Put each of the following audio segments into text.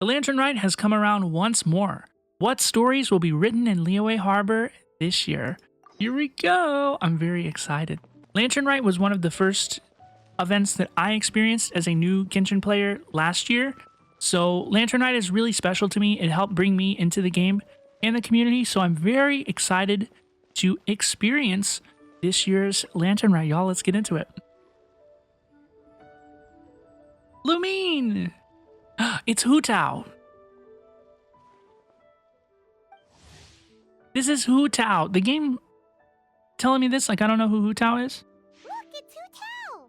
The Lantern Rite has come around once more. What stories will be written in Liyue Harbor this year? Here we go! I'm very excited. Lantern Rite was one of the first events that I experienced as a new Genshin player last year. So Lantern Rite is really special to me. It helped bring me into the game and the community. So I'm very excited to experience this year's Lantern Rite. Y'all, let's get into it. Lumine! It's Hu Tao. This is Hu Tao. The game telling me this, like I don't know who Hu Tao is. Look, it's Hu Tao.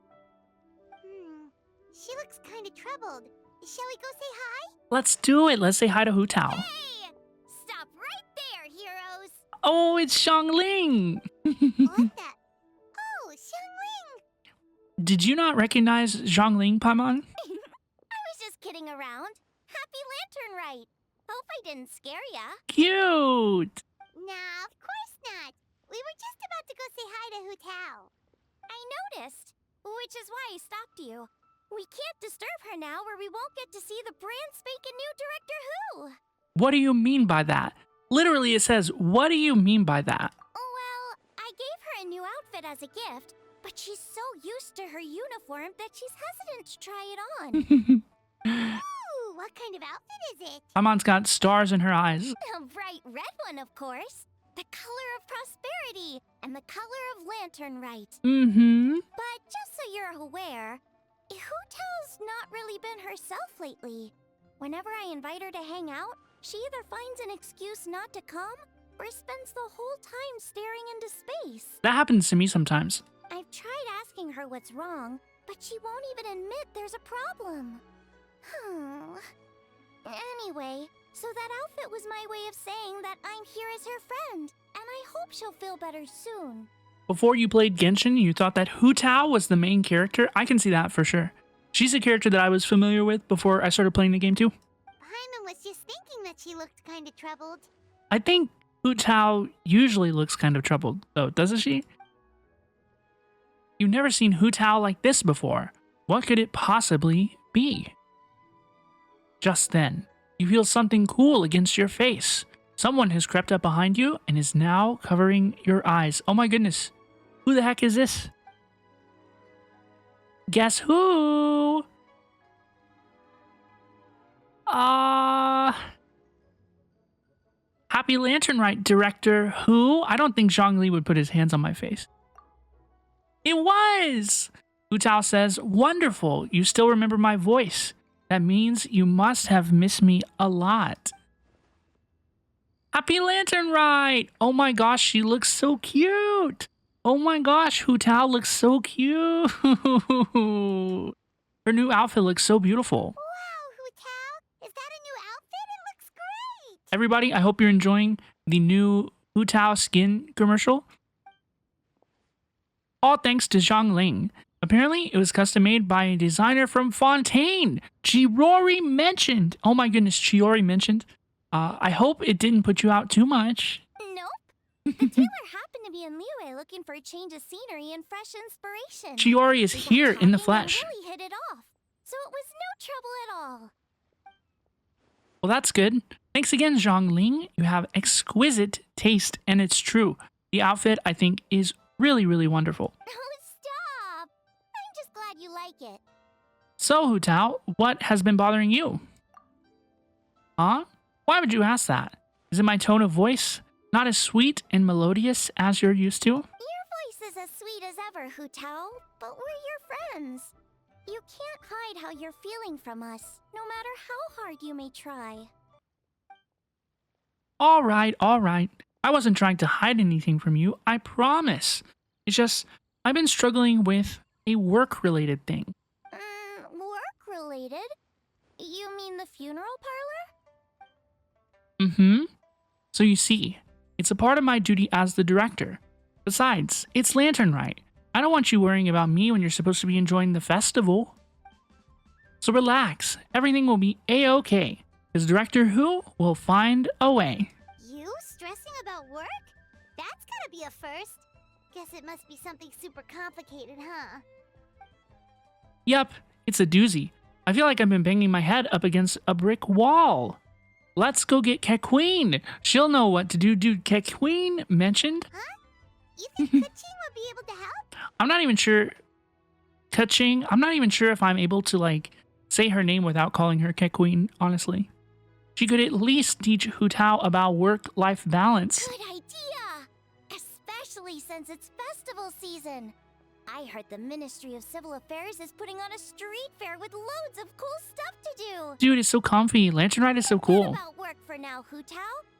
She looks kind of troubled. Shall we go say hi? Let's do it. Let's say hi to Hu Tao. Hey! Stop right there, heroes. Oh, it's Xiangling. What's that? Oh, Xiangling. Did you not recognize Xiangling, Paimon? I was just kidding around. Happy Lantern Rite. Hope I didn't scare ya. Cute. Nah, of course not. We were just about to go say hi to Hu Tao. I noticed, which is why I stopped you. We can't disturb her now or we won't get to see the brand spanking new Director Hu. What do you mean by that? Literally, it says, what do you mean by that? Well, I gave her a new outfit as a gift, but she's so used to her uniform that she's hesitant to try it on. Ooh, what kind of outfit is it? Paimon's got stars in her eyes. A bright red one, of course. The color of prosperity and the color of Lantern Rite. But just so you're aware, Hu Tao's not really been herself lately. Whenever I invite her to hang out, she either finds an excuse not to come or spends the whole time staring into space. That happens to me sometimes. I've tried asking her what's wrong, but she won't even admit there's a problem. Anyway, so that outfit was my way of saying that I'm here as her friend, and I hope she'll feel better soon. Before you played Genshin, you thought that Hu Tao was the main character? I can see that for sure. She's a character that I was familiar with before I started playing the game too. Paimon was just thinking that she looked kind of troubled. I think Hu Tao usually looks kind of troubled, though, doesn't she? You've never seen Hu Tao like this before. What could it possibly be? Just then, you feel something cool against your face. Someone has crept up behind you and is now covering your eyes. Oh my goodness. Who the heck is this? Guess who? Happy Lantern Rite Director Hu? I don't think Xiangling would put his hands on my face. It was! Hu Tao says, wonderful, you still remember my voice. That means you must have missed me a lot. Happy Lantern Rite! Oh my gosh, she looks so cute! Oh my gosh, Hu Tao looks so cute! Her new outfit looks so beautiful. Wow, Hu Tao! Is that a new outfit? It looks great! Everybody, I hope you're enjoying the new Hu Tao skin commercial. All thanks to Xiangling. Apparently, it was custom made by a designer from Fontaine. Chiori mentioned. Oh my goodness, Chiori mentioned. I hope it didn't put you out too much. Nope. The tailor happened to be in Liyue looking for a change of scenery and fresh inspiration. Chiori is We got here in the talking flesh. and really hit it off. So it was no trouble at all. Well, that's good. Thanks again, Xiangling. You have exquisite taste, and it's true. The outfit, I think, is really, really wonderful. Oh, stop! I'm just glad you like it. So, Hu Tao, what has been bothering you? Huh? Why would you ask that? Is it my tone of voice? Not as sweet and melodious as you're used to? Your voice is as sweet as ever, Hu Tao, but we're your friends. You can't hide how you're feeling from us, no matter how hard you may try. All right. I wasn't trying to hide anything from you, I promise. It's just, I've been struggling with a work-related thing. Work-related? You mean the funeral parlor? So you see, it's a part of my duty as the director. Besides, it's Lantern Rite. I don't want you worrying about me when you're supposed to be enjoying the festival. So relax, everything will be a-okay, because Director Hu will find a way. You stressing about work? That's gotta be a first. Guess it must be something super complicated, huh? Yep, it's a doozy. I feel like I've been banging my head up against a brick wall. Let's go get Queen. She'll know what to do. Dude, Queen mentioned? Huh? You think Kuching would be able to help? I'm not even sure. Kuching? I'm not even sure if I'm able to, like, say her name without calling her Queen, honestly. She could at least teach Hu Tao about work-life balance. Good idea! Especially since it's festival season. I heard the Ministry of Civil Affairs is putting on a street fair with loads of cool stuff to do. Dude, it's so comfy. Lantern Rite is so cool. Forget about work for now, Hu Tao.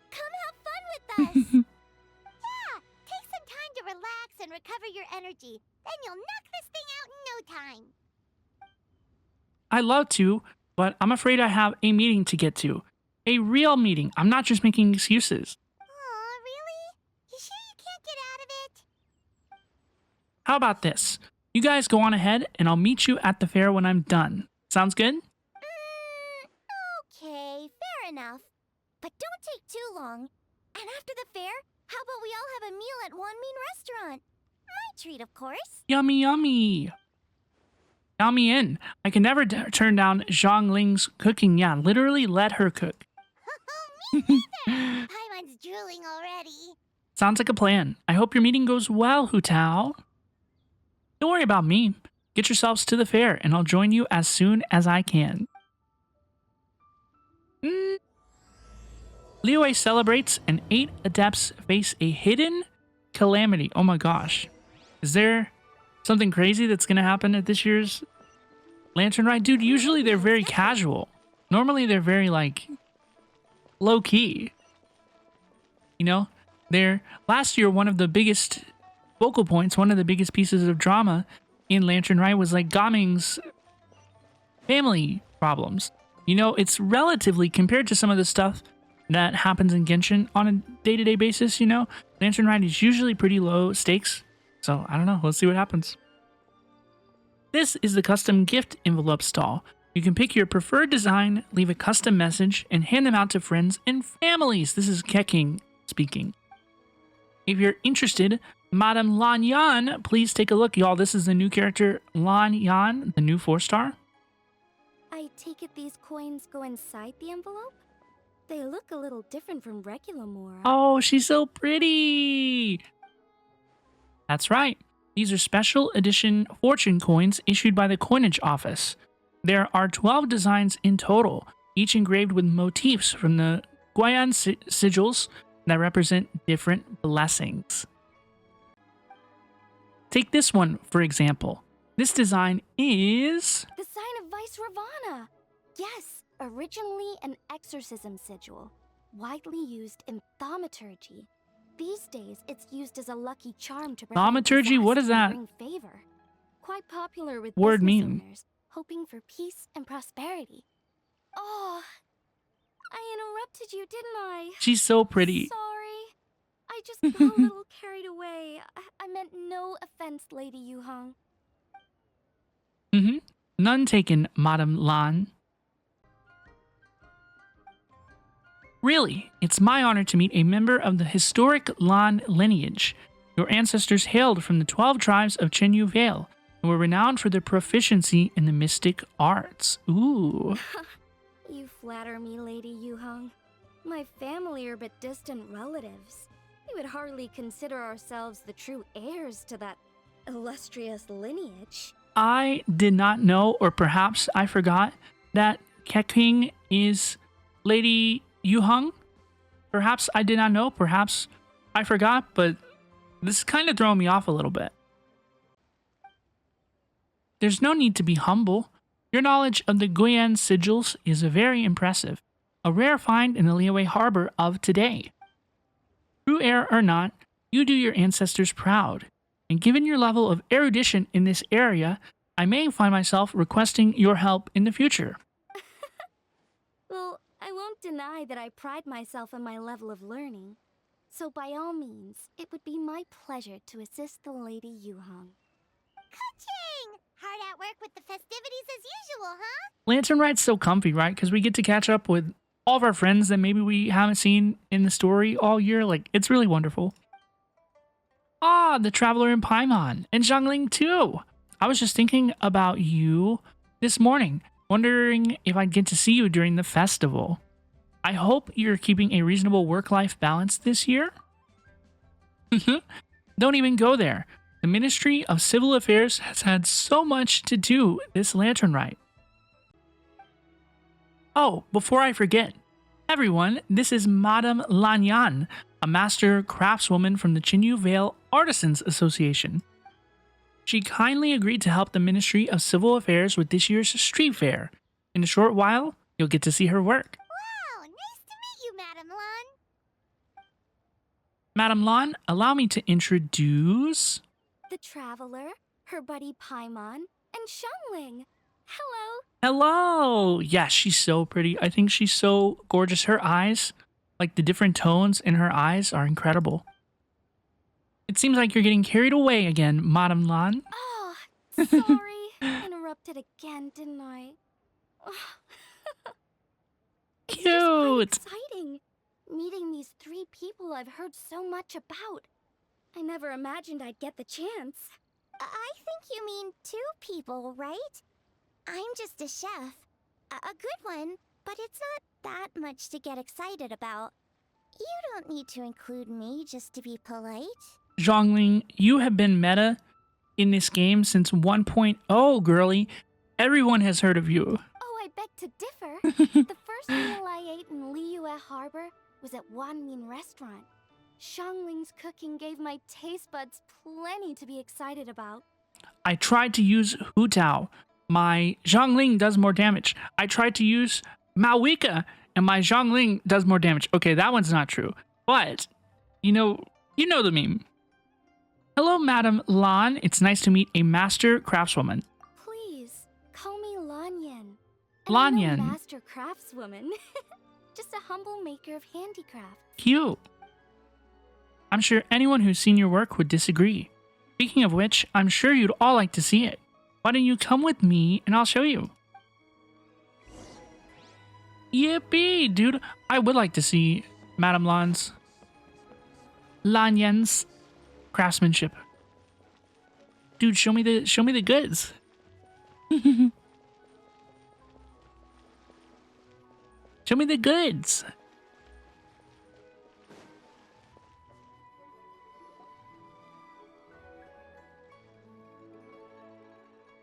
Come have fun with us. Yeah, take some time to relax and recover your energy. Then you'll knock this thing out in no time. I'd love to, but I'm afraid I have a meeting to get to. A real meeting. I'm not just making excuses. Aw, really? You sure you can't get out of it? How about this? You guys go on ahead, and I'll meet you at the fair when I'm done. Sounds good? Okay, fair enough. But don't take too long. And after the fair, how about we all have a meal at Wanmin restaurant? My treat, of course. Yummy, yummy. Count me in. I can never turn down Xiangling's cooking. Yeah, literally let her cook. Me neither. Paimon's drooling already. Sounds like a plan. I hope your meeting goes well, Hu Tao. Don't worry about me. Get yourselves to the fair, and I'll join you as soon as I can. Liyue celebrates, and 8 adepts face a hidden calamity. Oh my gosh. Is there something crazy that's going to happen at this year's Lantern Rite? Dude, usually they're very casual. Normally they're very, like, low-key. You know? Last year, one of the biggest focal points, one of the biggest pieces of drama in Lantern Rite was, like, Gaming's family problems. You know, it's relatively, compared to some of the stuff that happens in Genshin on a day-to-day basis, you know, Lantern Rite is usually pretty low stakes. So, I don't know. Let's see what happens. This is the custom gift envelope stall. You can pick your preferred design, leave a custom message, and hand them out to friends and families. This is Keking speaking. If you're interested, Madam Lan Yan, please take a look, y'all. This is the new character, Lan Yan, the new 4-star. I take it these coins go inside the envelope? They look a little different from regular Mora. Oh, she's so pretty. That's right. These are special edition fortune coins issued by the coinage office. There are 12 designs in total, each engraved with motifs from the Guayan sigils that represent different blessings. Take this one, for example. This design is... The sign of Vice Ravana! Yes, originally an exorcism sigil, widely used in thaumaturgy. These days, it's used as a lucky charm to thaumaturgy? What is that? Bring favor. Quite popular with word business mean? owners, hoping for peace and prosperity. Oh, I interrupted you, didn't I? She's so pretty. Sorry. I just got a little carried away. I meant no offense, Lady Yuhong. None taken, Madam Lan. Really, it's my honor to meet a member of the historic Lan lineage. Your ancestors hailed from the 12 tribes of Chenyu Vale and were renowned for their proficiency in the mystic arts. Ooh. You flatter me, Lady Yuhong. My family are but distant relatives. We would hardly consider ourselves the true heirs to that illustrious lineage. I did not know, or perhaps I forgot, that Keking is Lady Yuhong. Perhaps I did not know, perhaps I forgot, but this is kind of throwing me off a little bit. There's no need to be humble. Your knowledge of the Guian sigils is very impressive. A rare find in the Liyue harbor of today. True heir or not, you do your ancestors proud. And given your level of erudition in this area, I may find myself requesting your help in the future. Well, I won't deny that I pride myself on my level of learning. So by all means, it would be my pleasure to assist the Lady Yuhong. Ka-ching! Hard at work with the festivities as usual, huh? Lantern Rite's so comfy, right? Because we get to catch up with all of our friends that maybe we haven't seen in the story all year. Like, it's really wonderful. Ah, the Traveler in Paimon, and Xiangling too. I was just thinking about you this morning. Wondering if I'd get to see you during the festival. I hope you're keeping a reasonable work-life balance this year. Don't even go there. The Ministry of Civil Affairs has had so much to do this lantern rite. Oh, before I forget, everyone, this is Madame Lan Yan, a master craftswoman from the Chinyu Vale Artisans Association. She kindly agreed to help the Ministry of Civil Affairs with this year's street fair. In a short while, you'll get to see her work. Wow, nice to meet you, Madam Lan. Madame Lan, allow me to introduce... The Traveler, her buddy Paimon, and Xiangling. Hello. Hello! Yeah, she's so pretty. I think she's so gorgeous. Her eyes, like the different tones in her eyes are incredible. It seems like you're getting carried away again, Madame Lan. Oh, sorry. Interrupted again, didn't I? It's just quite Cute! exciting. Meeting these 3 people I've heard so much about. I never imagined I'd get the chance. I think you mean 2 people, right? I'm just a chef. A good one, but it's not that much to get excited about. You don't need to include me just to be polite. Xiangling, you have been meta in this game since 1.0, girly. Everyone has heard of you. Oh, I beg to differ. The first meal I ate in Liyue Harbor was at Wanmin Restaurant. Xiangling's cooking gave my taste buds plenty to be excited about. I tried to use Hu Tao. My Xiangling does more damage. I tried to use Maoika, and my Xiangling does more damage. Okay, that one's not true. But, you know the meme. Hello, Madame Lan. It's nice to meet a master craftswoman. Please, call me Lan Yan. Lan I'm Yan. no master craftswoman. Just a humble maker of handicraft. Cute. I'm sure anyone who's seen your work would disagree. Speaking of which, I'm sure you'd all like to see it. Why don't you come with me and I'll show you? Yippee, dude. I would like to see Madame Lan Yan's craftsmanship. Dude, show me the goods. Show me the goods.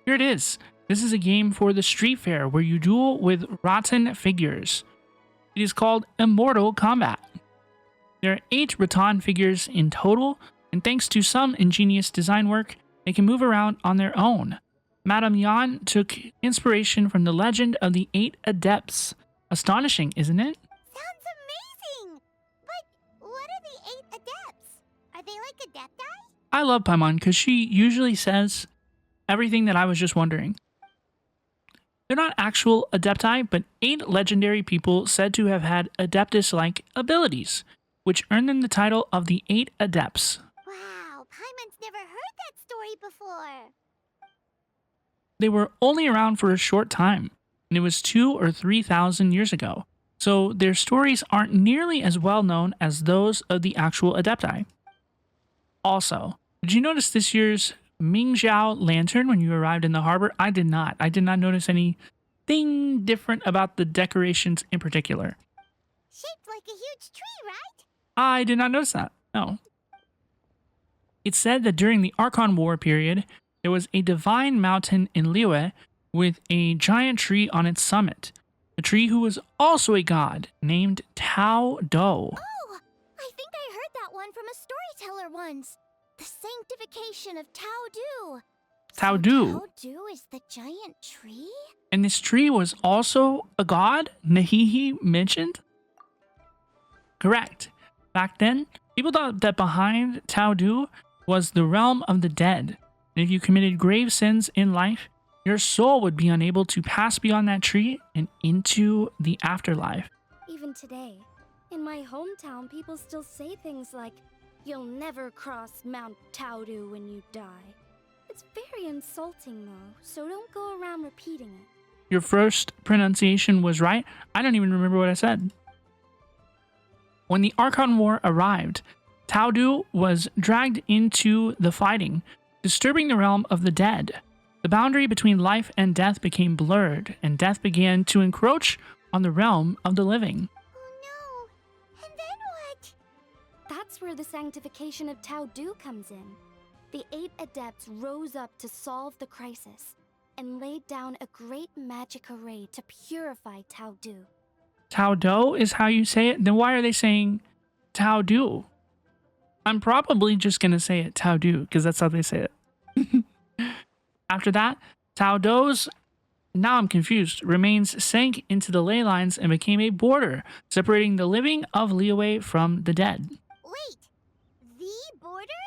Here it is. This is a game for the street fair where you duel with rotten figures. It is called Immortal Combat. There are 8 rattan figures in total, and thanks to some ingenious design work, they can move around on their own. Madame Yan took inspiration from the legend of the 8 adepts. Astonishing, isn't it? Sounds amazing! But what are the 8 adepts? Are they like adepti? I love Paimon because she usually says everything that I was just wondering. They're not actual adepti, but 8 legendary people said to have had adeptus-like abilities, which earned them the title of the 8 adepts. Wow, Paimon's never heard that story before. They were only around for a short time, and it was 2,000 or 3,000 years ago, so their stories aren't nearly as well known as those of the actual adepti. Also, did you notice this year's Mingzhou lantern when you arrived in the harbor? I did not. I did not notice anything different about the decorations in particular. Shaped like a huge tree, right? I did not notice that. No. It's said that during the Archon War period, there was a divine mountain in Liyue with a giant tree on its summit. A tree who was also a god named Tao Do. Oh, I think I heard that one from a storyteller once. The sanctification of Tao Du. Tao So Du. Tao Du is the giant tree? And this tree was also a god Nahihi mentioned? Correct. Back then, people thought that behind Tao Du was the realm of the dead. And if you committed grave sins in life, your soul would be unable to pass beyond that tree and into the afterlife. Even today, in my hometown, people still say things like, "You'll never cross Mount Taodu when you die." It's very insulting though, so don't go around repeating it. Your first pronunciation was right. I don't even remember what I said. When the Archon War arrived, Taodu was dragged into the fighting, disturbing the realm of the dead. The The boundary between life and death became blurred, and death began to encroach on the realm of the living. Oh no! And then what? That's where the sanctification of Tao Du comes in. The 8 adepts rose up to solve the crisis and laid down a great magic array to purify Tao Du. Tao Do is how you say it? Then why are they saying Tao Du? I'm probably just going to say it Tao Du because that's how they say it. After that, Tao Do's, now I'm confused, remains sank into the ley lines and became a border separating the living of Liyue from the dead. Wait! The border?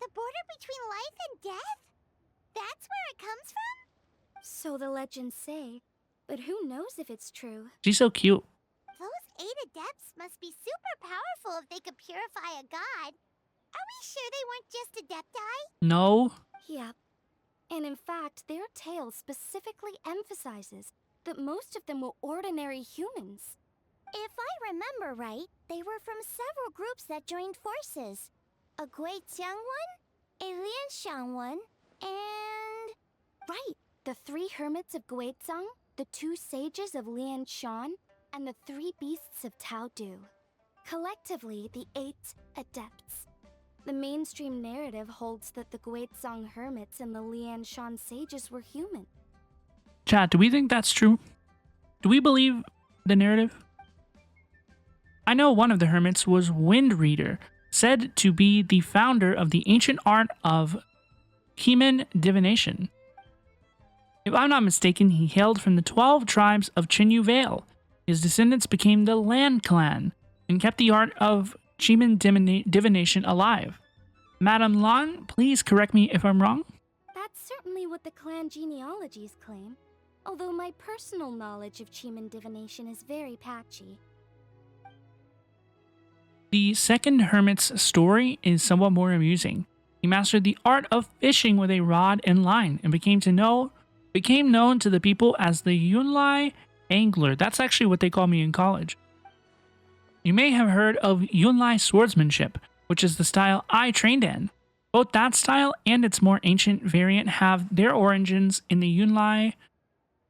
The border between life and death? That's where it comes from? So the legends say, but who knows if it's true? She's so cute. Those 8 adepts must be super powerful if they could purify a god. Are we sure they weren't just adepti? No. Yep. And in fact, their tale specifically emphasizes that most of them were ordinary humans. If I remember right, they were from several groups that joined forces. A Xiangling one, a Lian one, and... Right! The 3 hermits of Guizhong, the 2 sages of Lian Shan, and the 3 beasts of Tao Du. Collectively, the 8 adepts. The mainstream narrative holds that the Guizhong hermits and the Lian Shan sages were human. Chat, do we think that's true? Do we believe the narrative? I know one of the hermits was Wind Reader, said to be the founder of the ancient art of human divination. If I'm not mistaken, he hailed from the 12 tribes of Chinyu Vale. His descendants became the Lan clan and kept the art of human divination alive. Madame Lan, please correct me if I'm wrong. That's certainly what the clan genealogies claim, although my personal knowledge of Chiman divination is very patchy. The second hermit's story is somewhat more amusing. He mastered the art of fishing with a rod and line and became known to the people as the Yunlai angler. That's actually what they call me in college. You may have heard of Yunlai swordsmanship, which is the style I trained in. Both that style and its more ancient variant have their origins in the Yunlai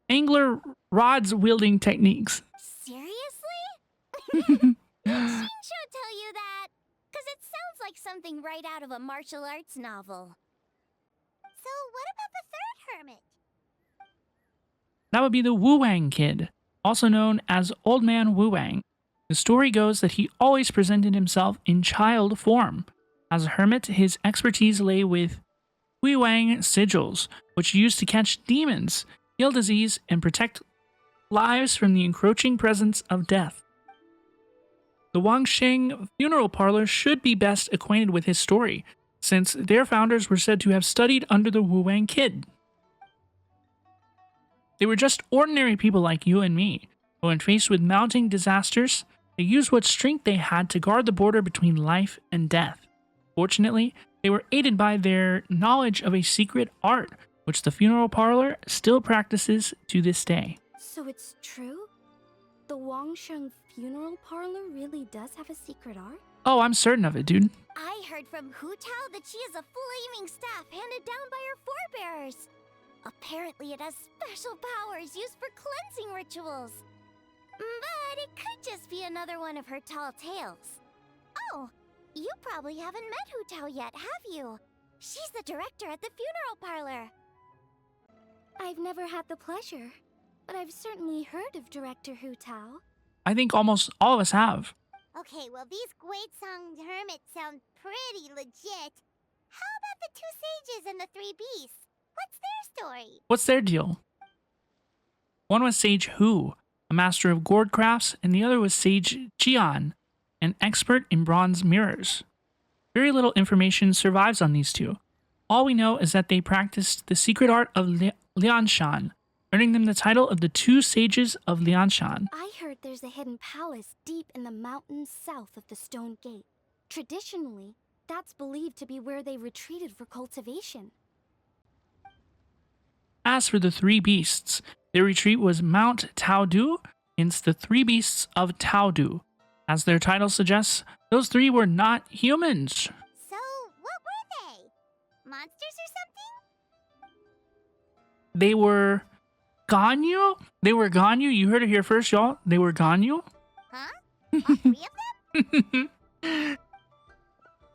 angler rods wielding techniques. Seriously? Genshin should tell you that, because it sounds like something right out of a martial arts novel. So what about the third hermit? That would be the Wu Wang kid, also known as Old Man Wu Wang. The story goes that he always presented himself in child form. As a hermit, his expertise lay with Wu Wang sigils, which he used to catch demons, heal disease, and protect lives from the encroaching presence of death. The Wangsheng funeral parlor should be best acquainted with his story, since their founders were said to have studied under the Wu Wang kid. They were just ordinary people like you and me, but when faced with mounting disasters, they used what strength they had to guard the border between life and death. Fortunately, they were aided by their knowledge of a secret art, which the funeral parlor still practices to this day. So it's true? The Wangsheng funeral parlor really does have a secret art? Oh, I'm certain of it, dude. I heard from Hu Tao that she has a flaming staff handed down by her forebears. Apparently it has special powers used for cleansing rituals. But it could just be another one of her tall tales. Oh, you probably haven't met Hu Tao yet, have you? She's the director at the funeral parlor. I've never had the pleasure, but I've certainly heard of Director Hu Tao. I think almost all of us have. Okay, well these Guizhong hermits sound pretty legit. How about the 2 sages and the 3 beasts? What's their story? What's their deal? One was Sage Hu, a master of gourd crafts, and the other was Sage Jian, an expert in bronze mirrors. Very little information survives on these two. All we know is that they practiced the secret art of Lianshan, earning them the title of the 2 sages of Lianshan. I heard there's a hidden palace deep in the mountains south of the Stone Gate. Traditionally, that's believed to be where they retreated for cultivation. As for the 3 beasts, their retreat was Mount Tao Du, hence the 3 beasts of Tao Du. As their title suggests, those 3 were not humans. So, what were they? Monsters or something? They were Ganyu? They were Ganyu? You heard it here first, y'all. They were Ganyu? Huh? All three of them?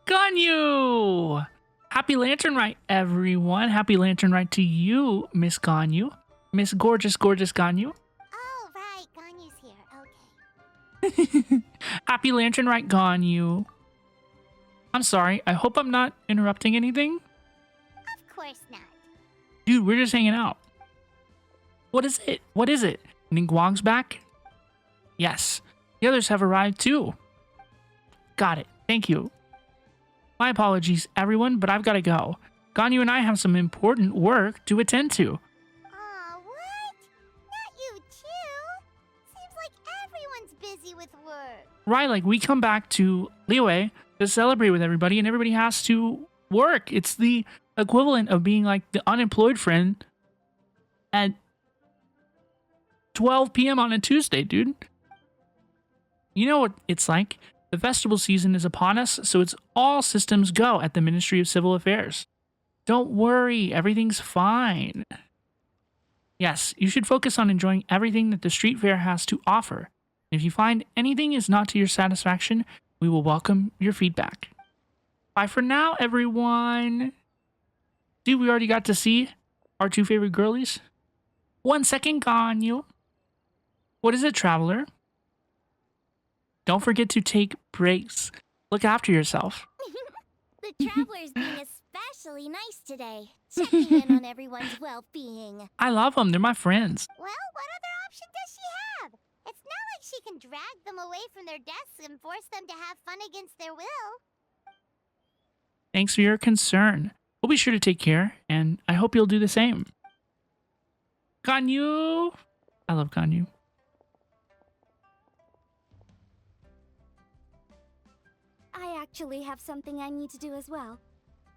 Ganyu! Happy Lantern Rite, everyone. Happy Lantern Rite to you, Miss Ganyu. Miss Gorgeous, Gorgeous Ganyu. Oh, right. Ganyu's here. Okay. Happy Lantern Rite, Ganyu. I'm sorry. I hope I'm not interrupting anything. Of course not. Dude, we're just hanging out. What is it? What is it? Ningguang's back? Yes. The others have arrived too. Got it. Thank you. My apologies, everyone, but I've got to go. Ganyu and I have some important work to attend to. Aw, what? Not you too? Seems like everyone's busy with work. Right, like we come back to Liyue to celebrate with everybody and everybody has to work. It's the equivalent of being like the unemployed friend at 12 p.m. on a Tuesday, dude. You know what it's like? The festival season is upon us, so it's all systems go at the Ministry of Civil Affairs. Don't worry, everything's fine. Yes, you should focus on enjoying everything that the street fair has to offer. If you find anything is not to your satisfaction, we will welcome your feedback. Bye for now, everyone. Dude, we already got to see our two favorite girlies. 1 second, Ganyu. What is it, traveler? Don't forget to take breaks. Look after yourself. The traveler's being especially nice today, checking in on everyone's well-being. I love them. They're my friends. Well, what other option does she have? It's not like she can drag them away from their desks and force them to have fun against their will. Thanks for your concern. We'll be sure to take care, and I hope you'll do the same. Ganyu! I love Ganyu. I actually have something I need to do as well.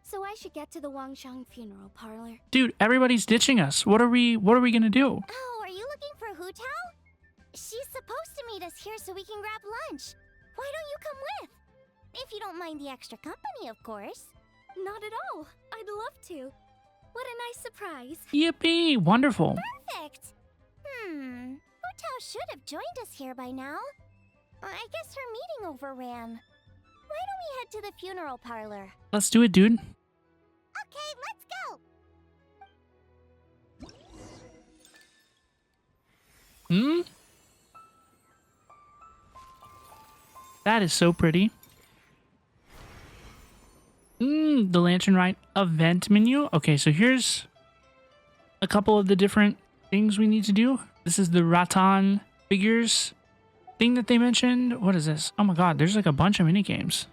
So I should get to the Wangshang funeral parlor. Dude, everybody's ditching us. What are we gonna do? Oh, are you looking for Hu Tao? She's supposed to meet us here so we can grab lunch. Why don't you come with? If you don't mind the extra company, of course. Not at all. I'd love to. What a nice surprise. Yippee! Wonderful. Perfect. Hu Tao should have joined us here by now. I guess her meeting overran. Why don't we head to the funeral parlor? Let's do it, dude. Okay, let's go. That is so pretty. The Lantern Rite event menu. Okay, so here's a couple of the different things we need to do. This is the Rattan figures thing that they mentioned. What is this? Oh my god, there's like a bunch of minigames.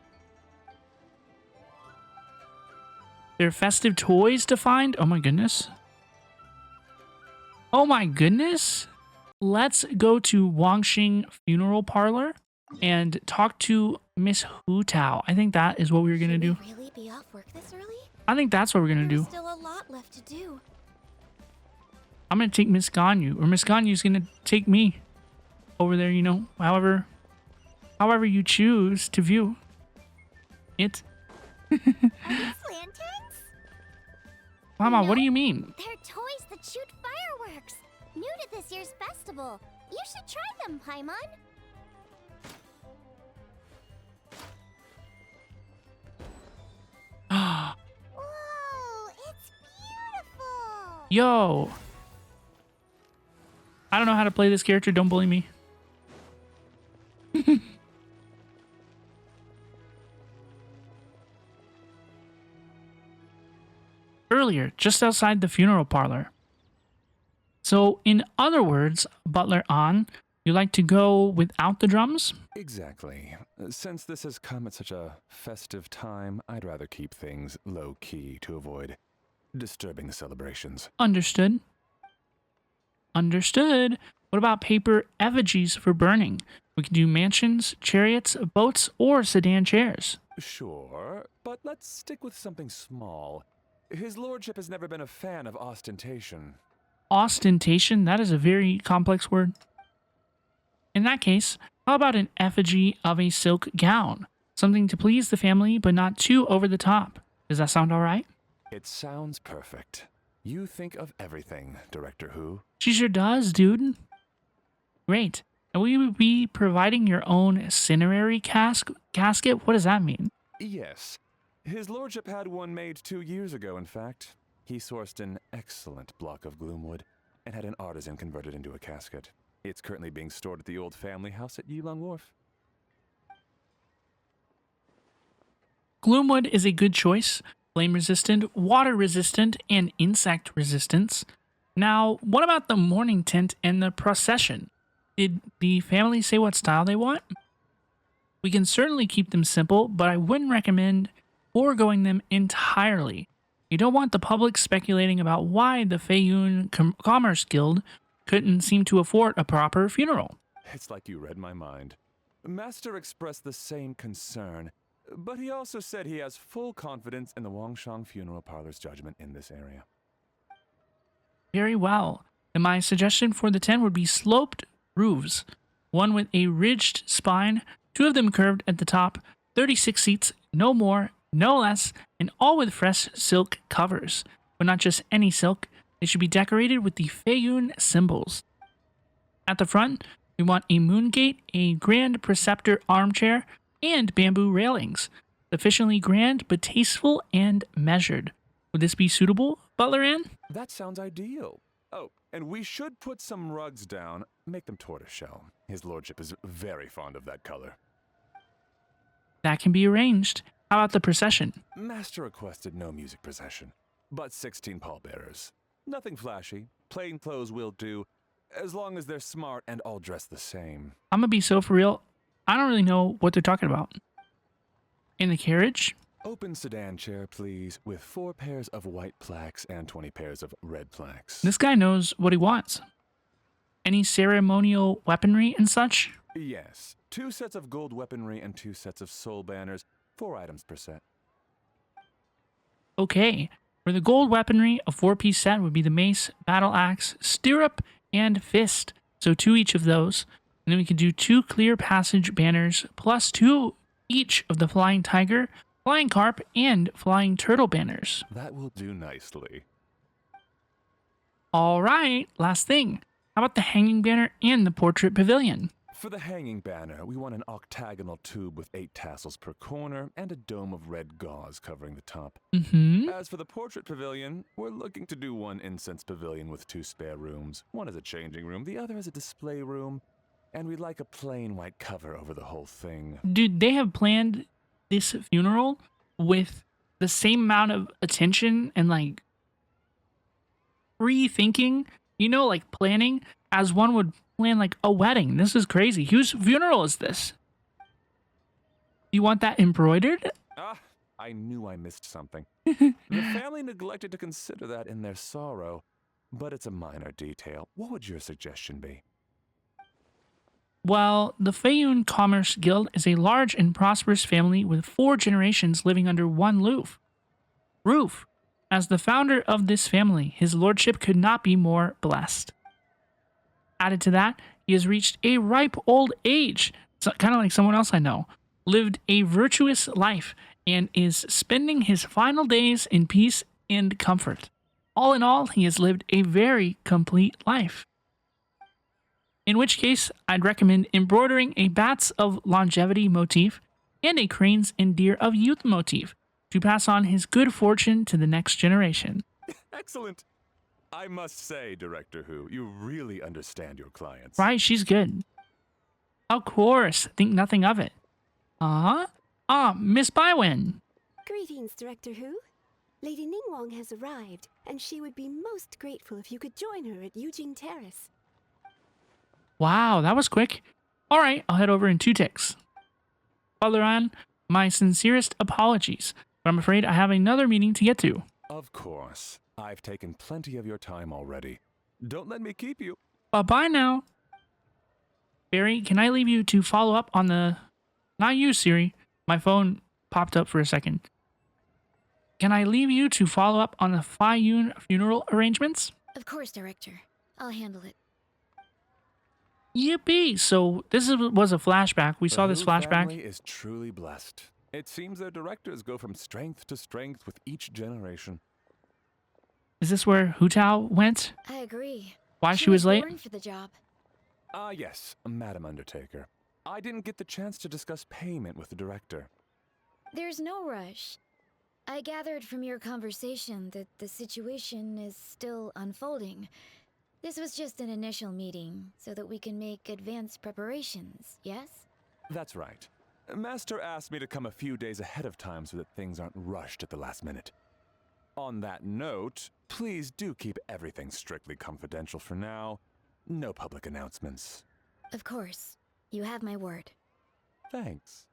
There are festive toys to find. Oh my goodness. Oh my goodness. Let's go to Wangxing Funeral Parlor and talk to Miss Hu Tao. I think that is what we were gonna do. Should we really be off work this early? I think that's what we're gonna There's do. still a lot left to do. I'm gonna take Miss Ganyu, or Miss Ganyu's gonna take me over there, you know, however you choose to view it. Are these lanterns? Mama, what do No. you mean? They're toys that shoot fireworks. New to this year's festival. You should try them, Paimon. Whoa, it's beautiful. Yo. I don't know how to play this character. Don't bully me. Earlier, just outside the funeral parlor. So, in other words, Butler An, you like to go without the drums? Exactly. Since this has come at such a festive time, I'd rather keep things low-key to avoid disturbing the celebrations. Understood. Understood. What about paper effigies for burning? We can do mansions, chariots, boats, or sedan chairs. Sure, but let's stick with something small. His lordship has never been a fan of ostentation. Ostentation? That is a very complex word. In that case, how about an effigy of a silk gown? Something to please the family, but not too over the top. Does that sound alright? It sounds perfect. You think of everything, Director Hu. She sure does, dude. Great. And will you be providing your own cinerary casket? What does that mean? Yes. His lordship had one made 2 years ago, in fact. He sourced an excellent block of gloomwood and had an artisan convert it into a casket. It's currently being stored at the old family house at Yilong Wharf. Gloomwood is a good choice. Flame resistant, water resistant, and insect resistance. Now, what about the morning tent and the procession? Did the family say what style they want? We can certainly keep them simple, but I wouldn't recommend foregoing them entirely. You don't want the public speculating about why the Feiyun Commerce Guild couldn't seem to afford a proper funeral. It's like you read my mind. Master expressed the same concern, but he also said he has full confidence in the Wangshang Funeral Parlor's judgment in this area. Very well. And my suggestion for the tent would be sloped roofs. One with a ridged spine, 2 of them curved at the top, 36 seats, no more, no less, and all with fresh silk covers. But not just any silk, they should be decorated with the Feiyun symbols. At the front, we want a moon gate, a grand preceptor armchair, and bamboo railings. Sufficiently grand, but tasteful and measured. Would this be suitable, Butler Ann? That sounds ideal. Oh, and we should put some rugs down. Make them tortoiseshell. His lordship is very fond of that color. That can be arranged. How about the procession? Master requested no music procession, but 16 pallbearers. Nothing flashy. Plain clothes will do, as long as they're smart and all dressed the same. I'm gonna be so for real. I don't really know what they're talking about. In the carriage? Open sedan chair, please, with 4 pairs of white plaques and 20 pairs of red plaques. This guy knows what he wants. Any ceremonial weaponry and such? Yes. 2 sets of gold weaponry and 2 sets of soul banners. 4 items per set. Okay. For the gold weaponry, a 4-piece set would be the mace, battle axe, stirrup, and fist. So 2 each of those. And then we could do 2 clear passage banners, plus 2 each of the flying tiger, flying carp, and flying turtle banners. That will do nicely. All right, last thing. How about the hanging banner and the portrait pavilion? For the hanging banner, we want an octagonal tube with 8 tassels per corner and a dome of red gauze covering the top. As for the portrait pavilion, we're looking to do one incense pavilion with 2 spare rooms. One is a changing room, the other is a display room, and we'd like a plain white cover over the whole thing. Dude, they have planned this funeral with the same amount of attention and like rethinking, like planning as one would plan like a wedding. This is crazy. Whose funeral is this? Do you want that embroidered? Ah, I knew I missed something. The family neglected to consider that in their sorrow, but it's a minor detail. What would your suggestion be? Well, the Feiyun Commerce Guild is a large and prosperous family with 4 generations living under one roof. As the founder of this family, his lordship could not be more blessed. Added to that, he has reached a ripe old age, so, kind of like someone else I know, lived a virtuous life, and is spending his final days in peace and comfort. All in all, he has lived a very complete life. In which case, I'd recommend embroidering a bats of longevity motif and a cranes and deer of youth motif to pass on his good fortune to the next generation. Excellent. I must say, Director Hu, you really understand your clients. Right, she's good. Of course, think nothing of it. Miss Bywin. Greetings, Director Hu. Lady Ningguang has arrived, and she would be most grateful if you could join her at Yujing Terrace. Wow, that was quick. All right, I'll head over in 2 ticks. Butler Ann, my sincerest apologies, but I'm afraid I have another meeting to get to. Of course. I've taken plenty of your time already. Don't let me keep you. Bye-bye now. Barry, can I leave you to follow up on the... Not you, Siri. My phone popped up for a second. Can I leave you to follow up on the Feiyun funeral arrangements? Of course, Director. I'll handle it. Yippee! So this was a flashback. We saw this Hu flashback. family is truly blessed. It seems their directors go from strength to strength with each generation. Is this where Hu Tao went? I agree. Why she was late? born for the job. Yes, Madam Undertaker. I didn't get the chance to discuss payment with the director. There's no rush. I gathered from your conversation that the situation is still unfolding. This was just an initial meeting, so that we can make advanced preparations, yes? That's right. Master asked me to come a few days ahead of time so that things aren't rushed at the last minute. On that note, please do keep everything strictly confidential for now. No public announcements. Of course. You have my word. Thanks.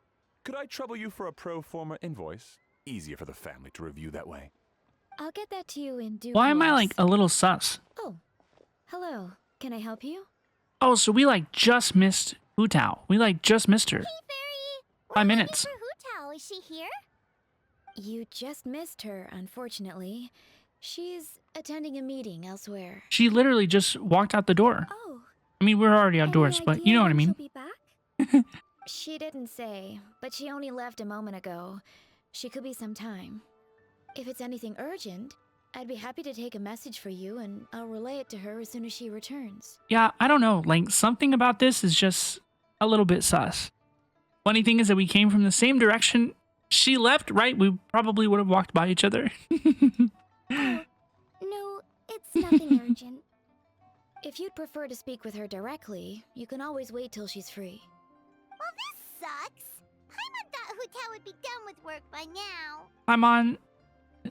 Could I trouble you for a pro forma invoice? Easier for the family to review that way. I'll get that to you in due Why am I course. like a little sus? Oh, hello. Can I help you? Oh, so we like just missed Hu Tao. We like just missed her. Hey, Fairy! 5 minutes. For Hu Tao, is she here? You just missed her, unfortunately. She's attending a meeting elsewhere. She literally just walked out the door. Oh. I mean, we're already outdoors, Any but idea you know what I when mean. She'll be back? She didn't say, but she only left a moment ago. She could be some time. If it's anything urgent, I'd be happy to take a message for you and I'll relay it to her as soon as she returns. Yeah, I don't know. Like, something about this is just a little bit sus. Funny thing is that we came from the same direction. She left, right? We probably would have walked by each other. No, it's nothing urgent. If you'd prefer to speak with her directly, you can always wait till she's free. Well, this sucks. Paimon thought Hu Tao would be done with work by now. Paimon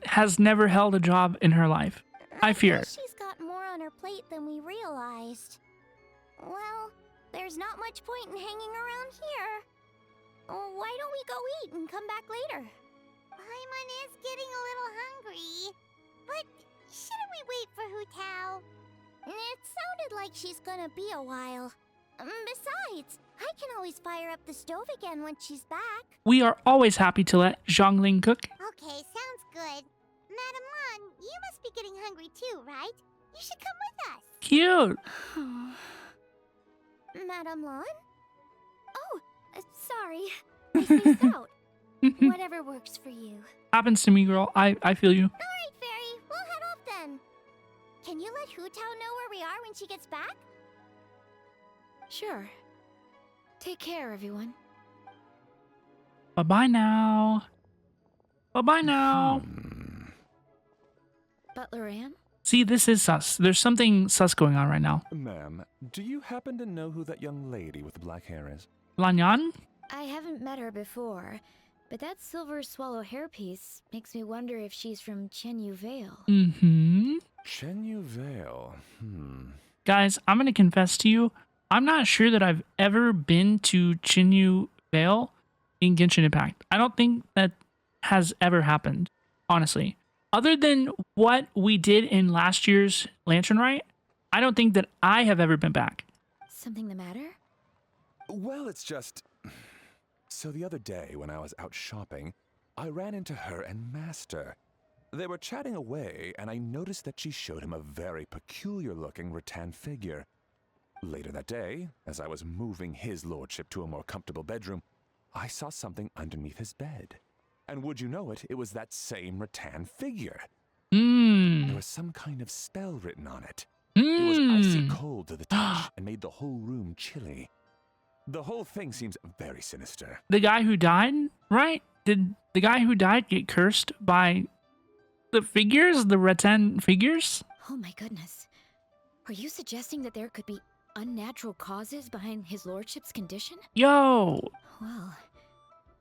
has never held a job in her life. I fear. guess she's got more on her plate than we realized. Well, there's not much point in hanging around here. Why don't we go eat and come back later? Paimon is getting a little hungry. But shouldn't we wait for Hu Tao? It sounded like she's gonna be a while. Besides, I can always fire up the stove again once she's back. We are always happy to let Xiangling cook. Okay, sounds good. Madam Lan, you must be getting hungry too, right? You should come with us. Cute. Madam Lan? Oh, sorry. I spaced out. Whatever works for you. Happens to me, girl. I feel you. Alright, Fairy, we'll head off then. Can you let Hu Tao know where we are when she gets back? Sure. Take care, everyone. Bye-bye now. Bye-bye now. Butler Ann? See, this is sus. There's something sus going on right now. Ma'am, do you happen to know who that young lady with the black hair is? Lan Yan? I haven't met her before, but that silver swallow hairpiece makes me wonder if she's from Chenyu Vale. Mm-hmm. Chenyu Vale. Guys, I'm going to confess to you, I'm not sure that I've ever been to Chenyu Vale in Genshin Impact. I don't think that has ever happened, honestly. Other than what we did in last year's Lantern Rite, I don't think that I have ever been back. Something the matter? Well, it's just... So the other day when I was out shopping, I ran into her and Master. They were chatting away, and I noticed that she showed him a very peculiar-looking rattan figure. Later that day, as I was moving his lordship to a more comfortable bedroom, I saw something underneath his bed. And would you know it, it was that same rattan figure. There was some kind of spell written on it. It was icy cold to the touch and made the whole room chilly. The whole thing seems very sinister. The guy who died, right? Did the guy who died get cursed by the figures, the rattan figures? Oh my goodness. Are you suggesting that there could be unnatural causes behind his lordship's condition? Yo! Well,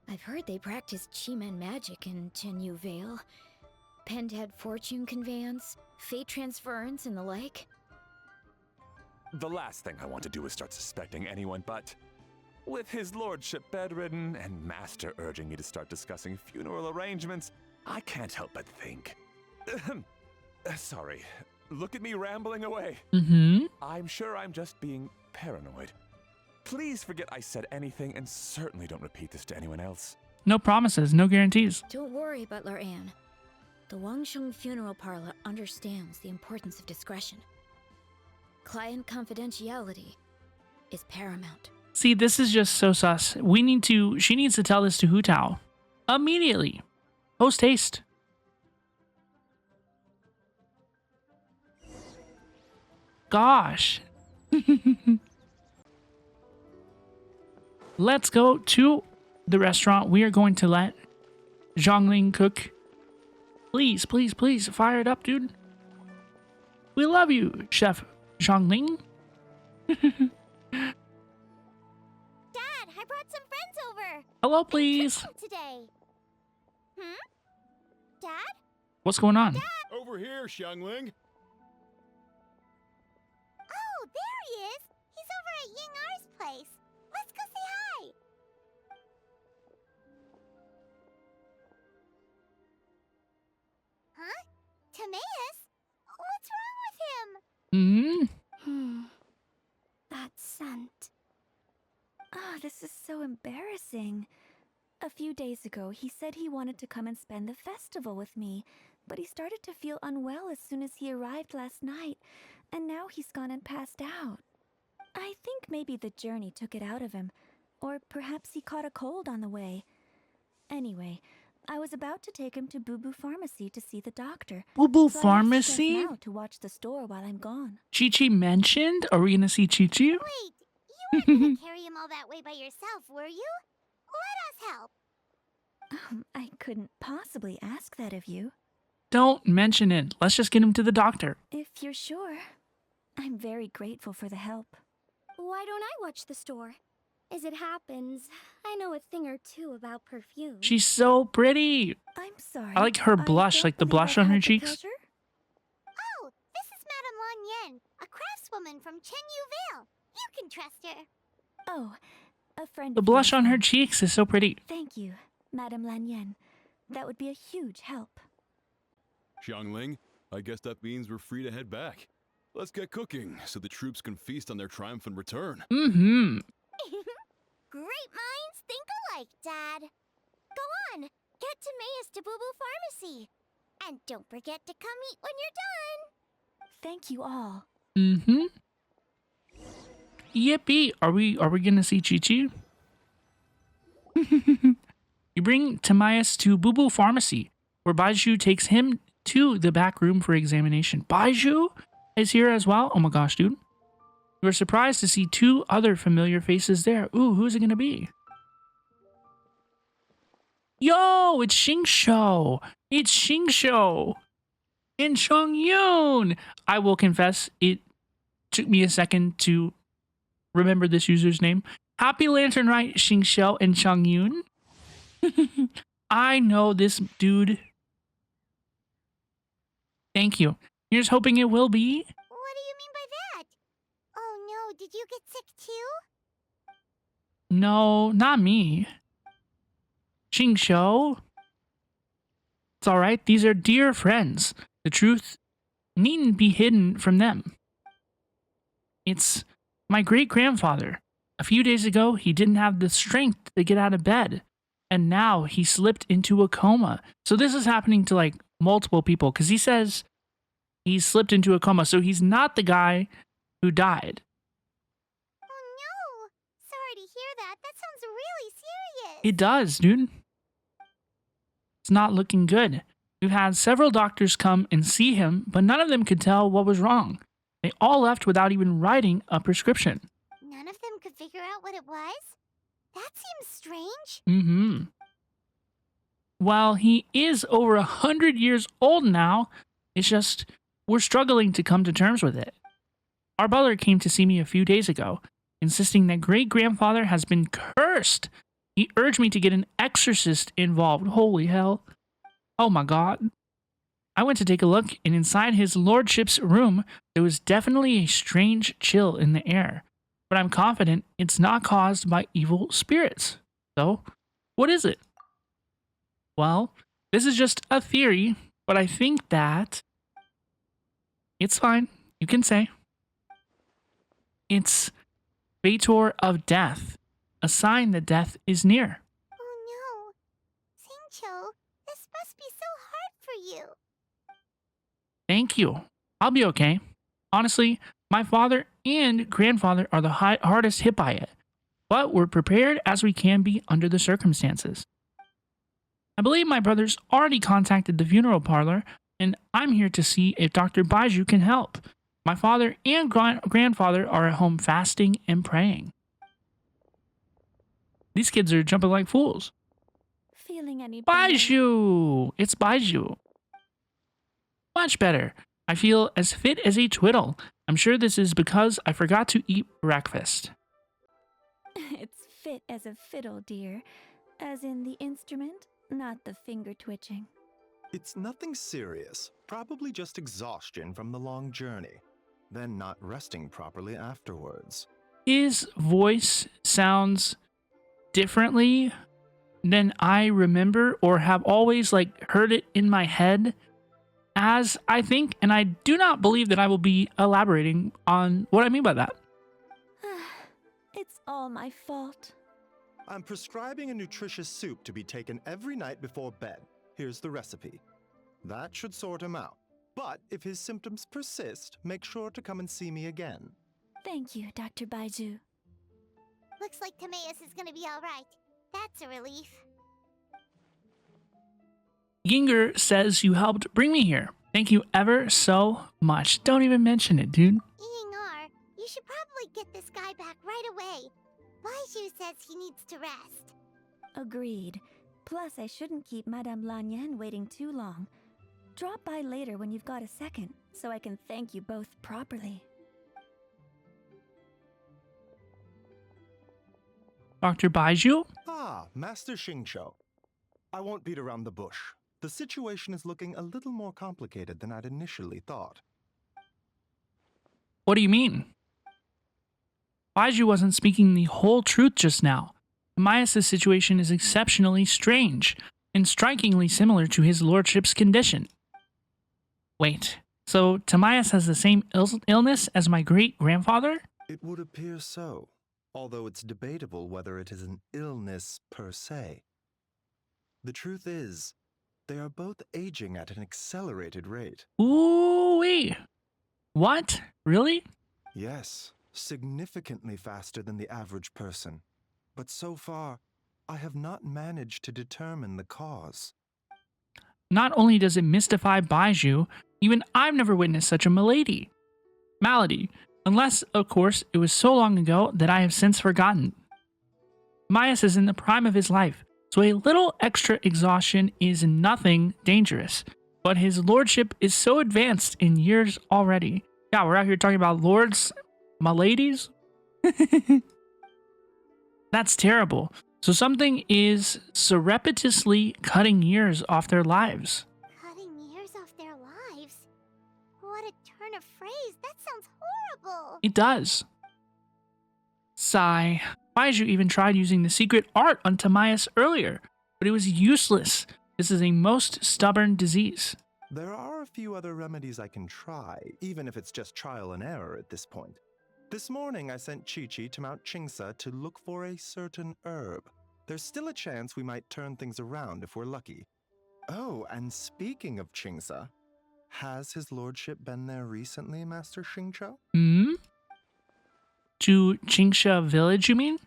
I've heard they practice Chi-Man magic in Chenyu Vale. Pentad fortune conveyance, fate transference, and the like. The last thing I want to do is start suspecting anyone, but with his lordship bedridden and Master urging me to start discussing funeral arrangements, I can't help but think. Sorry, look at me rambling away. I'm sure I'm just being paranoid. Please forget I said anything and certainly don't repeat this to anyone else. No promises, no guarantees. Don't worry, Butler Ann. The Wangsheng Funeral Parlor understands the importance of discretion. Client confidentiality is paramount. See, this is just so sus. She needs to tell this to Hu Tao. Immediately. Post haste. gosh. Let's go to the restaurant. We are going to let Xiangling cook. Please, please, please, fire it up, dude. We love you, Chef Xiangling. Dad, I brought some friends over. Hello, please. Cooking today. Dad? What's going on? Over here, Xiangling. Oh, there he is. He's over at Ying-Ar's place. Let's go say hi. Huh? Timaeus? What's wrong with him? That scent. Oh, this is so embarrassing. A few days ago, he said he wanted to come and spend the festival with me, but he started to feel unwell as soon as he arrived last night, and now he's gone and passed out. I think maybe the journey took it out of him, or perhaps he caught a cold on the way. Anyway, I was about to take him to Boo Boo Pharmacy to see the doctor. Boo Boo So I asked Pharmacy? Chef Mao to watch the store while I'm gone. Chi-Chi mentioned? Are we gonna see Chi-Chi? Wait, you weren't gonna carry him all that way by yourself, were you? Let us help. I couldn't possibly ask that of you. Don't mention it. Let's just get him to the doctor. If you're sure. I'm very grateful for the help. Why don't I watch the store? As it happens, I know a thing or two about perfume. She's so pretty. I'm sorry. I like her blush, don't like the believe blush I've on her had the cheeks. pleasure. Oh, this is Madame Lan Yan, a craftswoman from Chenyu Vale. You can trust her. Oh, a friend The of blush yours on her then. cheeks is so pretty. Thank you, Madame Lan Yan. That would be a huge help. Xiangling, I guess that means we're free to head back. Let's get cooking so the troops can feast on their triumphant return. Mm-hmm. Great minds think alike, Dad. Go on, get Timaeus to Boo Boo Pharmacy. And don't forget to come eat when you're done. Thank you all. Mm-hmm. Yippee. Are we gonna see Chi-Chi? You bring Timaeus to Boo Boo Pharmacy, where Baiju takes him to the back room for examination. Baiju is here as well. Oh my gosh, dude. You are surprised to see two other familiar faces there. Ooh, who's it gonna be? Yo, it's Xingqiu. It's Xingqiu. And Chongyun. I will confess, it took me a second to remember this user's name. Happy Lantern Rite, Xingqiu and Chongyun. I know this dude. Thank you. Here's hoping it will be. What do you mean by that? Oh no, did you get sick too? No, not me. Xingqiu. It's alright. These are dear friends. The truth needn't be hidden from them. It's my great-grandfather. A few days ago, he didn't have the strength to get out of bed. And now he slipped into a coma. So this is happening to like multiple people. Because he says he slipped into a coma. So he's not the guy who died. Oh no! Sorry to hear that. That sounds really serious. It does, dude. It's not looking good. We've had several doctors come and see him, but none of them could tell what was wrong. They all left without even writing a prescription. None of them could figure out what it was? That seems strange. Mm-hmm. While he is over 100 years old now, it's just we're struggling to come to terms with it. Our butler came to see me a few days ago, insisting that great-grandfather has been cursed. He urged me to get an exorcist involved. Holy hell. Oh my god. I went to take a look, and inside his lordship's room, there was definitely a strange chill in the air. But I'm confident it's not caused by evil spirits. So, what is it? Well, this is just a theory, but I think that it's fine. You can say. It's Vator of Death, a sign that death is near. Oh no. Xingqiu, this must be so hard for you. Thank you. I'll be okay. Honestly, my father and grandfather are the hardest hit by it, but we're prepared as we can be under the circumstances. I believe my brother's already contacted the funeral parlor, and I'm here to see if Dr. Baiju can help. My father and grandfather are at home fasting and praying. These kids are jumping like fools. Feeling any better? Baiju! It's Baiju. Much better. I feel as fit as a twiddle. I'm sure this is because I forgot to eat breakfast. It's fit as a fiddle, dear. As in the instrument, not the finger twitching. It's nothing serious. Probably just exhaustion from the long journey. Then not resting properly afterwards. His voice sounds differently than I remember or have always heard it in my head as I think, and I do not believe that I will be elaborating on what I mean by that. It's all my fault. I'm prescribing a nutritious soup to be taken every night before bed. Here's the recipe. That should sort him out. But if his symptoms persist, make sure to come and see me again. Thank you, Dr. Baiju. Looks like Timaeus is gonna be alright. That's a relief. Ginger says you helped bring me here. Thank you ever so much. Don't even mention it, dude. Eeying, you should probably get this guy back right away. Baiju says he needs to rest. Agreed. Plus, I shouldn't keep Madame Lan Yan waiting too long. Drop by later when you've got a second, so I can thank you both properly. Dr. Baiju? Ah, Master Xingqiu. I won't beat around the bush. The situation is looking a little more complicated than I'd initially thought. What do you mean? Baiju wasn't speaking the whole truth just now. Timaeus' situation is exceptionally strange and strikingly similar to his lordship's condition. Wait, so Timaeus has the same illness as my great-grandfather? It would appear so, although it's debatable whether it is an illness per se. The truth is, they are both aging at an accelerated rate. Ooh-wee. What? Really? Yes, significantly faster than the average person. But so far, I have not managed to determine the cause. Not only does it mystify Baiju, even I've never witnessed such a malady. Unless, of course, it was so long ago that I have since forgotten. Timaeus is in the prime of his life, so a little extra exhaustion is nothing dangerous. But his lordship is so advanced in years already. Yeah, we're out here talking about lords, maladies. That's terrible. So something is surreptitiously cutting years off their lives. Cutting years off their lives? What a turn of phrase. That sounds horrible. It does. Sigh. Baiju even tried using the secret art on Timaeus earlier, but it was useless. This is a most stubborn disease. There are a few other remedies I can try, even if it's just trial and error at this point. This morning I sent Chi-Chi to Mount Qingsa to look for a certain herb. There's still a chance we might turn things around if we're lucky. Oh, and speaking of Qingsa, has his lordship been there recently, Master Xingqiu? To Qingsha village, you mean?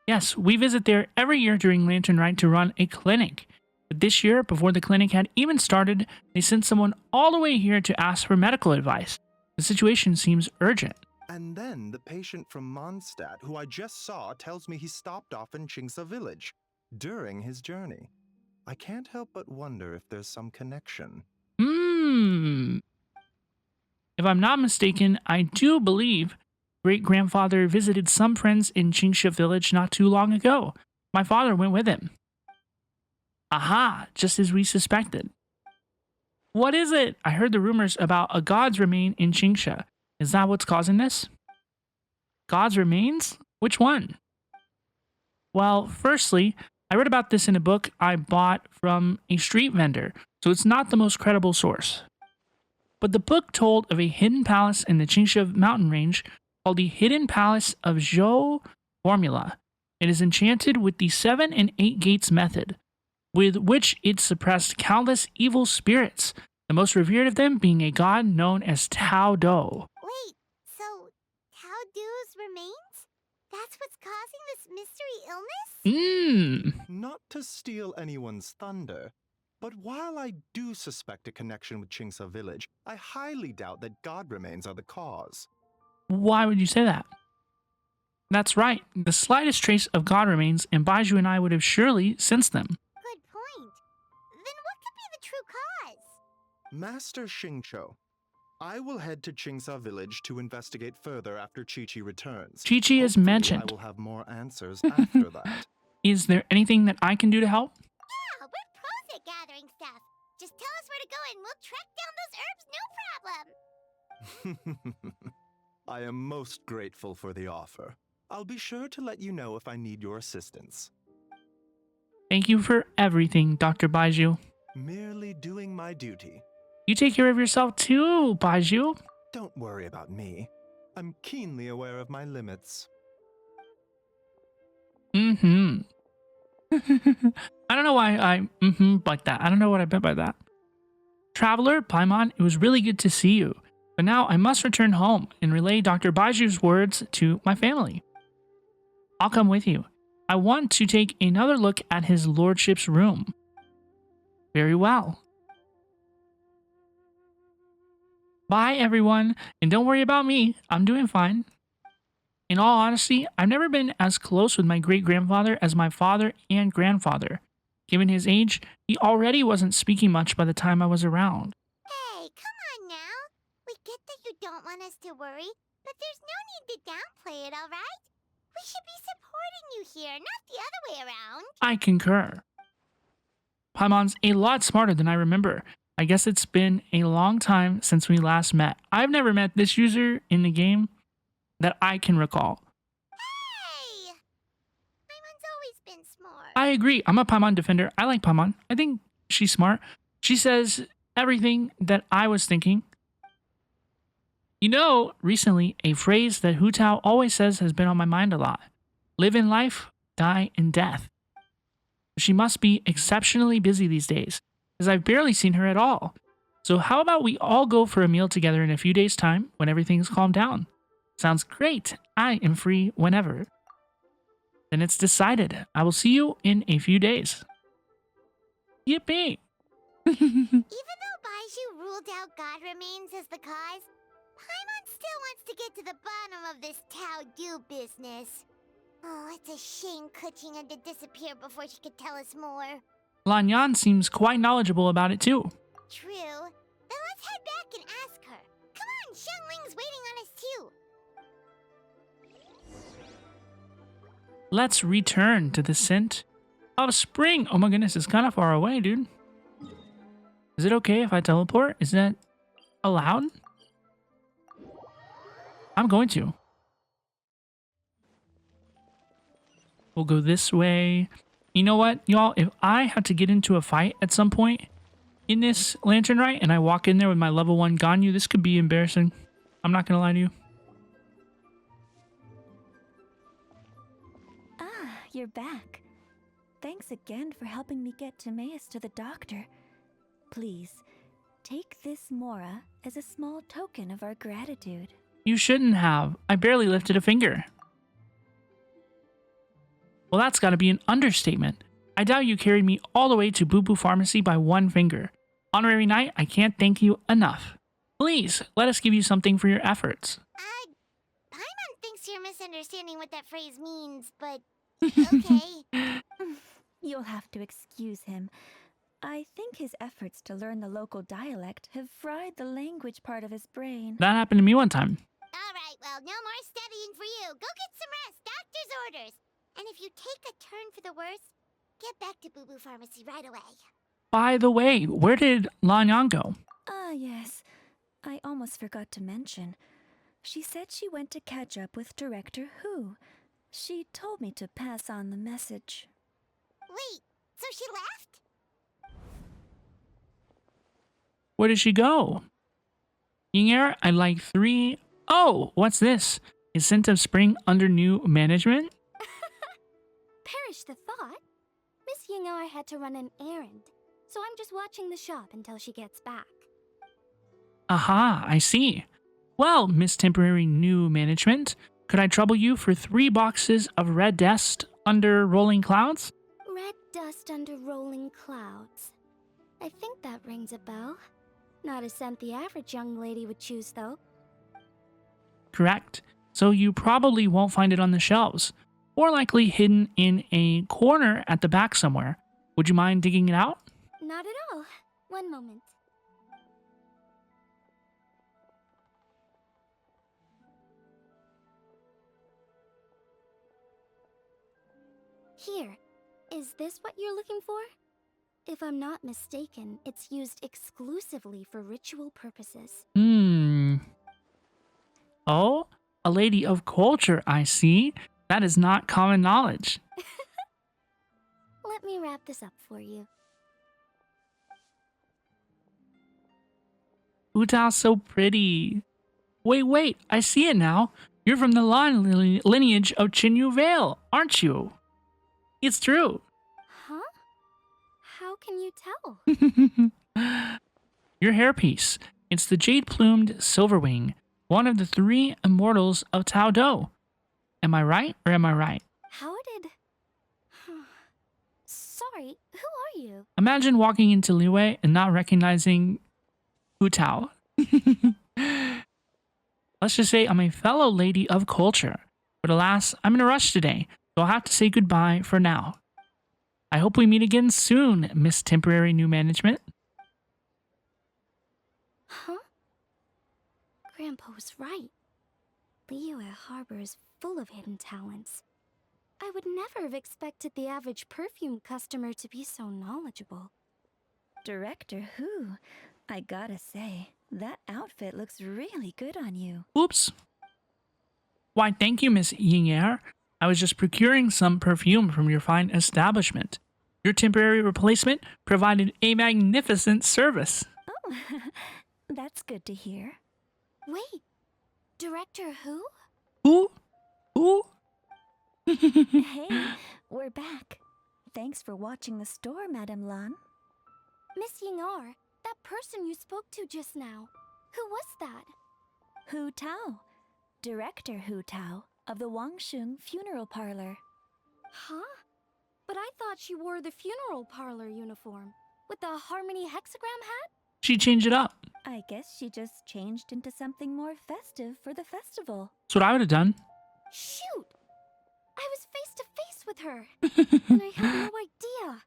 Yes, we visit there every year during Lantern Rite to run a clinic. But this year, before the clinic had even started, they sent someone all the way here to ask for medical advice. The situation seems urgent. And then the patient from Mondstadt, who I just saw, tells me he stopped off in Qingsa village during his journey. I can't help but wonder if there's some connection. If I'm not mistaken, I do believe great-grandfather visited some friends in Qingsha village not too long ago. My father went with him. Aha, just as we suspected. What is it? I heard the rumors about a god's remain in Qingsha. Is that what's causing this? God's remains? Which one? Well, firstly, I read about this in a book I bought from a street vendor, so it's not the most credible source. But the book told of a hidden palace in the Qingsha mountain range called the Hidden Palace of Zhou Formula. It is enchanted with the 7 and 8 gates method, with which it suppressed countless evil spirits, the most revered of them being a god known as Tao Do. Wait, so Tao Du's remains? That's what's causing this mystery illness? Not to steal anyone's thunder, But while I do suspect a connection with Qingsa village, I highly doubt that god remains are the cause. Why would you say that? That's right. The slightest trace of god remains, and Baiju and I would have surely sensed them. Good point. Then what could be the true cause? Master Xingqiu, I will head to Qingsa village to investigate further after Qiqi returns. Qiqi is Hopefully, mentioned. I will have more answers after that. Is there anything that I can do to help? Yeah, we're pros at gathering stuff. Just tell us where to go and we'll track down those herbs, no problem. I am most grateful for the offer. I'll be sure to let you know if I need your assistance. Thank you for everything, Dr. Baiju. Merely doing my duty. You take care of yourself too, Baiju. Don't worry about me. I'm keenly aware of my limits. I don't know why I like that. I don't know what I meant by that. Traveler, Paimon, it was really good to see you. But now I must return home and relay Dr. Baiju's words to my family. I'll come with you. I want to take another look at his lordship's room. Very well. Bye, everyone. And don't worry about me. I'm doing fine. In all honesty, I've never been as close with my great-grandfather as my father and grandfather. Given his age, he already wasn't speaking much by the time I was around. Hey, come on now. We get that you don't want us to worry, but there's no need to downplay it, all right? We should be supporting you here, not the other way around. I concur. Paimon's a lot smarter than I remember. I guess it's been a long time since we last met. I've never met this user in the game that I can recall. Hey! Paimon's always been smart. I agree. I'm a Paimon defender. I like Paimon. I think she's smart. She says everything that I was thinking. You know, recently, a phrase that Hu Tao always says has been on my mind a lot. Live in life, die in death. She must be exceptionally busy these days, as I've barely seen her at all. So how about we all go for a meal together in a few days' time when everything's calmed down? Sounds great. I am free whenever. Then it's decided. I will see you in a few days. Yippee! Even though Baiju ruled out God remains as the cause, Paimon still wants to get to the bottom of this Tao Do business. Oh, it's a shame Kuching to disappear before she could tell us more. Lan Yan seems quite knowledgeable about it too. True. Then let's head back and ask her. Come on, Xiangling's waiting on us too. Let's return to the scent of spring. Oh my goodness, it's kind of far away, dude. Is it okay if I teleport? Is that allowed? I'm going to. We'll go this way. You know what, y'all? If I had to get into a fight at some point in this Lantern Rite and I walk in there with my level 1 Ganyu, this could be embarrassing. I'm not going to lie to you. Ah, you're back. Thanks again for helping me get Timaeus to the doctor. Please, take this Mora as a small token of our gratitude. You shouldn't have. I barely lifted a finger. Well, that's got to be an understatement. I doubt you carried me all the way to Boo Boo Pharmacy by one finger. Honorary Knight, I can't thank you enough. Please, let us give you something for your efforts. Paimon thinks you're misunderstanding what that phrase means, but okay. You'll have to excuse him. I think his efforts to learn the local dialect have fried the language part of his brain. That happened to me one time. All right, well, no more studying for you. Go get some rest. Doctor's orders. And if you take a turn for the worse, get back to Boo Boo Pharmacy right away. By the way, where did Lan Yan go? Ah, yes. I almost forgot to mention. She said she went to catch up with Director Hu. She told me to pass on the message. Wait, so she left? Where did she go? Yinger, I'd like 3. Oh, what's this? Is Scent of Spring under new management? Perish the thought. Miss Ying'er had to run an errand, so I'm just watching the shop until she gets back. Aha, I see. Well, Miss Temporary New Management, could I trouble you for 3 boxes of red dust under rolling clouds? Red dust under rolling clouds. I think that rings a bell. Not a scent the average young lady would choose, though. Correct. So you probably won't find it on the shelves. Or likely hidden in a corner at the back somewhere. Would you mind digging it out? Not at all. One moment. Here. Is this what you're looking for? If I'm not mistaken, it's used exclusively for ritual purposes. Oh, a lady of culture, I see. That is not common knowledge. Let me wrap this up for you. Hu Tao's so pretty. Wait, I see it now. You're from the Lan lineage of Chinyu Vale, aren't you? It's true. Huh? How can you tell? Your hairpiece. It's the jade-plumed Silverwing, one of the 3 immortals of Tao Do. Am I right or am I right? How did... Sorry, who are you? Imagine walking into Liyue and not recognizing Hu Tao. Let's just say I'm a fellow lady of culture. But alas, I'm in a rush today, so I'll have to say goodbye for now. I hope we meet again soon, Miss Temporary New Management. Huh? Grandpa was right. Liyue Harbor is full of hidden talents. I would never have expected the average perfume customer to be so knowledgeable. Director Hu, I gotta say, that outfit looks really good on you. Oops. Why, thank you, Miss Ying'er. I was just procuring some perfume from your fine establishment. Your temporary replacement provided a magnificent service. Oh, that's good to hear. Wait, Director Hu? Who? Hey, we're back. Thanks for watching the store, Madame Lan. Miss Ying'er, that person you spoke to just now. Who was that? Hu Tao, Director Hu Tao of the Wangsheng Funeral Parlor. Huh? But I thought she wore the funeral parlor uniform with the Harmony hexagram hat? She changed it up. I guess she just changed into something more festive for the festival. That's what I would have done. Shoot! I was face to face with her, and I had no idea.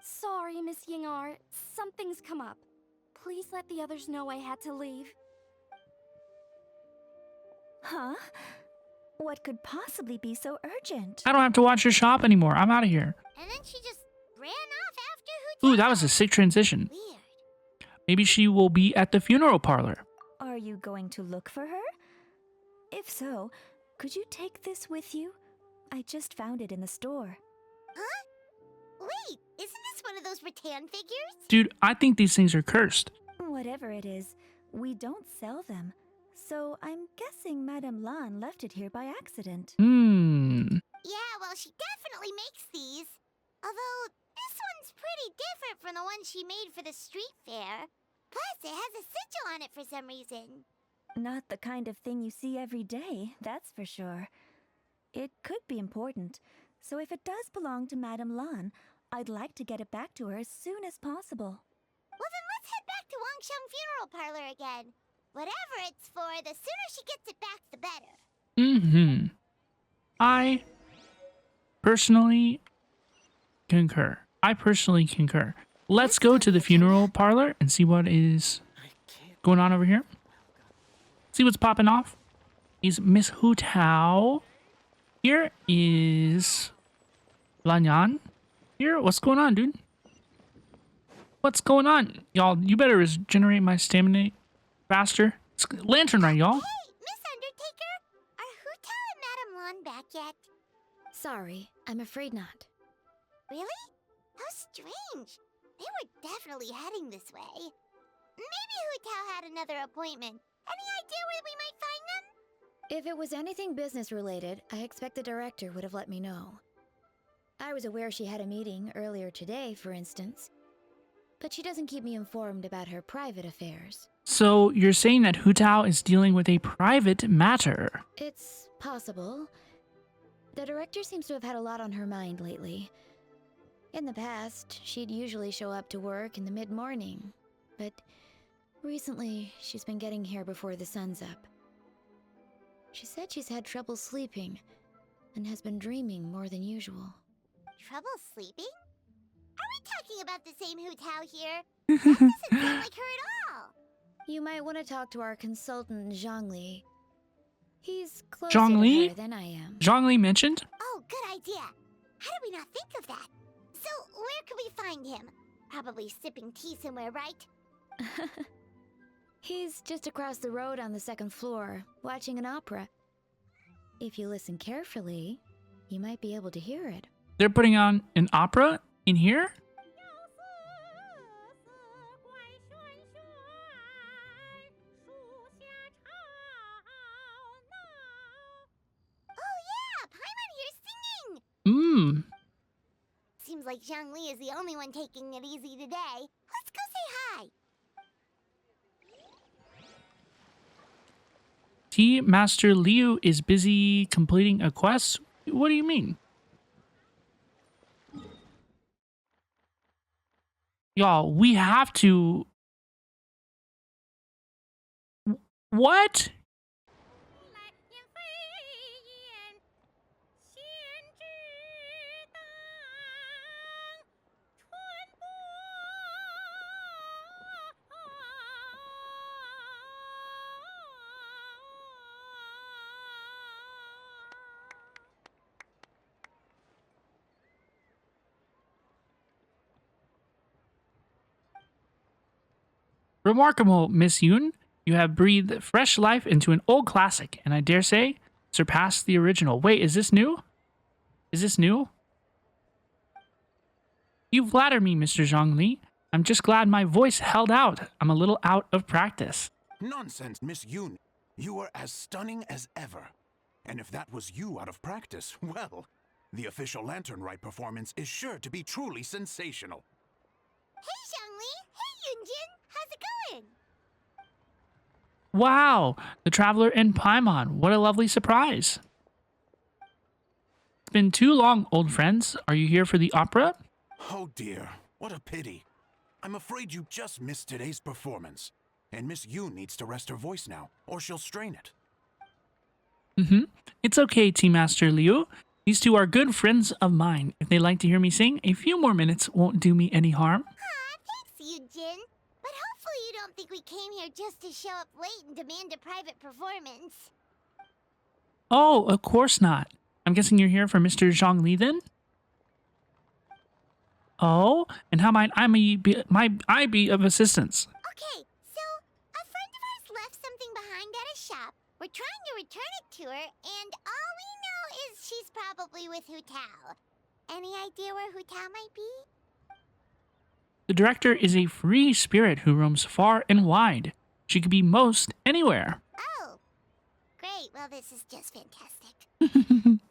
Sorry, Miss Ying'er, something's come up. Please let the others know I had to leave. Huh? What could possibly be so urgent? I don't have to watch her shop anymore. I'm out of here. And then she just ran off after Hu Tao. Ooh, that was a sick transition. Weird. Maybe she will be at the funeral parlor. Are you going to look for her? If so, could you take this with you? I just found it in the store. Huh? Wait, isn't this one of those rattan figures? Dude, I think these things are cursed. Whatever it is, we don't sell them. So I'm guessing Madame Lan left it here by accident. Yeah, well, she definitely makes these. Although, this one's pretty different from the one she made for the street fair. Plus, it has a sigil on it for some reason. Not the kind of thing you see every day, that's for sure. It could be important, so if it does belong to Madame Lan, I'd like to get it back to her as soon as possible. Well, then let's head back to Wangsheng Funeral Parlor again. Whatever it's for, the sooner she gets it back, the better. I personally concur. Let's go to the funeral parlor and see what is going on over here. See what's popping off. Is Miss Hu Tao. Here is Lan Yan. Here, what's going on, dude? What's going on? Y'all, you better regenerate my stamina faster. It's Lantern Rite, y'all. Hey, Miss Undertaker! Are Hu Tao and Madame Lan back yet? Sorry, I'm afraid not. Really? How strange. They were definitely heading this way. Maybe Hu Tao had another appointment. Any idea where we might find them? If it was anything business related, I expect the director would have let me know. I was aware she had a meeting earlier today, for instance. But she doesn't keep me informed about her private affairs. So you're saying that Hu Tao is dealing with a private matter? It's possible. The director seems to have had a lot on her mind lately. In the past, she'd usually show up to work in the mid-morning, but recently she's been getting here before the sun's up. She said she's had trouble sleeping and has been dreaming more than usual. Trouble sleeping? Are we talking about the same Hu Tao here? That doesn't sound like her at all. You might want to talk to our consultant, Xiangling. He's closer Xiangling? to her than I am. Xiangling mentioned? Oh, good idea. How did we not think of that? So, where can we find him? Probably sipping tea somewhere, right? He's just across the road on the second floor, watching an opera. If you listen carefully, you might be able to hear it. They're putting on an opera in here? Oh yeah, Paimon here's singing! Mmm. Seems like Xiangli is the only one taking it easy today. Let's go say hi. Tea Master Liu is busy completing a quest? What do you mean? Y'all, we have to... What? Remarkable, Miss Yoon. You have breathed fresh life into an old classic, and I dare say, surpassed the original. Wait, is this new? Is this new? You flatter me, Mr. Zhongli. I'm just glad my voice held out. I'm a little out of practice. Nonsense, Miss Yoon. You were as stunning as ever. And if that was you out of practice, well, the official Lantern Rite performance is sure to be truly sensational. Hey, Xiangli! Hey, Yunjin! How's it going? Wow, the Traveler and Paimon. What a lovely surprise. It's been too long, old friends. Are you here for the opera? Oh dear, what a pity. I'm afraid you just missed today's performance. And Miss Yoon needs to rest her voice now, or she'll strain it. It's okay, Tea Master Liu. These two are good friends of mine. If they like to hear me sing, a few more minutes won't do me any harm. Thanks, Yunjin. But hopefully you don't think we came here just to show up late and demand a private performance. Oh, of course not. I'm guessing you're here for Mr. Zhongli then? Oh, and how might I be of assistance? Okay, so a friend of ours left something behind at a shop. We're trying to return it to her, and all we know is she's probably with Hu Tao. Any idea where Hu Tao might be? The director is a free spirit who roams far and wide. She could be most anywhere. Oh, great. Well, this is just fantastic.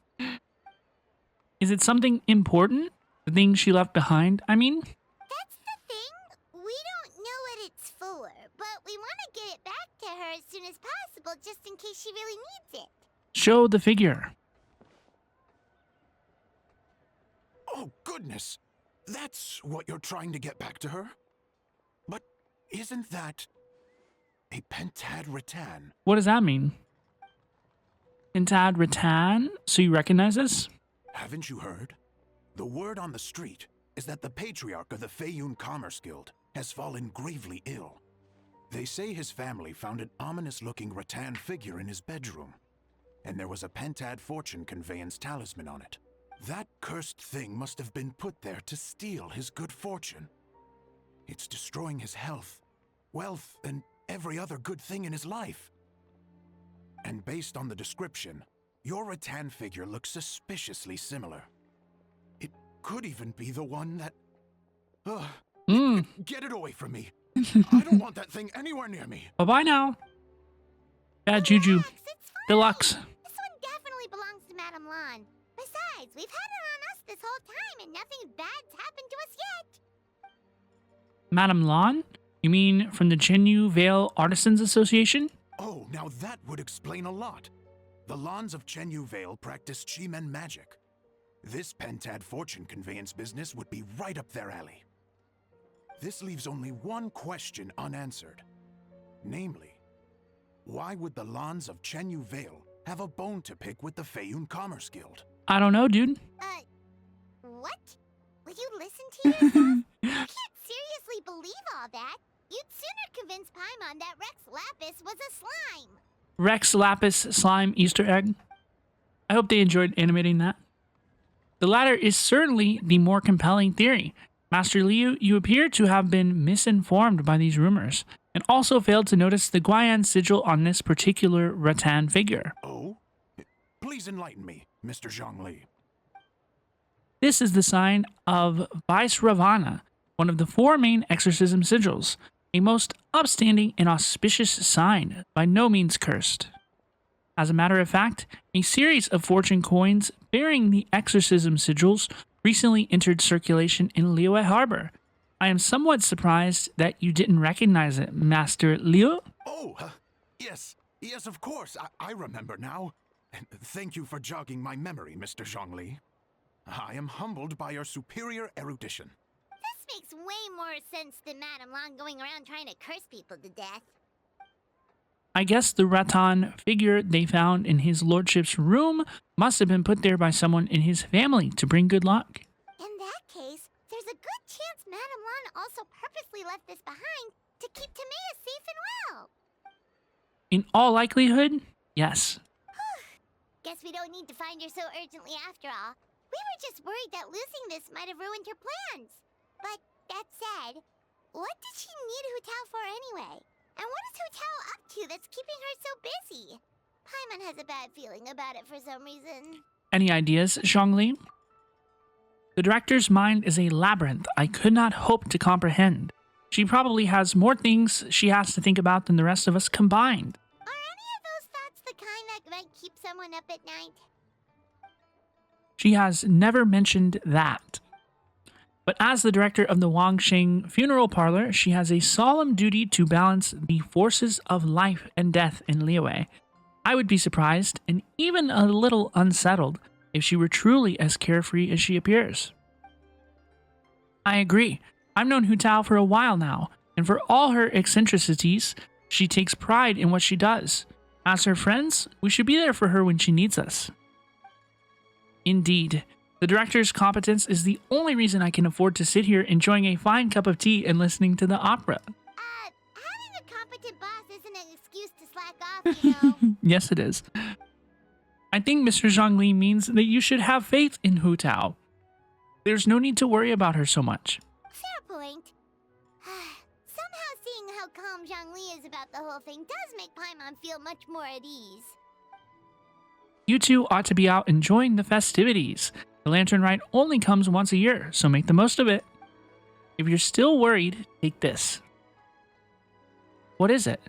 Is it something important? The thing she left behind, I mean? That's the thing. We don't know what it's for, but we want to get it back to her as soon as possible just in case she really needs it. Show the figure. Oh, goodness. That's what you're trying to get back to her? But isn't that a pentad rattan? What does that mean? Pentad rattan? So you recognize this? Haven't you heard? The word on the street is that the patriarch of the Feiyun Commerce Guild has fallen gravely ill. They say his family found an ominous-looking rattan figure in his bedroom, and there was a pentad fortune conveyance talisman on it. That cursed thing must have been put there to steal his good fortune. It's destroying his health, wealth, and every other good thing in his life. And based on the description, your rattan figure looks suspiciously similar. It could even be the one that... Get it away from me. I don't want that thing anywhere near me. Bye-bye now. Bad juju. Deluxe. This one definitely belongs to Madame Lan. Besides, we've had it on us this whole time and nothing bad's happened to us yet. Madame Lan? You mean from the Chenyu Vale Artisans Association? Oh, now that would explain a lot. The Lans of Chenyu Vale practice Chi-Men magic. This Pentad fortune conveyance business would be right up their alley. This leaves only one question unanswered. Namely, why would the Lans of Chenyu Vale have a bone to pick with the Feiyun Commerce Guild? I don't know, dude. What? Will you listen to yourself? You can't seriously believe all that. You'd sooner convince Paimon that Rex Lapis was a slime. Rex Lapis slime Easter egg. I hope they enjoyed animating that. The latter is certainly the more compelling theory. Master Liu, you appear to have been misinformed by these rumors, and also failed to notice the Guayan sigil on this particular rattan figure. Oh? Please enlighten me, Mr. Xiangling. This is the sign of Vice Ravana, one of the 4 main exorcism sigils, a most upstanding and auspicious sign, by no means cursed. As a matter of fact, a series of fortune coins bearing the exorcism sigils recently entered circulation in Liyue Harbor. I am somewhat surprised that you didn't recognize it, Master Liu. Oh, yes, of course, I remember now. Thank you for jogging my memory, Mr. Xiangling. I am humbled by your superior erudition. This makes way more sense than Madame Lan going around trying to curse people to death. I guess the rattan figure they found in his lordship's room must have been put there by someone in his family to bring good luck. In that case, there's a good chance Madame Lan also purposely left this behind to keep Timaeus safe and well. In all likelihood, yes. Guess we don't need to find her so urgently after all. We were just worried that losing this might have ruined her plans. But that said, what did she need Hu Tao for anyway? And what is Hu Tao up to that's keeping her so busy? Paimon has a bad feeling about it for some reason. Any ideas, Xiangling? The director's mind is a labyrinth I could not hope to comprehend. She probably has more things she has to think about than the rest of us combined. Are any of those thoughts the kind that might keep someone up at night? She has never mentioned that. But as the director of the Wangxing Funeral Parlor, she has a solemn duty to balance the forces of life and death in Liyue. I would be surprised, and even a little unsettled, if she were truly as carefree as she appears. I agree. I've known Hu Tao for a while now, and for all her eccentricities, she takes pride in what she does. As her friends, we should be there for her when she needs us. Indeed. The director's competence is the only reason I can afford to sit here enjoying a fine cup of tea and listening to the opera. Having a competent boss isn't an excuse to slack off, you know. Yes, it is. I think Mr. Xiangling means that you should have faith in Hu Tao. There's no need to worry about her so much. Fair point. Somehow seeing how calm Xiangling is about the whole thing does make Paimon feel much more at ease. You two ought to be out enjoying the festivities. The Lantern Rite only comes once a year, so make the most of it. If you're still worried, take this. What is it?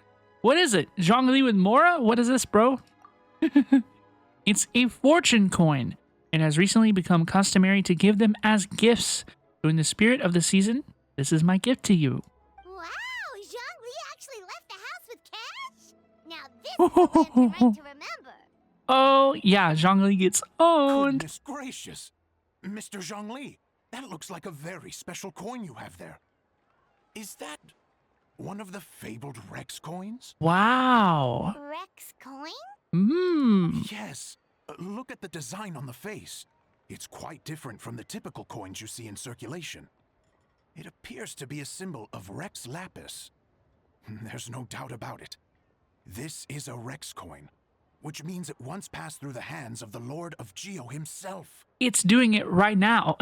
What is it? Zhongli with Mora? What is this, bro? It's a fortune coin. It has recently become customary to give them as gifts. So in the spirit of the season, this is my gift to you. Wow, Zhongli actually left the house with cash? Now this is the Lantern Rite to remember. Oh, yeah, Zhongli gets owned. Goodness gracious. Mr. Xiangling, that looks like a very special coin you have there. Is that one of the fabled Rex coins? Wow. Rex coin? Yes. Look at the design on the face. It's quite different from the typical coins you see in circulation. It appears to be a symbol of Rex Lapis. There's no doubt about it. This is a Rex coin, which means it once passed through the hands of the Lord of Geo himself. It's doing it right now.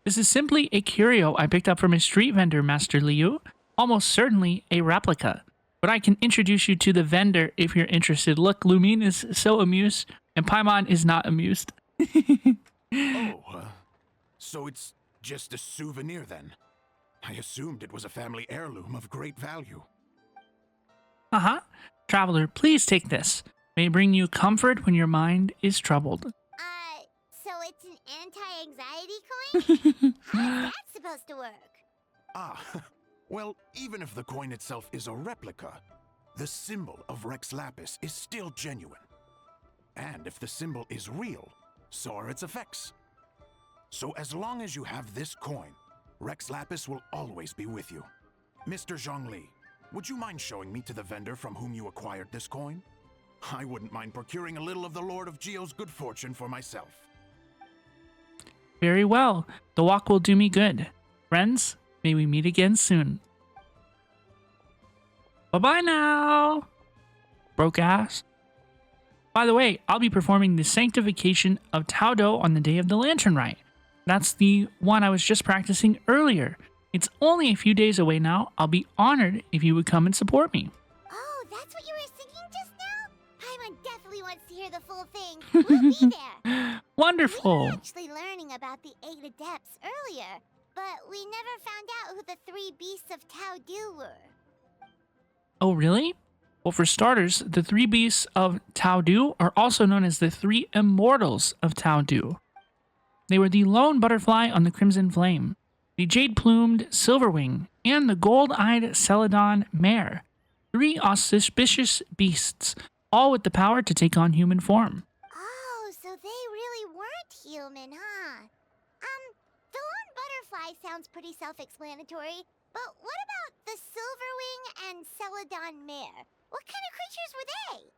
This is simply a curio I picked up from a street vendor, Master Liu. Almost certainly a replica. But I can introduce you to the vendor if you're interested. Look, Lumine is so amused, and Paimon is not amused. So it's just a souvenir then? I assumed it was a family heirloom of great value. Uh-huh. Traveler, please take this. May it bring you comfort when your mind is troubled. So it's an anti-anxiety coin? How's that supposed to work? Well, even if the coin itself is a replica, the symbol of Rex Lapis is still genuine. And if the symbol is real, so are its effects. So as long as you have this coin, Rex Lapis will always be with you. Mr. Xiangling, would you mind showing me to the vendor from whom you acquired this coin? I wouldn't mind procuring a little of the Lord of Geo's good fortune for myself. Very well. The walk will do me good. Friends, may we meet again soon. Bye-bye now. Broke ass. By the way, I'll be performing the Sanctification of Tao Do on the day of the Lantern Rite. That's the one I was just practicing earlier. It's only a few days away now. I'll be honored if you would come and support me. Oh, that's what you were singing just now? Paimon definitely wants to hear the full thing. We'll be there. Wonderful. We were actually learning about the 8 Adepts earlier, but we never found out who the 3 Beasts of Tao Do were. Oh, really? Well, for starters, the 3 Beasts of Tao Do are also known as the 3 Immortals of Tao Do. They were the lone butterfly on the Crimson Flame, the jade-plumed Silverwing, and the gold-eyed Celadon Mare. 3 auspicious beasts, all with the power to take on human form. Oh, so they really weren't human, huh? The lone butterfly sounds pretty self-explanatory, but what about the Silverwing and Celadon Mare? What kind of creatures were they?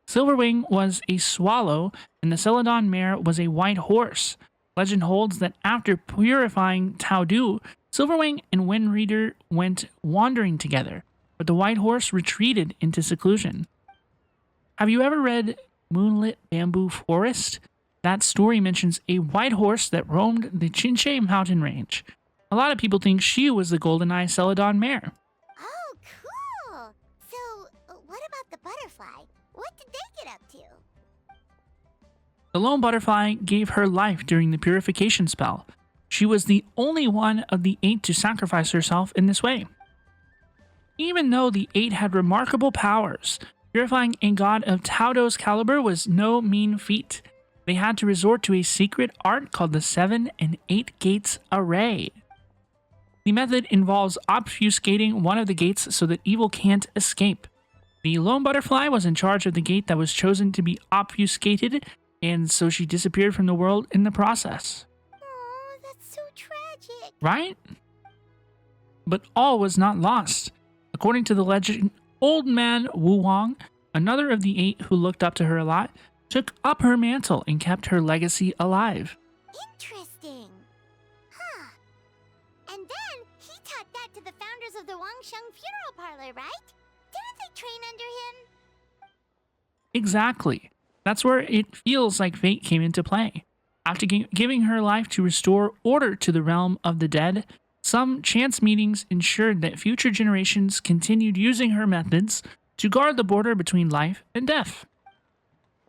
Silverwing was a swallow, and the Celadon Mare was a white horse. Legend holds that after purifying Tao Do, Silverwing and Wind Reader went wandering together, but the white horse retreated into seclusion. Have you ever read Moonlit Bamboo Forest? That story mentions a white horse that roamed the Chinche mountain range. A lot of people think she was the GoldenEye Celadon Mare. Oh, cool! So, what about the butterfly? What did they get up to? The lone butterfly gave her life during the purification spell. She was the only one of the 8 to sacrifice herself in this way. Even though the 8 had remarkable powers, purifying a god of Tao Do's caliber was no mean feat. They had to resort to a secret art called the 7 and 8 Gates Array. The method involves obfuscating one of the gates so that evil can't escape. The lone butterfly was in charge of the gate that was chosen to be obfuscated, and so she disappeared from the world in the process. Oh, that's so tragic. Right? But all was not lost. According to the legend, Old Man Wu Wang, another of the 8 who looked up to her a lot, took up her mantle and kept her legacy alive. Interesting. Huh. And then he taught that to the founders of the Wangsheng Funeral Parlor, right? Didn't they train under him? Exactly. That's where it feels like fate came into play. After giving her life to restore order to the realm of the dead, some chance meetings ensured that future generations continued using her methods to guard the border between life and death.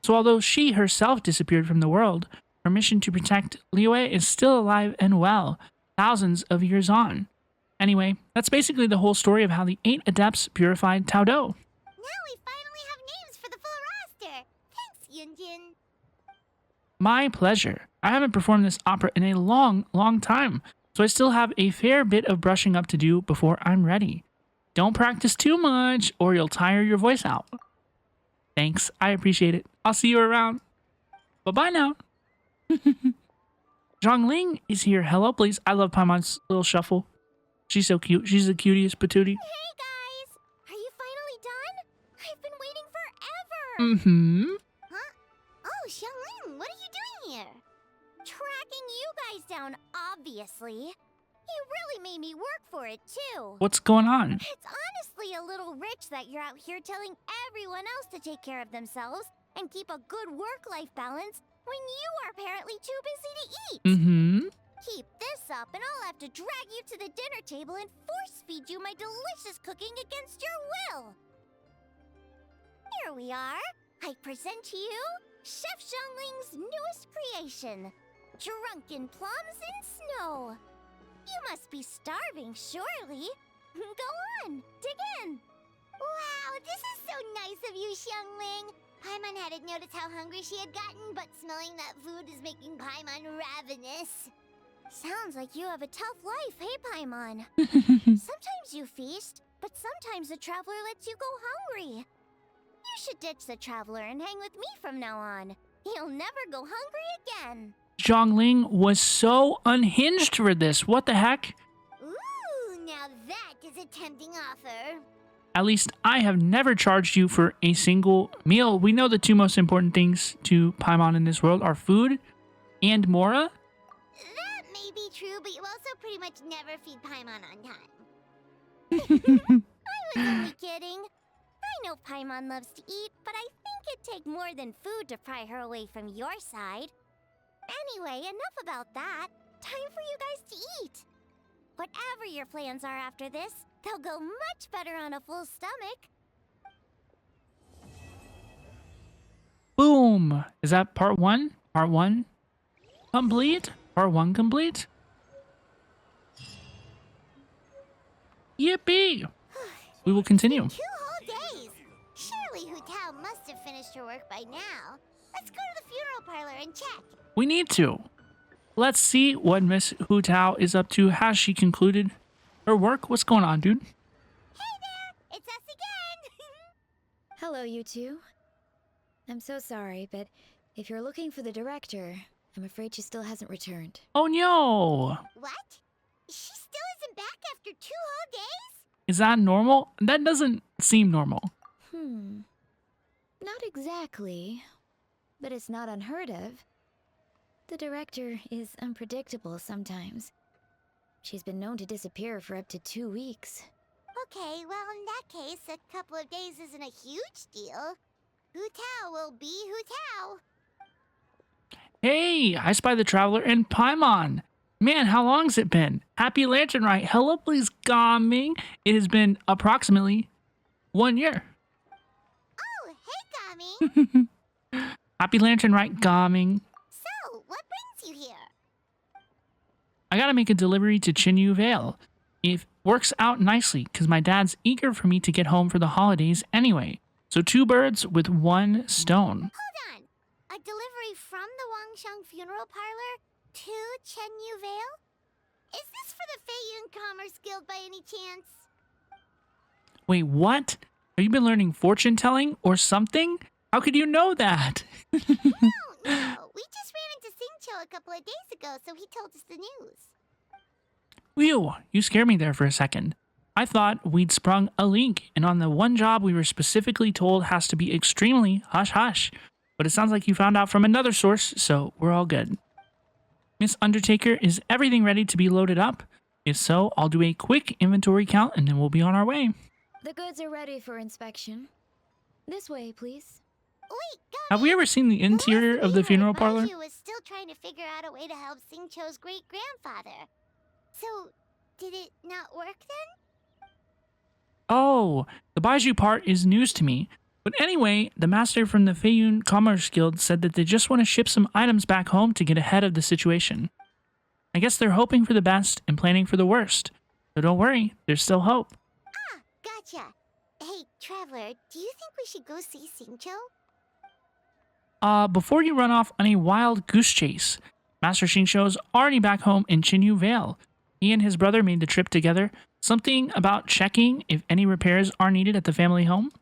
So although she herself disappeared from the world, her mission to protect Liyue is still alive and well, thousands of years on. Anyway, that's basically the whole story of how the 8 Adepts purified Tao Do. Now we finally have names for the full roster. Thanks, Yunjin. My pleasure. I haven't performed this opera in a long, long time, so I still have a fair bit of brushing up to do before I'm ready. Don't practice too much, or you'll tire your voice out. Thanks, I appreciate it. I'll see you around. Bye-bye now. Xiangling is here. Hello, please. I love Paimon's little shuffle. She's so cute. She's the cutest patootie. Hey, guys! Are you finally done? I've been waiting forever! Mm-hmm. Huh? Oh, Xiangling, what are you doing here? Tracking you guys down, obviously. You really made me work for it, too. What's going on? It's honestly a little rich that you're out here telling everyone else to take care of themselves and keep a good work-life balance when you are apparently too busy to eat. Mm-hmm. Keep this up and I'll have to drag you to the dinner table and force-feed you my delicious cooking against your will. Here we are. I present to you Chef Xiangling's newest creation, Drunken Plums in Snow. You must be starving, surely. Go on, dig in. Wow, this is so nice of you, Xiangling. Paimon hadn't noticed how hungry she had gotten, but smelling that food is making Paimon ravenous. Sounds like you have a tough life, hey, Paimon? Sometimes you feast, but sometimes the traveler lets you go hungry. You should ditch the traveler and hang with me from now on. You'll never go hungry again. Xiangling was so unhinged for this. What the heck? Ooh, now that is a tempting offer. At least I have never charged you for a single meal. We know the two most important things to Paimon in this world are food and Mora. That may be true, but you also pretty much never feed Paimon on time. I was only kidding. I know Paimon loves to eat, but I think it'd take more than food to pry her away from your side. Anyway, enough about that. Time for you guys to eat. Whatever your plans are after this, they'll go much better on a full stomach. Boom. Is that part one? Part one complete? Part one complete? Yippee! We will continue. 2 whole days. Surely Hu Tao must have finished her work by now. Let's go to the funeral parlor and check. We need to. Let's see what Miss Hu Tao is up to. Has she concluded her work? What's going on, dude? Hey there! It's us again! Hello, you two. I'm so sorry, but if you're looking for the director, I'm afraid she still hasn't returned. Oh no! What? She still isn't back after 2 whole days? Is that normal? That doesn't seem normal. Not exactly, but it's not unheard of. The director is unpredictable sometimes. She's been known to disappear for up to 2 weeks. Okay, well in that case, a couple of days isn't a huge deal. Hu Tao will be Hu Tao. Hey, I spy the traveler and Paimon. Man, how long's it been? Happy Lantern Rite. Hello, please, Gaming. It has been approximately 1 year. Oh, hey, Gami. Happy Lantern Rite, Gaming. So, what brings you here? I gotta make a delivery to Chinyu Vale. It works out nicely, because my dad's eager for me to get home for the holidays anyway. So 2 birds with 1 stone. Hold on. A delivery from the Wangsheng funeral parlor to Chenyu Vale? Is this for the Feiyun Commerce Guild by any chance? Wait, what? Have you been learning fortune telling or something? How could you know that? No. We just ran into Xingqiu a couple of days ago, so he told us the news. Whew, you scared me there for a second. I thought we'd sprung a leak, and on the one job we were specifically told has to be extremely hush-hush. But it sounds like you found out from another source, so we're all good. Miss Undertaker, is everything ready to be loaded up? If so, I'll do a quick inventory count and then we'll be on our way. The goods are ready for inspection. This way, please. Wait, Have we ever seen the interior of the funeral parlor? Baiju was still trying to figure out a way to help Xingqiu's great-grandfather. So, did it not work then? Oh, the Baiju part is news to me. But anyway, the master from the Feiyun Commerce Guild said that they just want to ship some items back home to get ahead of the situation. I guess they're hoping for the best and planning for the worst. So don't worry, there's still hope. Ah, gotcha. Hey, Traveler, do you think we should go see Xingqiu? Before you run off on a wild goose chase, Master Xingqiu's already back home in Chinyu Vale. He and his brother made the trip together. Something about checking if any repairs are needed at the family home.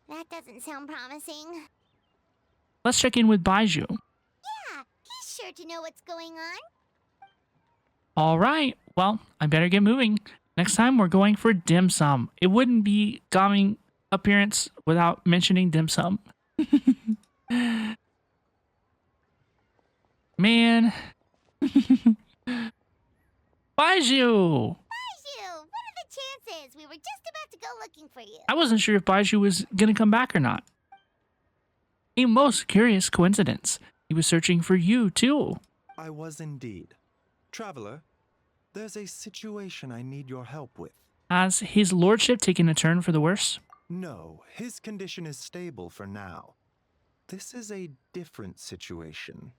That doesn't sound promising. Let's check in with Baiju. Yeah, he's sure to know what's going on. Alright, well, I better get moving. Next time we're going for dim sum. It wouldn't be Gaming appearance without mentioning dim sum. Man. Baiju! What are the chances? We were just about to go looking for you. I wasn't sure if Baiju was gonna come back or not. A most curious coincidence. He was searching for you, too. I was indeed. Traveler, there's a situation I need your help with. Has his lordship taken a turn for the worse? No, his condition is stable for now. This is a different situation.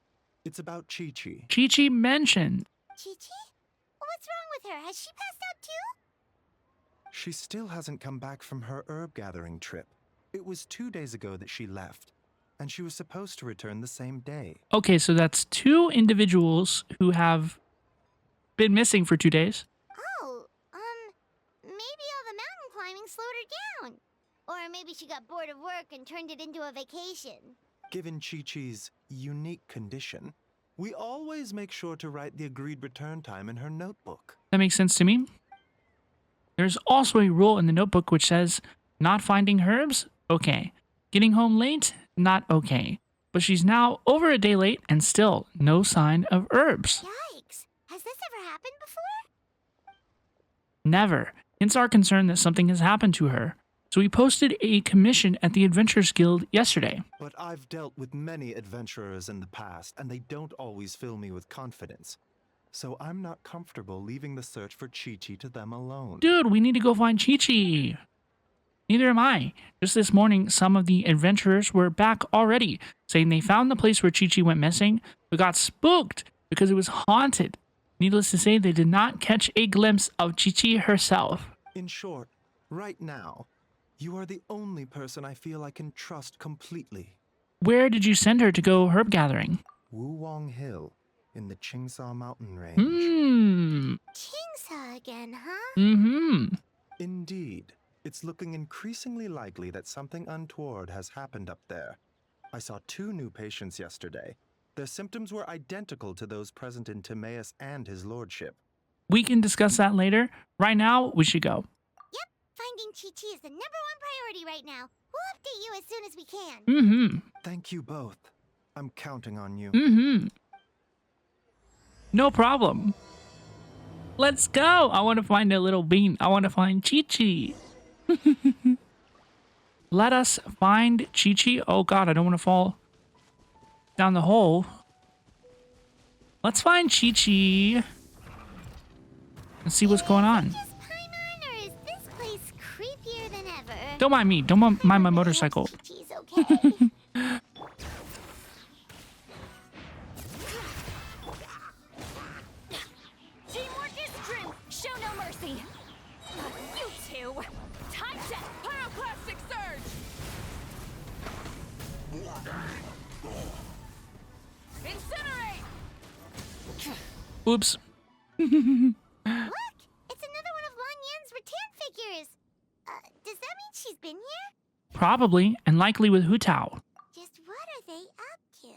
It's about Chi-Chi. Chi-Chi mentioned. Chi-Chi? What's wrong with her? Has she passed out too? She still hasn't come back from her herb gathering trip. It was 2 days ago that she left, and she was supposed to return the same day. Okay, so that's 2 individuals who have been missing for 2 days. Oh, maybe all the mountain climbing slowed her down. Or maybe she got bored of work and turned it into a vacation. Given Chi-Chi's unique condition, we always make sure to write the agreed return time in her notebook. That makes sense to me. There's also a rule in the notebook which says, not finding herbs? Okay. Getting home late? Not okay. But she's now over a day late and still no sign of herbs. Yikes! Has this ever happened before? Never. Hence our concern that something has happened to her. So we posted a commission at the Adventurers Guild yesterday. But I've dealt with many adventurers in the past, and they don't always fill me with confidence. So I'm not comfortable leaving the search for Chi-Chi to them alone. Dude, we need to go find Chi-Chi. Neither am I. Just this morning, some of the adventurers were back already, saying they found the place where Chi-Chi went missing, but got spooked because it was haunted. Needless to say, they did not catch a glimpse of Chi-Chi herself. In short, right now, you are the only person I feel I can trust completely. Where did you send her to go herb gathering? Wulong Hill, in the Qingsa mountain range. Qingsa again, huh? Indeed. It's looking increasingly likely that something untoward has happened up there. I saw 2 new patients yesterday. Their symptoms were identical to those present in Timaeus and his lordship. We can discuss that later. Right now, we should go. Yep, finding Chi-Chi is the #1 priority right now. We'll update you as soon as we can. Thank you both. I'm counting on you. No problem. Let's go. I want to find a little bean. I want to find Chi-Chi. Let us find Chi-Chi. Oh god, I don't want to fall down the hole. Let's find Chi-Chi and see what's going on. Just Paimon, or is this place creepier than ever? Don't mind me. Don't mind my motorcycle. Chi-Chi's okay. Teamwork is true. Show no mercy. You two. Time check. Pyroclastic surge. Incinerate. Oops. Look! It's another one of Lan Yan's rattan figures. Does that mean she's been here? Probably, and likely with Hu Tao. Just what are they up to?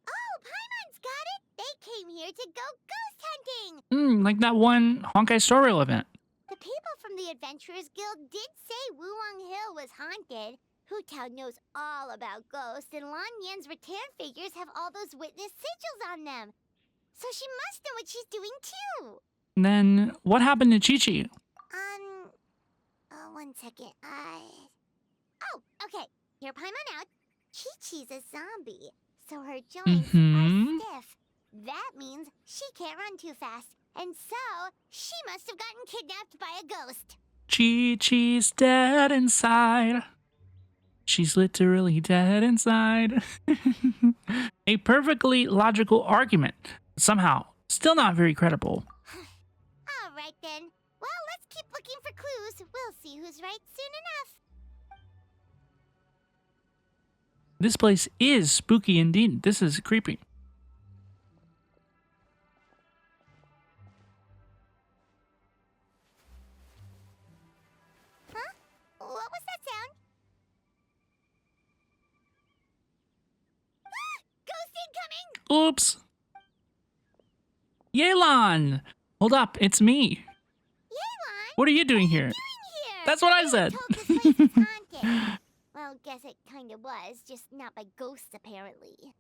Oh, Paimon's got it! They came here to go ghost hunting! Like that one Honkai Star Rail event. The people from the Adventurers Guild did say Wulong Hill was haunted. Hu Tao knows all about ghosts, and Lan Yan's rattan figures have all those witness sigils on them. So she must know what she's doing too. And then, what happened to Chi-Chi? One second. Oh, okay. Hear Paimon out. Chi-Chi's a zombie, so her joints are stiff. That means she can't run too fast, and so she must have gotten kidnapped by a ghost. Chi-Chi's dead inside. She's literally dead inside. A perfectly logical argument. Somehow, still not very credible. All right then. Well, let's keep looking for clues. We'll see who's right soon enough. This place is spooky indeed. This is creepy. Huh? What was that sound? Ghost incoming! Oops. Yelan! Hold up, it's me. Yelan? What are you doing here? That's what I said. Told this place is haunted. Well, guess it kind of was, just not by ghosts apparently.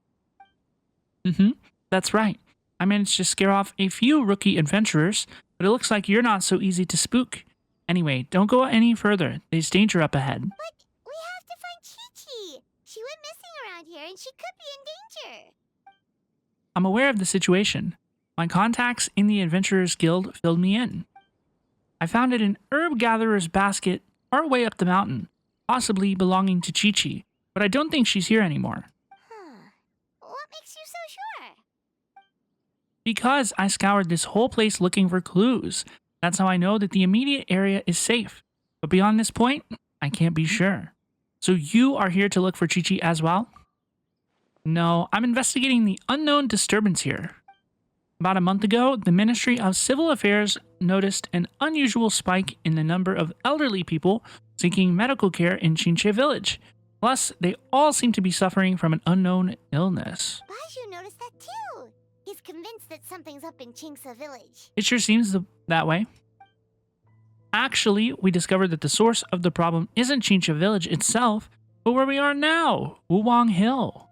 That's right. I managed to scare off a few rookie adventurers, but it looks like you're not so easy to spook. Anyway, don't go any further. There's danger up ahead. But we have to find Chi-Chi. She went missing around here and she could be in danger. I'm aware of the situation. My contacts in the Adventurers Guild filled me in. I found it in herb gatherer's basket partway up the mountain, possibly belonging to Chi-Chi, but I don't think she's here anymore. What makes you so sure? Because I scoured this whole place looking for clues. That's how I know that the immediate area is safe. But beyond this point, I can't be sure. So you are here to look for Chi-Chi as well? No, I'm investigating the unknown disturbance here. About a month ago, the Ministry of Civil Affairs noticed an unusual spike in the number of elderly people seeking medical care in Qinche Village. Plus, they all seem to be suffering from an unknown illness. Baju noticed that too. He's convinced that something's up in Chingsa village. It sure seems that way. Actually, we discovered that the source of the problem isn't Chincha village itself, but where we are now, Wuwang Hill.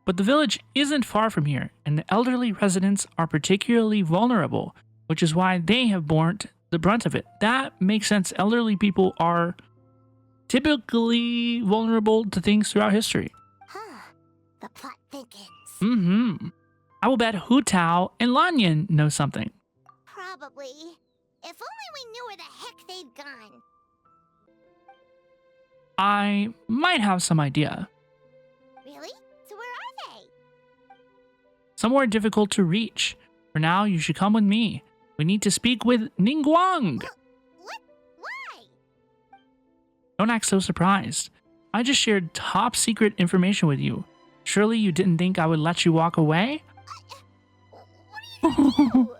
But the village isn't far from here, and the elderly residents are particularly vulnerable, which is why they have borne the brunt of it. That makes sense. Elderly people are typically vulnerable to things throughout history. Huh. The plot thickens. I will bet Hu Tao and Lan Yan know something. Probably. If only we knew where the heck they'd gone. I might have some idea. Really? So where are they? Somewhere difficult to reach. For now, you should come with me. We need to speak with Ningguang. What? Why? Don't act so surprised. I just shared top secret information with you. Surely you didn't think I would let you walk away? What are you gonna do?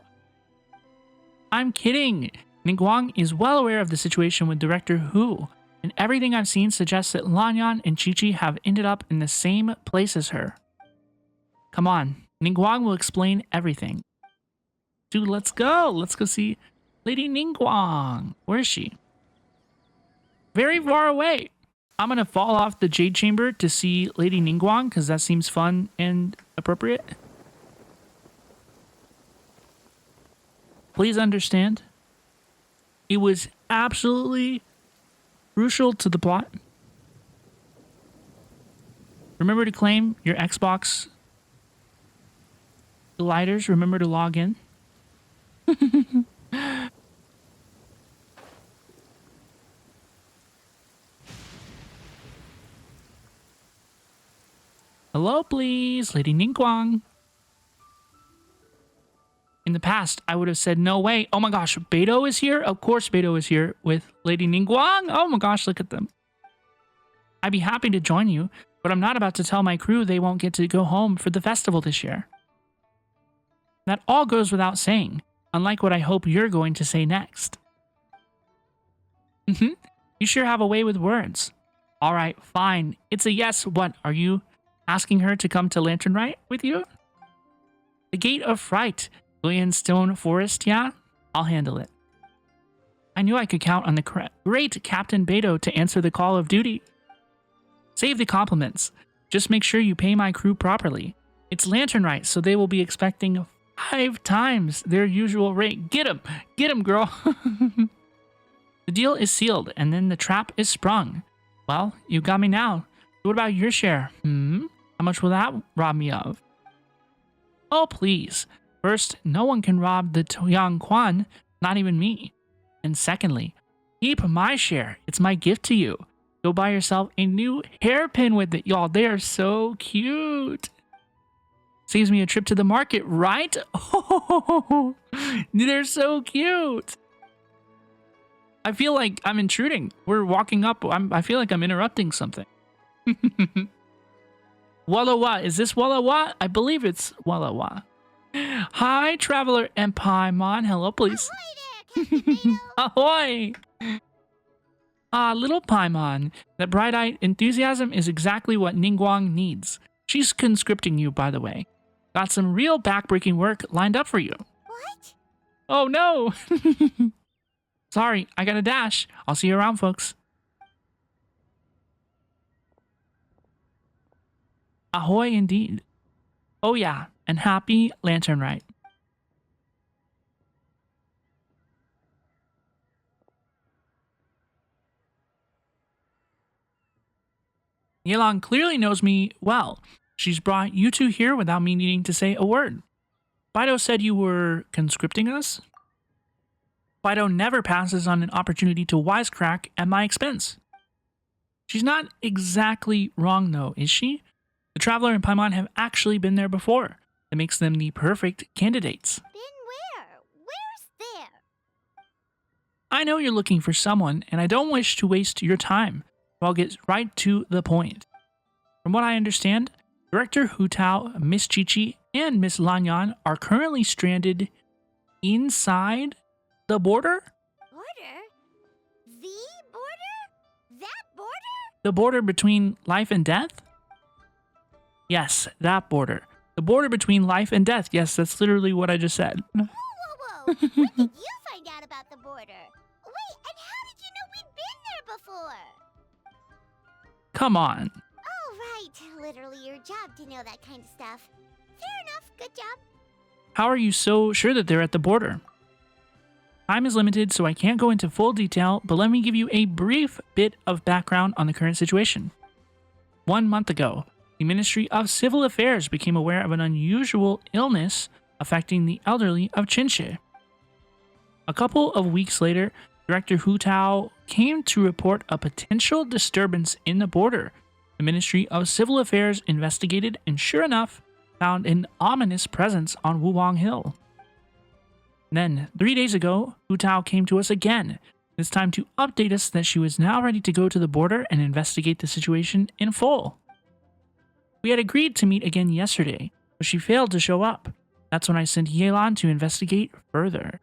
I'm kidding. Ningguang is well aware of the situation with Director Hu, and everything I've seen suggests that Lan Yan and Chi-Chi have ended up in the same place as her. Come on, Ningguang will explain everything. Dude, let's go. Let's go see Lady Ningguang. Where is she? Very far away. I'm gonna fall off the Jade Chamber to see Lady Ningguang because that seems fun and appropriate. Please understand, it was absolutely crucial to the plot. Remember to claim your Xbox delighters. Remember to log in. Hello, please, Lady Ningguang. In the past, I would have said, no way. Oh my gosh, Beidou is here? Of course Beidou is here with Lady Ningguang. Oh my gosh, look at them. I'd be happy to join you, but I'm not about to tell my crew they won't get to go home for the festival this year. That all goes without saying, unlike what I hope you're going to say next. You sure have a way with words. All right, fine. It's a yes. What, are you asking her to come to Lantern Rite with you? The Gate of Rite. Stone Forest, yeah? I'll handle it. I knew I could count on the great Captain Beidou to answer the call of duty. Save the compliments. Just make sure you pay my crew properly. It's Lantern Rite, so they will be expecting 5 times their usual rate. Get him, girl. The deal is sealed, and then the trap is sprung. Well, you got me now. What about your share? How much will that rob me of? Oh, please. First, no one can rob the Toyang Quan, not even me. And secondly, keep my share. It's my gift to you. Go buy yourself a new hairpin with it, y'all. They are so cute. Saves me a trip to the market, right? Oh, they're so cute. I feel like I'm intruding. We're walking up. I feel like I'm interrupting something. Walla Wa. Is this Walla Wa? I believe it's Walla Wa. Hi, Traveler and Paimon. Hello, please. Ahoy there, Captain Beidou. Ahoy! Ah, little Paimon. That bright-eyed enthusiasm is exactly what Ningguang needs. She's conscripting you, by the way. Got some real backbreaking work lined up for you. What? Oh, no! Sorry, I gotta dash. I'll see you around, folks. Ahoy indeed. Oh yeah, and happy Lantern Rite. Yelang clearly knows me well. She's brought you two here without me needing to say a word. Beidou said you were conscripting us? Beidou never passes on an opportunity to wisecrack at my expense. She's not exactly wrong though, is she? The Traveler and Paimon have actually been there before. That makes them the perfect candidates. Been where? Where's there? I know you're looking for someone, and I don't wish to waste your time, so I'll get right to the point. From what I understand, Director Hu Tao, Miss Chi-Chi, and Miss Lan Yan are currently stranded inside the border? Border? The border? That border? The border between life and death? Yes, that border. The border between life and death. Yes, that's literally what I just said. Whoa, whoa, whoa. When did you find out about the border? Wait, and how did you know we'd been there before? Come on. Oh, right. Literally your job to know that kind of stuff. Fair enough. Good job. How are you so sure that they're at the border? Time is limited, so I can't go into full detail, but let me give you a brief bit of background on the current situation. 1 month ago, the Ministry of Civil Affairs became aware of an unusual illness affecting the elderly of Chinche. A couple of weeks later, Director Hu Tao came to report a potential disturbance in the border. The Ministry of Civil Affairs investigated and, sure enough, found an ominous presence on Wuwang Hill. Then, 3 days ago, Hu Tao came to us again, this time to update us that she was now ready to go to the border and investigate the situation in full. We had agreed to meet again yesterday, but she failed to show up. That's when I sent Yelan to investigate further.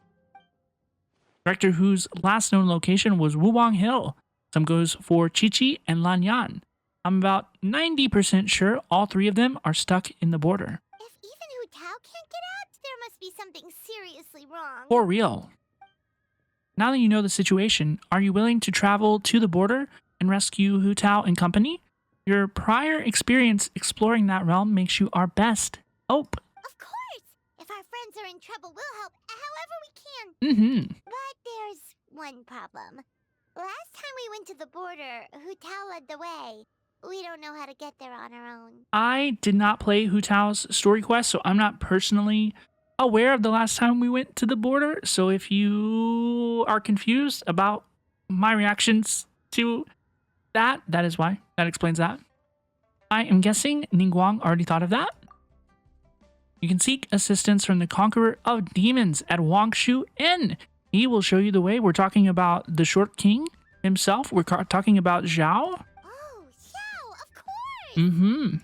Director Hu's last known location was Wuwang Hill. Some goes for Chi and Lan Yan. I'm about 90% sure all three of them are stuck in the border. If even Hu Tao can't get out, there must be something seriously wrong. For real. Now that you know the situation, are you willing to travel to the border and rescue Hu Tao and company? Your prior experience exploring that realm makes you our best hope. Of course! If our friends are in trouble, we'll help however we can. But there's one problem. Last time we went to the border, Hu Tao led the way. We don't know how to get there on our own. I did not play Hu Tao's story quest, so I'm not personally aware of the last time we went to the border. So if you are confused about my reactions to that is why. That explains that. I am guessing Ningguang already thought of that. You can seek assistance from the Conqueror of Demons at Wangshu Inn. He will show you the way. We're talking about the Short King himself. We're talking about Zhao. Oh, Xiao, of course!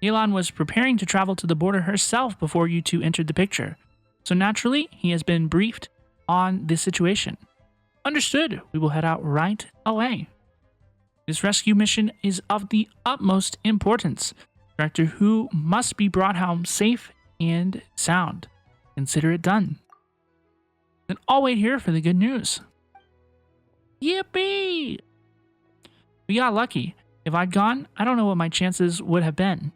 Yelan was preparing to travel to the border herself before you two entered the picture. So naturally, he has been briefed on this situation. Understood. We will head out right away. This rescue mission is of the utmost importance. Director Hu must be brought home safe and sound. Consider it done. Then I'll wait here for the good news. Yippee! We got lucky. If I'd gone, I don't know what my chances would have been.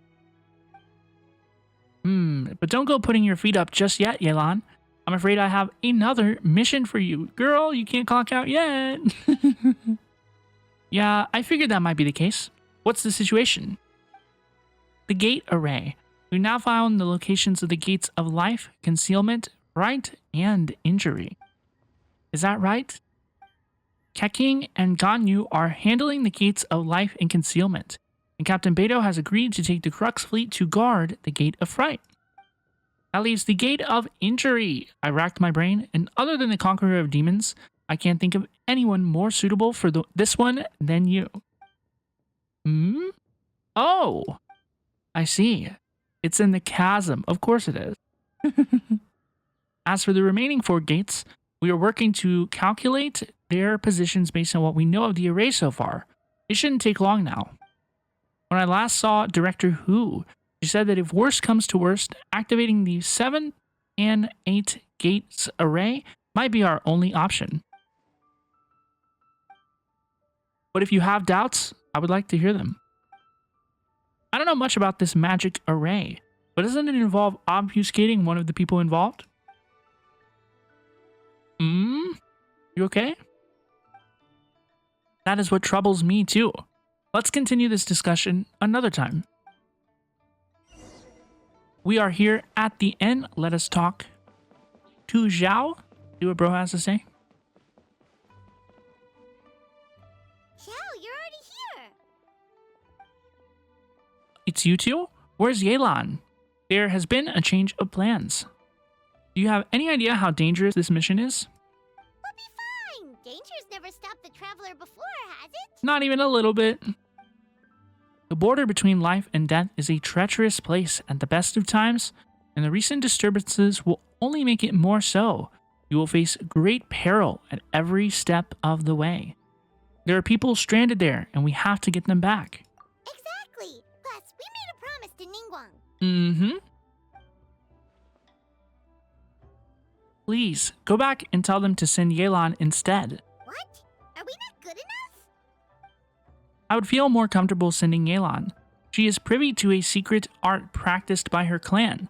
But don't go putting your feet up just yet, Yelan. I'm afraid I have another mission for you. Girl, you can't clock out yet. Yeah, I figured that might be the case. What's the situation? The gate array. We now found the locations of the gates of life, concealment, right, and injury. Is that right? Keqing and Ganyu are handling the gates of life and concealment, and Captain Beidou has agreed to take the Crux fleet to guard the gate of fright. That leaves the gate of injury. I racked my brain, and other than the Conqueror of Demons, I can't think of anyone more suitable for this one than you. Oh, I see. It's in the chasm. Of course it is. As for the remaining 4 gates, we are working to calculate their positions based on what we know of the array so far. It shouldn't take long now. When I last saw Director Hu, she said that if worst comes to worst, activating the 7 and 8 gates array might be our only option. But if you have doubts, I would like to hear them. I don't know much about this magic array, but doesn't it involve obfuscating one of the people involved? You okay? That is what troubles me too. Let's continue this discussion another time. We are here at the end. Let us talk to Zhao. See what bro has to say. Xiao, you're already here. It's you two? Where's Yelan? There has been a change of plans. Do you have any idea how dangerous this mission is? We'll be fine. Danger's never stopped the traveler before, has it? Not even a little bit. The border between life and death is a treacherous place at the best of times, and the recent disturbances will only make it more so. You will face great peril at every step of the way. There are people stranded there, and we have to get them back. Exactly. Plus, we made a promise to Ningguang. Mm-hmm. Please, go back and tell them to send Yelan instead. What? Are we not good enough? I would feel more comfortable sending Yelan. She is privy to a secret art practiced by her clan.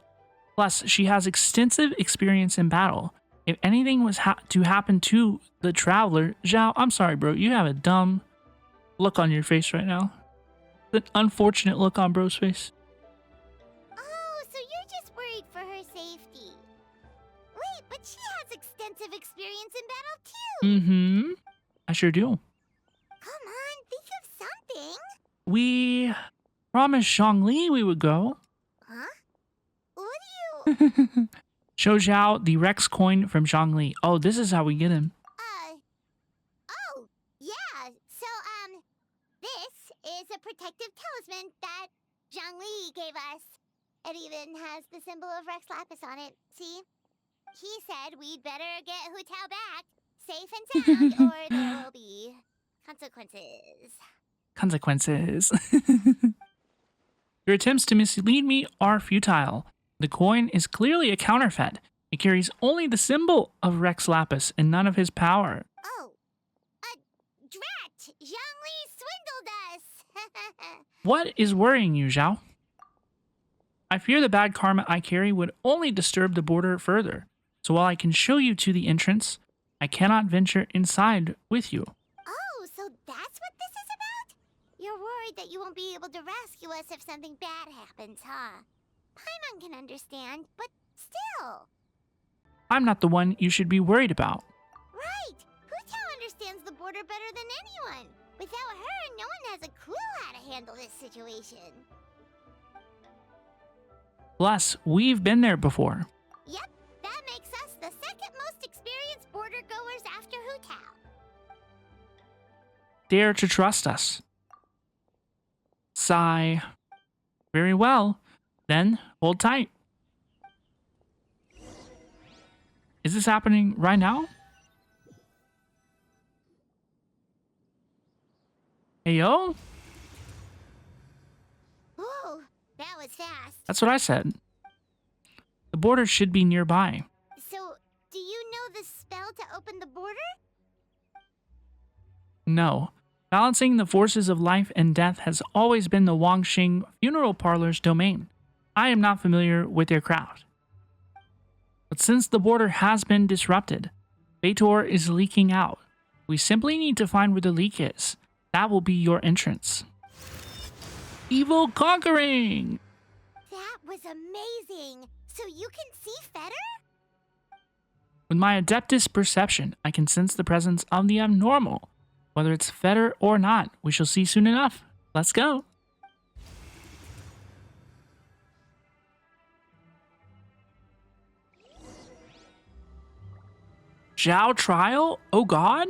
Plus, she has extensive experience in battle. If anything was to happen to the traveler, Zhao, I'm sorry, bro. You have a dumb look on your face right now. An unfortunate look on bro's face. Oh, so you're just worried for her safety. Wait, but she has extensive experience in battle too. Mm-hmm. I sure do. Come on, think of something. We promised Xiangling we would go. Huh? What do you... Show Zhao the Rex coin from Xiangling. Oh, this is how we get him. Oh, yeah. So, this is a protective talisman that Xiangling gave us. It even has the symbol of Rex Lapis on it. See? He said we'd better get Hu Tao back, safe and sound, or there will be consequences. Consequences. Your attempts to mislead me are futile. The coin is clearly a counterfeit. It carries only the symbol of Rex Lapis and none of his power. Oh, drat! Xiangling swindled us! What is worrying you, Zhao? I fear the bad karma I carry would only disturb the border further. So while I can show you to the entrance, I cannot venture inside with you. Oh, so that's what this is about? You're worried that you won't be able to rescue us if something bad happens, huh? Paimon can understand, but still. I'm not the one you should be worried about. Right! Hu Tao understands the border better than anyone. Without her, no one has a clue how to handle this situation. Plus, we've been there before. Yep, that makes us the second most experienced border goers after Hu Tao. Dare to trust us. Sigh. Very well. Then, hold tight. Is this happening right now? Hey, yo? Whoa, that was fast. That's what I said. The border should be nearby. So, do you know the spell to open the border? No. Balancing the forces of life and death has always been the Wangxing funeral parlor's domain. I am not familiar with their craft. But since the border has been disrupted, Beitor is leaking out. We simply need to find where the leak is. That will be your entrance. Evil conquering! That was amazing! So you can see Fetter? With my Adeptus perception, I can sense the presence of the abnormal. Whether it's Fetter or not, we shall see soon enough. Let's go. Zhao trial? Oh god?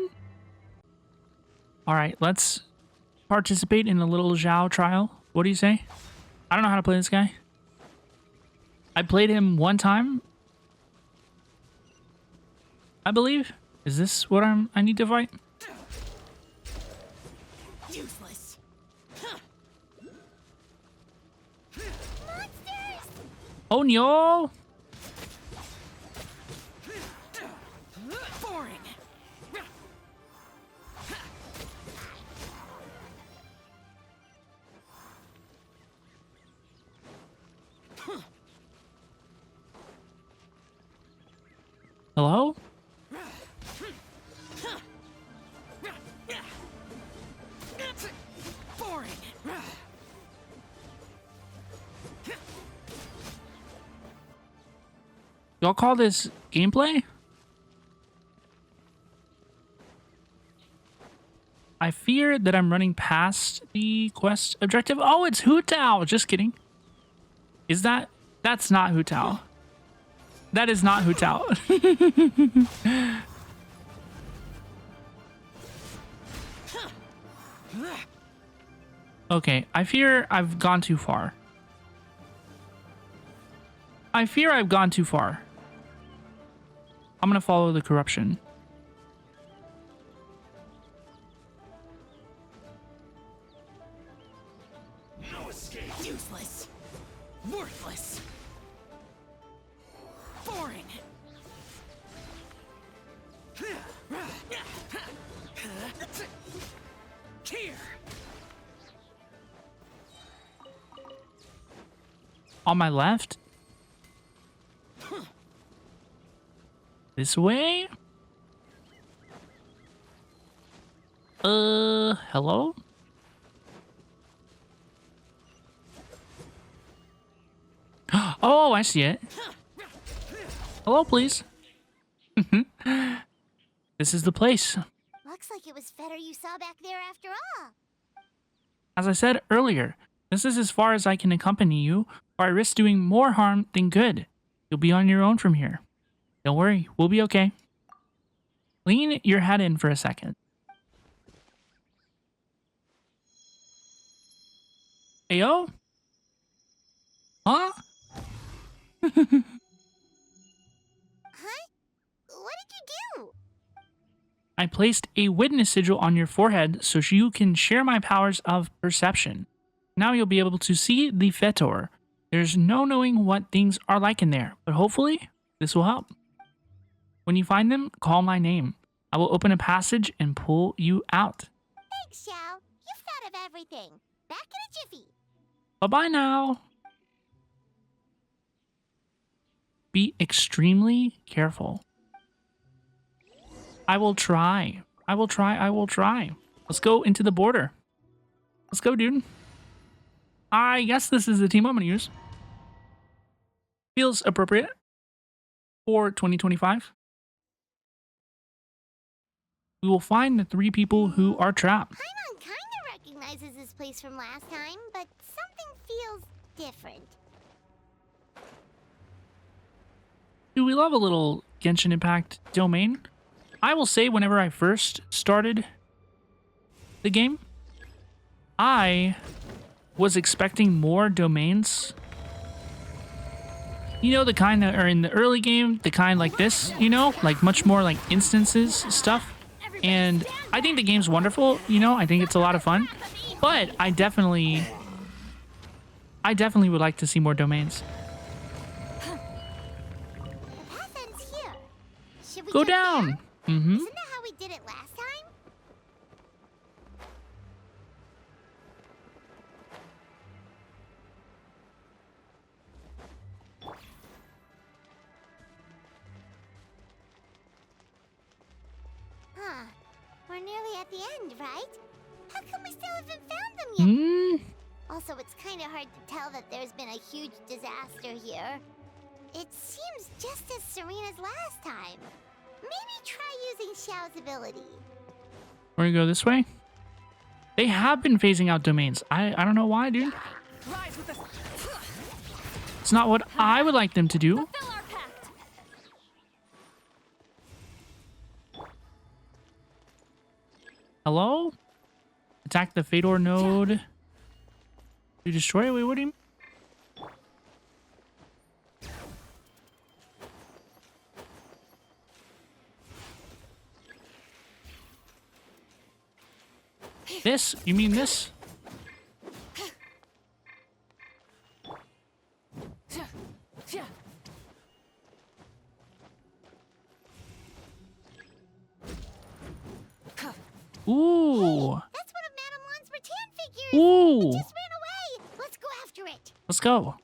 Alright, let's participate in a little Zhao trial. What do you say? I don't know how to play this guy. I played him one time, I believe. Is this what I need to fight? Useless. Monsters! Oh no! Boring. Hello? Boring. Y'all call this gameplay? I fear that I'm running past the quest objective. Oh, it's Hu Tao. Just kidding. Is that? That's not Hu Tao. That is not Hu Tao. Okay, I fear I've gone too far. I fear I've gone too far. I'm gonna follow the corruption. on my left. This way? Hello? Oh, I see it. Hello, please. This is the place. Looks like it was Fetter you saw back there after all. As I said earlier, this is as far as I can accompany you, or I risk doing more harm than good. You'll be on your own from here. Don't worry, we'll be okay. Lean your head in for a second. Ayo? Huh? Huh? What did you do? I placed a witness sigil on your forehead so you can share my powers of perception. Now you'll be able to see the Fetor. There's no knowing what things are like in there, but hopefully this will help. When you find them, call my name. I will open a passage and pull you out. Thanks, Xiao. You've thought of everything. Back in a jiffy. Bye-bye now. Be extremely careful. I will try. I will try. Let's go into the border. Let's go, dude. I guess this is the team I'm going to use. Feels appropriate for 2025. We will find the 3 people who are trapped. Paimon kinda recognizes this place from last time, but something feels different. Do we love a little Genshin Impact domain? I will say whenever I first started the game, I was expecting more domains. You know, the kind that are in the early game, the kind like this, you know, like much more like instances stuff. And I think the game's wonderful, you know, I think it's a lot of fun. But I definitely would like to see more domains. The path ends here. Should we Go jump down. there? Mm-hmm. Isn't that how we did it last time? Huh. We're nearly at the end, right? How come we still haven't found them yet? Also, it's kind of hard to tell that there's been a huge disaster here. It seems just as serene as last time. Maybe try using Xiao's ability. We're gonna go this way. They have been phasing out domains. I don't know why, dude. It's not what I would like them to do. Hello? Attack the Fedor node. To destroy it? Wait, what do you mean? This? You mean this? Ooh. That's one of Madame Lan's rattan figures. Ooh. It just ran away. Let's go after it. Let's go.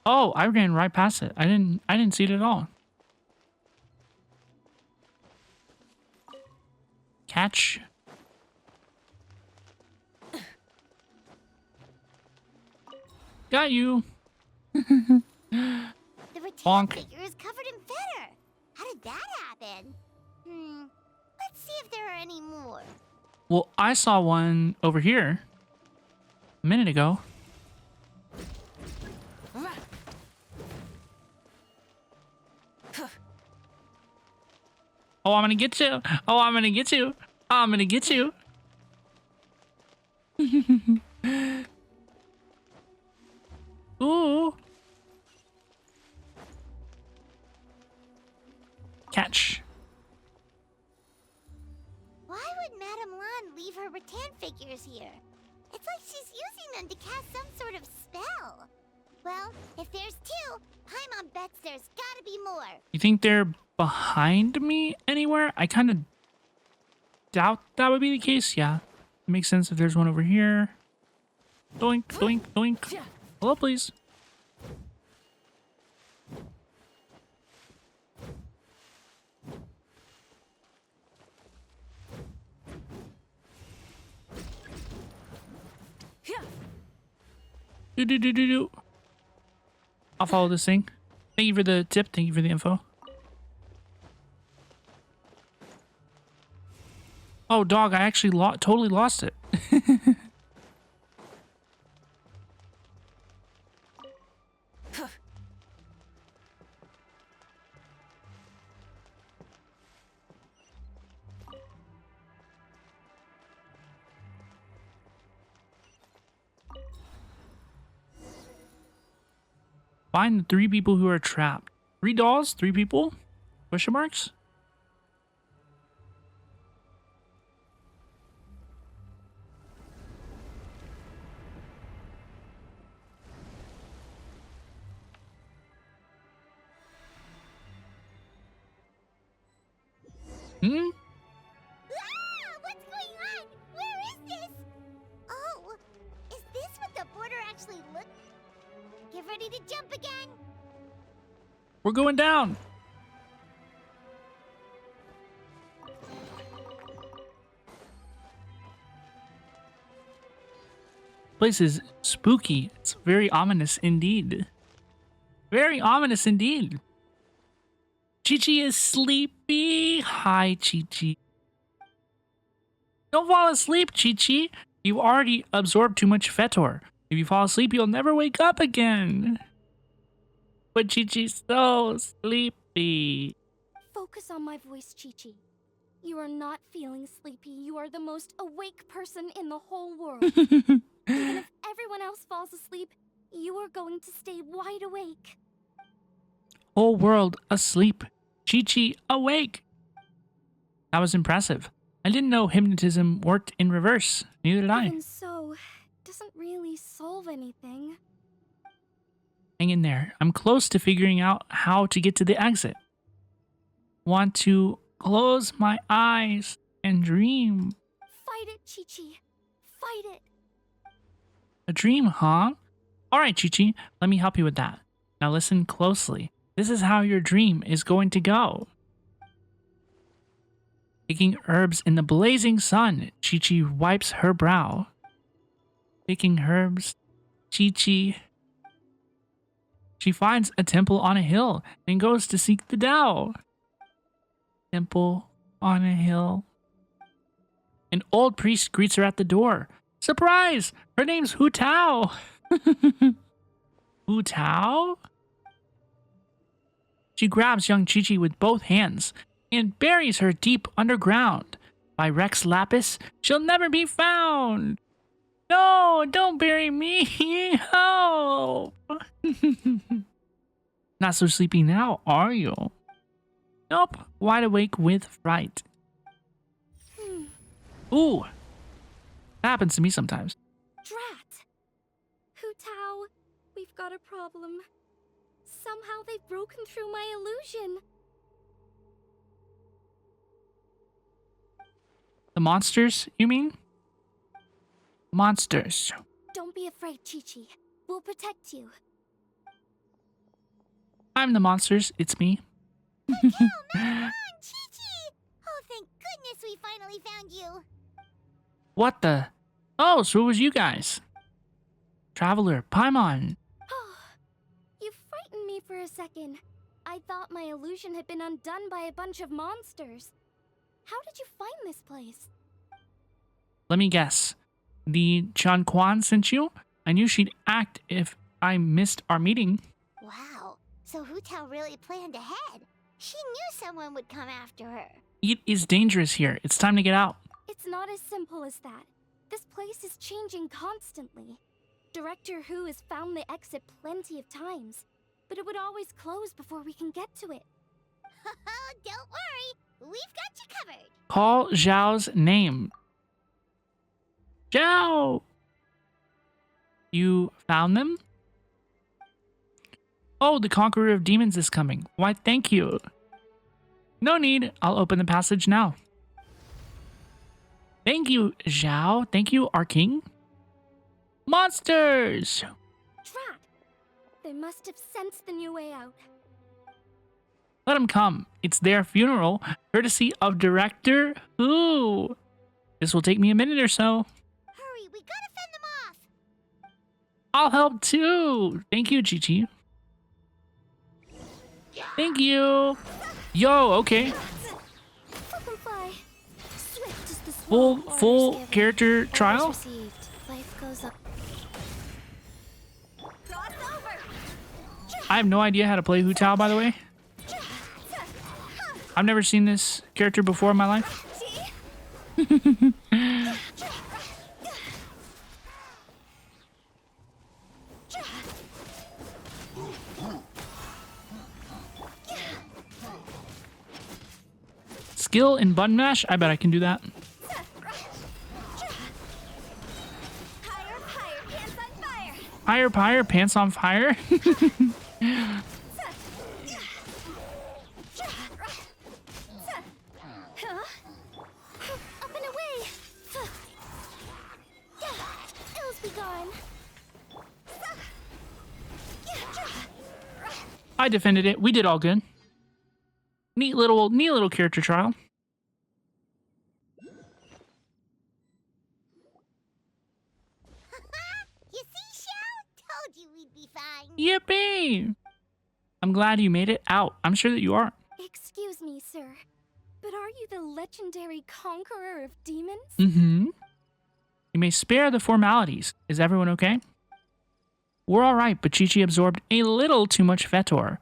Oh, I ran right past it. I didn't see it at all. Catch. Got you. The rattan Bonk. figure is covered in feather. How did that happen? Let's see if there are any more. Well, I saw one over here a minute ago. Oh, I'm gonna get you. Oh, I'm gonna get you. I'm gonna get you. Ooh. Catch. Why would Madame Lan leave her rattan figures here? It's like she's using them to cast some sort of spell. Well, if there's 2, Paimon bets there's gotta be more. You think they're behind me anywhere. I kind of doubt that would be the case. Yeah, it makes sense if there's one over here. Doink, doink, doink. Hello, please. Do. I'll follow this thing. Thank you for the tip. Thank you for the info. Oh, dog, I actually totally lost it. Find the 3 people who are trapped. 3 dolls? 3 people? Question marks? Hmm? What's going on? Where is this? Oh, is this what the border actually looks? Get ready to jump again. We're going down. Place is spooky. It's very ominous indeed. Very ominous indeed. Chi-Chi is sleepy. Hi, Chi-Chi. Don't fall asleep, Chi-Chi. You've already absorbed too much Fetor. If you fall asleep, you'll never wake up again. But Chi-Chi's so sleepy. Focus on my voice, Chi-Chi. You are not feeling sleepy. You are the most awake person in the whole world. Even if everyone else falls asleep, you are going to stay wide awake. Whole world asleep. Chi-Chi awake. That was impressive. I didn't know hypnotism worked in reverse. Neither did I. Even so, doesn't really solve anything. Hang in there. I'm close to figuring out how to get to the exit. Want to close my eyes and dream. Fight it, Chi-Chi. Fight it. A dream, huh? Alright, Chi-Chi. Let me help you with that. Now listen closely. This is how your dream is going to go. Picking herbs in the blazing sun, Chi-Chi wipes her brow. Picking herbs, Chi-Chi. She finds a temple on a hill and goes to seek the Tao. Temple on a hill. An old priest greets her at the door. Surprise! Her name's Hu Tao. Hu Tao? She grabs young Chi-Chi with both hands and buries her deep underground. By Rex Lapis, she'll never be found. No, don't bury me. Help. Not so sleepy now, are you? Nope, wide awake with fright. Ooh, that happens to me sometimes. Drat! Hu Tao, we've got a problem. Somehow they've broken through my illusion. The monsters, you mean? Monsters. Don't be afraid, Chi-Chi. We'll protect you. I'm the monsters, it's me. Come on, Chi-Chi! Oh, thank goodness we finally found you. What the? Oh, so it was you guys. Traveler, Paimon. You frightened me for a second. I thought my illusion had been undone by a bunch of monsters. How did you find this place? Let me guess. The Chan Quan sent you? I knew she'd act if I missed our meeting. Wow, so Hu Tao really planned ahead. She knew someone would come after her. It is dangerous here. It's time to get out. It's not as simple as that. This place is changing constantly. Director Hu has found the exit plenty of times, but it would always close before we can get to it. Don't worry, we've got you covered. Call Zhao's name. Zhao! You found them? Oh, the Conqueror of Demons is coming. Why, thank you. No need. I'll open the passage now. Thank you, Zhao. Thank you, our king. Monsters! Drat! They must have sensed the new way out. Let them come. It's their funeral, courtesy of Director Hu. This will take me a minute or so. Hurry, we gotta fend them off. I'll help too. Thank you, Chi-Chi. Thank you. Yo, okay. Full character trial? Life goes up. I have no idea how to play Hu Tao, by the way. I've never seen this character before in my life. Skill in button mash? I bet I can do that. Higher, pants on fire. Up and away. Ills be gone. I defended it. We did all good. Neat little character trial. You see, Xiao? Told you we'd be fine. Yippee! I'm glad you made it out. I'm sure that you are. Excuse me, sir, but are you the legendary conqueror of demons? Mm-hmm. You may spare the formalities. Is everyone okay? We're all right, but Chi-Chi absorbed a little too much Fetor.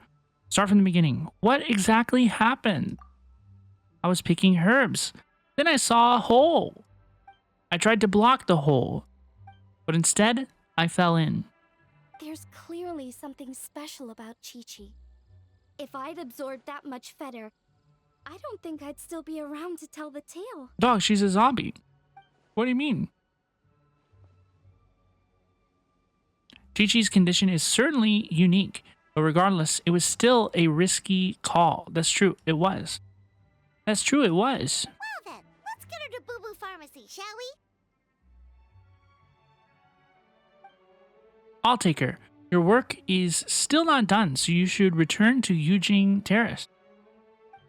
Start from the beginning. What exactly happened? I was picking herbs. Then I saw a hole. I tried to block the hole, but instead, I fell in. There's clearly something special about Chi-Chi. If I'd absorbed that much Fetor, I don't think I'd still be around to tell the tale. Dog, she's a zombie. What do you mean? Chi-Chi's condition is certainly unique, but regardless, it was still a risky call. That's true, it was. That's true, it was. Well then, let's get her to Boo Boo Pharmacy, shall we? I'll take her. Your work is still not done, so you should return to Yujing Terrace.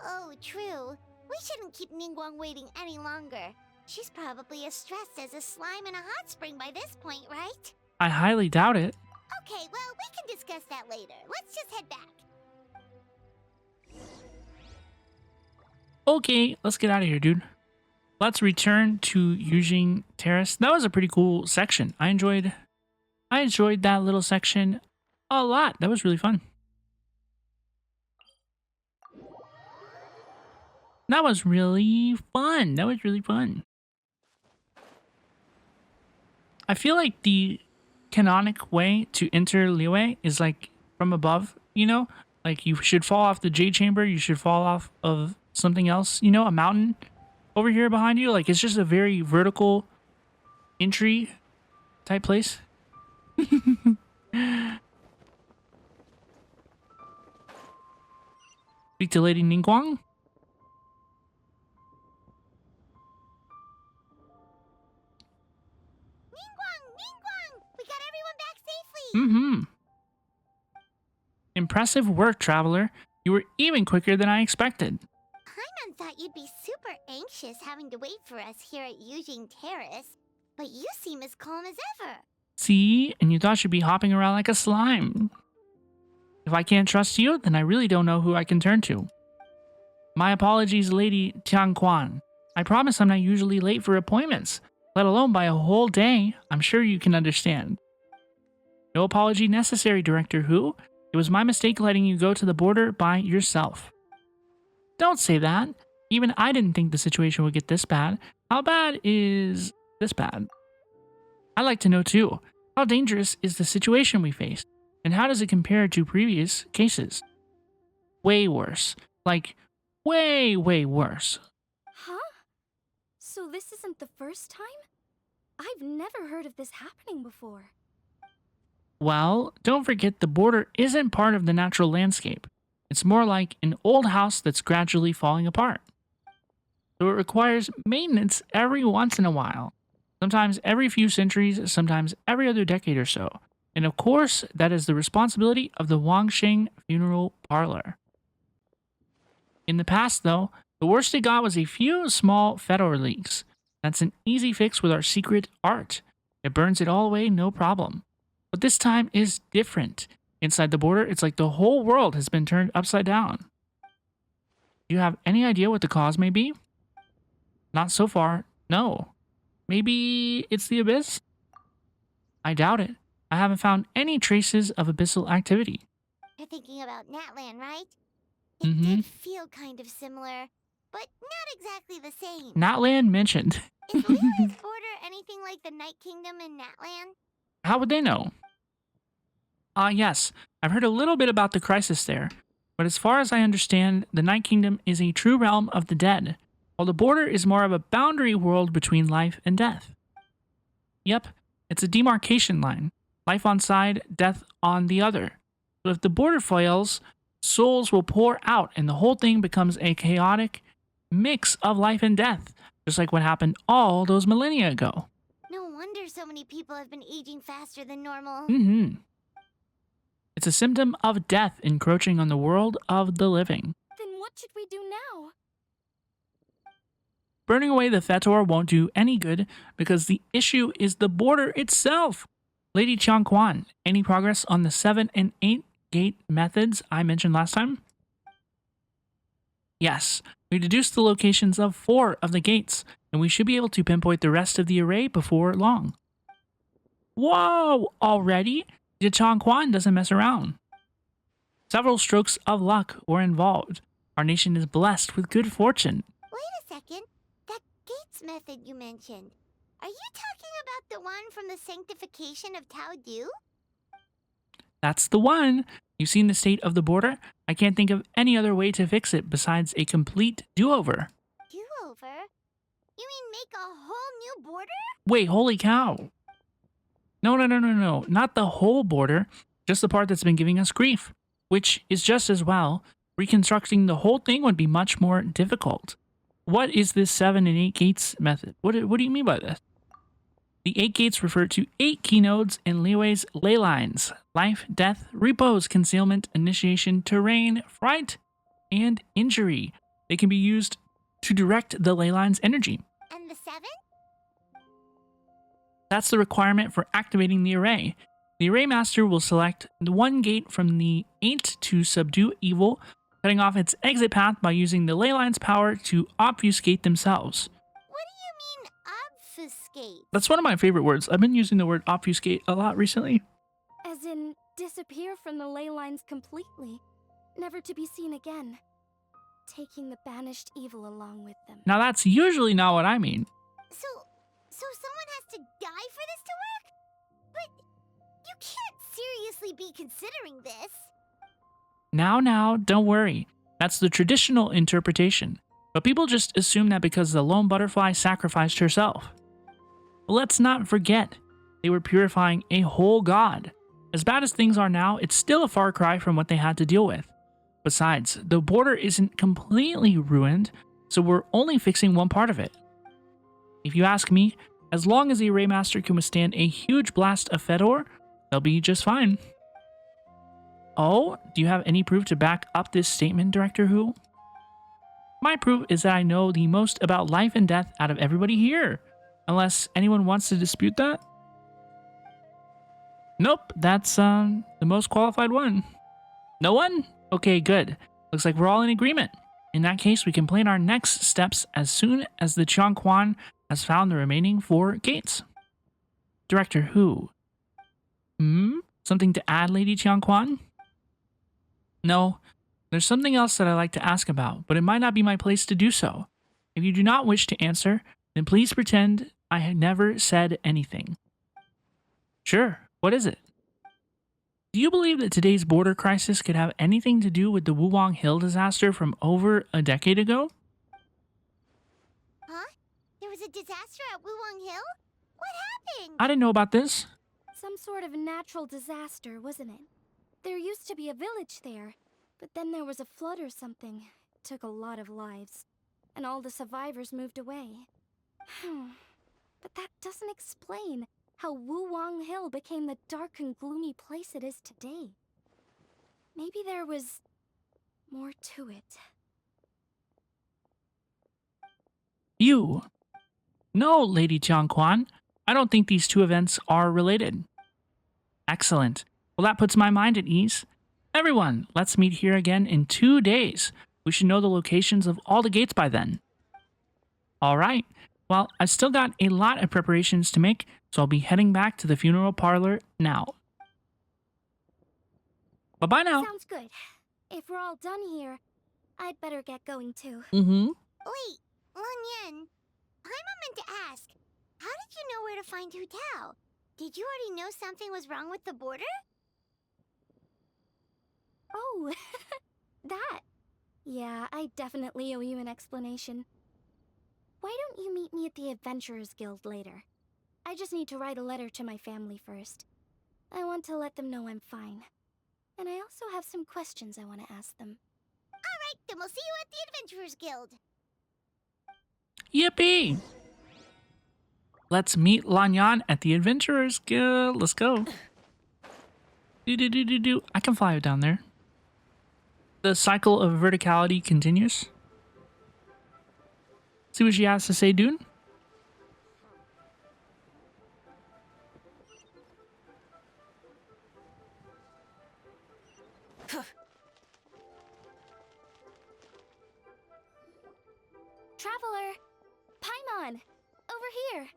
Oh, true. We shouldn't keep Ningguang waiting any longer. She's probably as stressed as a slime in a hot spring by this point, right? I highly doubt it. Okay, well, we can discuss that later. Let's just head back. Okay, let's get out of here, dude. Let's return to Yujing Terrace. That was a pretty cool section. I enjoyed that little section a lot. That was really fun. That was really fun. I feel like the canonic way to enter Liyue is like from above, you know? Like you should fall off the Jade Chamber, you should fall off of something else, you know, a mountain over here behind you. Like it's just a very vertical entry type place. Speak to Lady Ningguang. Ningguang! We got everyone back safely! Mm-hmm. Impressive work, traveler. You were even quicker than I expected. Paimon thought you'd be super anxious having to wait for us here at Yujing Terrace, but you seem as calm as ever. See? And you thought you'd be hopping around like a slime. If I can't trust you, then I really don't know who I can turn to. My apologies, Lady Tianquan. I promise I'm not usually late for appointments, let alone by a whole day. I'm sure you can understand. No apology necessary, Director Hu. It was my mistake letting you go to the border by yourself. Don't say that. Even I didn't think the situation would get this bad. How bad is this bad? I'd like to know too. How dangerous is the situation we face? And how does it compare to previous cases? Way worse. Like, way worse. Huh? So this isn't the first time? I've never heard of this happening before. Well, don't forget the border isn't part of the natural landscape. It's more like an old house that's gradually falling apart. So it requires maintenance every once in a while. Sometimes every few centuries, sometimes every other decade or so. And of course, that is the responsibility of the Wangxing Funeral Parlor. In the past, though, the worst it got was a few small fedor leaks. That's an easy fix with our secret art. It burns it all away, no problem. But this time is different. Inside the border, it's like the whole world has been turned upside down. Do you have any idea what the cause may be? Not so far, no. Maybe it's the abyss? I doubt it. I haven't found any traces of abyssal activity. You're thinking about Natlan, right? It did feel kind of similar, but not exactly the same. Natlan mentioned. Is Liyue's border anything like the Night Kingdom in Natlan? How would they know? Yes. I've heard a little bit about the crisis there. But as far as I understand, the Night Kingdom is a true realm of the dead, while the border is more of a boundary world between life and death. Yep, it's a demarcation line. Life on side, death on the other. So if the border fails, souls will pour out and the whole thing becomes a chaotic mix of life and death, just like what happened all those millennia ago. No wonder so many people have been aging faster than normal. It's a symptom of death encroaching on the world of the living. Then what should we do now? Burning away the Fetor won't do any good because the issue is the border itself. Lady Qiangquan, any progress on the 7 and 8 gate methods I mentioned last time? Yes, we deduced the locations of 4 of the gates, and we should be able to pinpoint the rest of the array before long. Whoa! Already? The Qiangquan doesn't mess around. Several strokes of luck were involved. Our nation is blessed with good fortune. Wait a second. That gates method you mentioned. Are you talking about the one from the sanctification of Tao Du? That's the one. You've seen the state of the border? I can't think of any other way to fix it besides a complete do-over. Do-over? You mean make a whole new border? Wait, holy cow. No. Not the whole border, just the part that's been giving us grief, which is just as well. Reconstructing the whole thing would be much more difficult. What is this 7 and 8 gates method? What do you mean by this? The 8 gates refer to 8 keynodes in Liyue's ley lines: life, death, repose, concealment, initiation, terrain, fright, and injury. They can be used to direct the ley line's energy. And the 7? That's the requirement for activating the array. The array master will select the 1 gate from the 8 to subdue evil, cutting off its exit path by using the ley line's power to obfuscate themselves. What do you mean, obfuscate? That's one of my favorite words. I've been using the word obfuscate a lot recently. As in, disappear from the ley lines completely, never to be seen again, taking the banished evil along with them. Now that's usually not what I mean. So someone has to die for this to work? But you can't seriously be considering this. Now, don't worry. That's the traditional interpretation. But people just assume that because the lone butterfly sacrificed herself. But let's not forget, they were purifying a whole god. As bad as things are now, it's still a far cry from what they had to deal with. Besides, the border isn't completely ruined, so we're only fixing one part of it. If you ask me, as long as the Array Master can withstand a huge blast of Fedor, they'll be just fine. Oh, do you have any proof to back up this statement, Director Hu? My proof is that I know the most about life and death out of everybody here. Unless anyone wants to dispute that? Nope, that's the most qualified one. No one? Okay, good. Looks like we're all in agreement. In that case, we can plan our next steps as soon as the Qiangquan has found the remaining 4 gates. Director Hu. Something to add, Lady Qiangquan? No, there's something else that I'd like to ask about, but it might not be my place to do so. If you do not wish to answer, then please pretend I had never said anything. Sure, what is it? Do you believe that today's border crisis could have anything to do with the Wuwang Hill disaster from over a decade ago? Huh? There was a disaster at Wuwang Hill? What happened? I didn't know about this. Some sort of natural disaster, wasn't it? There used to be a village there, But then there was a flood or something. It took a lot of lives. And all the survivors moved away. But that doesn't explain how Wuwang Hill became the dark and gloomy place it is today. Maybe there was more to it. You. No, Lady Jiangquan. I don't think these two events are related. Excellent. Well, that puts my mind at ease. Everyone, let's meet here again in 2 days. We should know the locations of all the gates by then. All right. Well, I've still got a lot of preparations to make, so I'll be heading back to the funeral parlor now. Bye-bye now. Sounds good. If we're all done here, I'd better get going too. Wait, Lan Yan. Paimon meant to ask, how did you know where to find Hu Tao? Did you already know something was wrong with the border? Oh, that. Yeah, I definitely owe you an explanation. Why don't you meet me at the Adventurers Guild later? I just need to write a letter to my family first. I want to let them know I'm fine. And I also have some questions I want to ask them. Alright, then we'll see you at the Adventurers Guild. Yippee! Let's meet Lan Yan at the Adventurers Guild. Let's go. Do. I can fly down there. The cycle of verticality continues. See what she has to say, dude. Traveler! Paimon! Over here!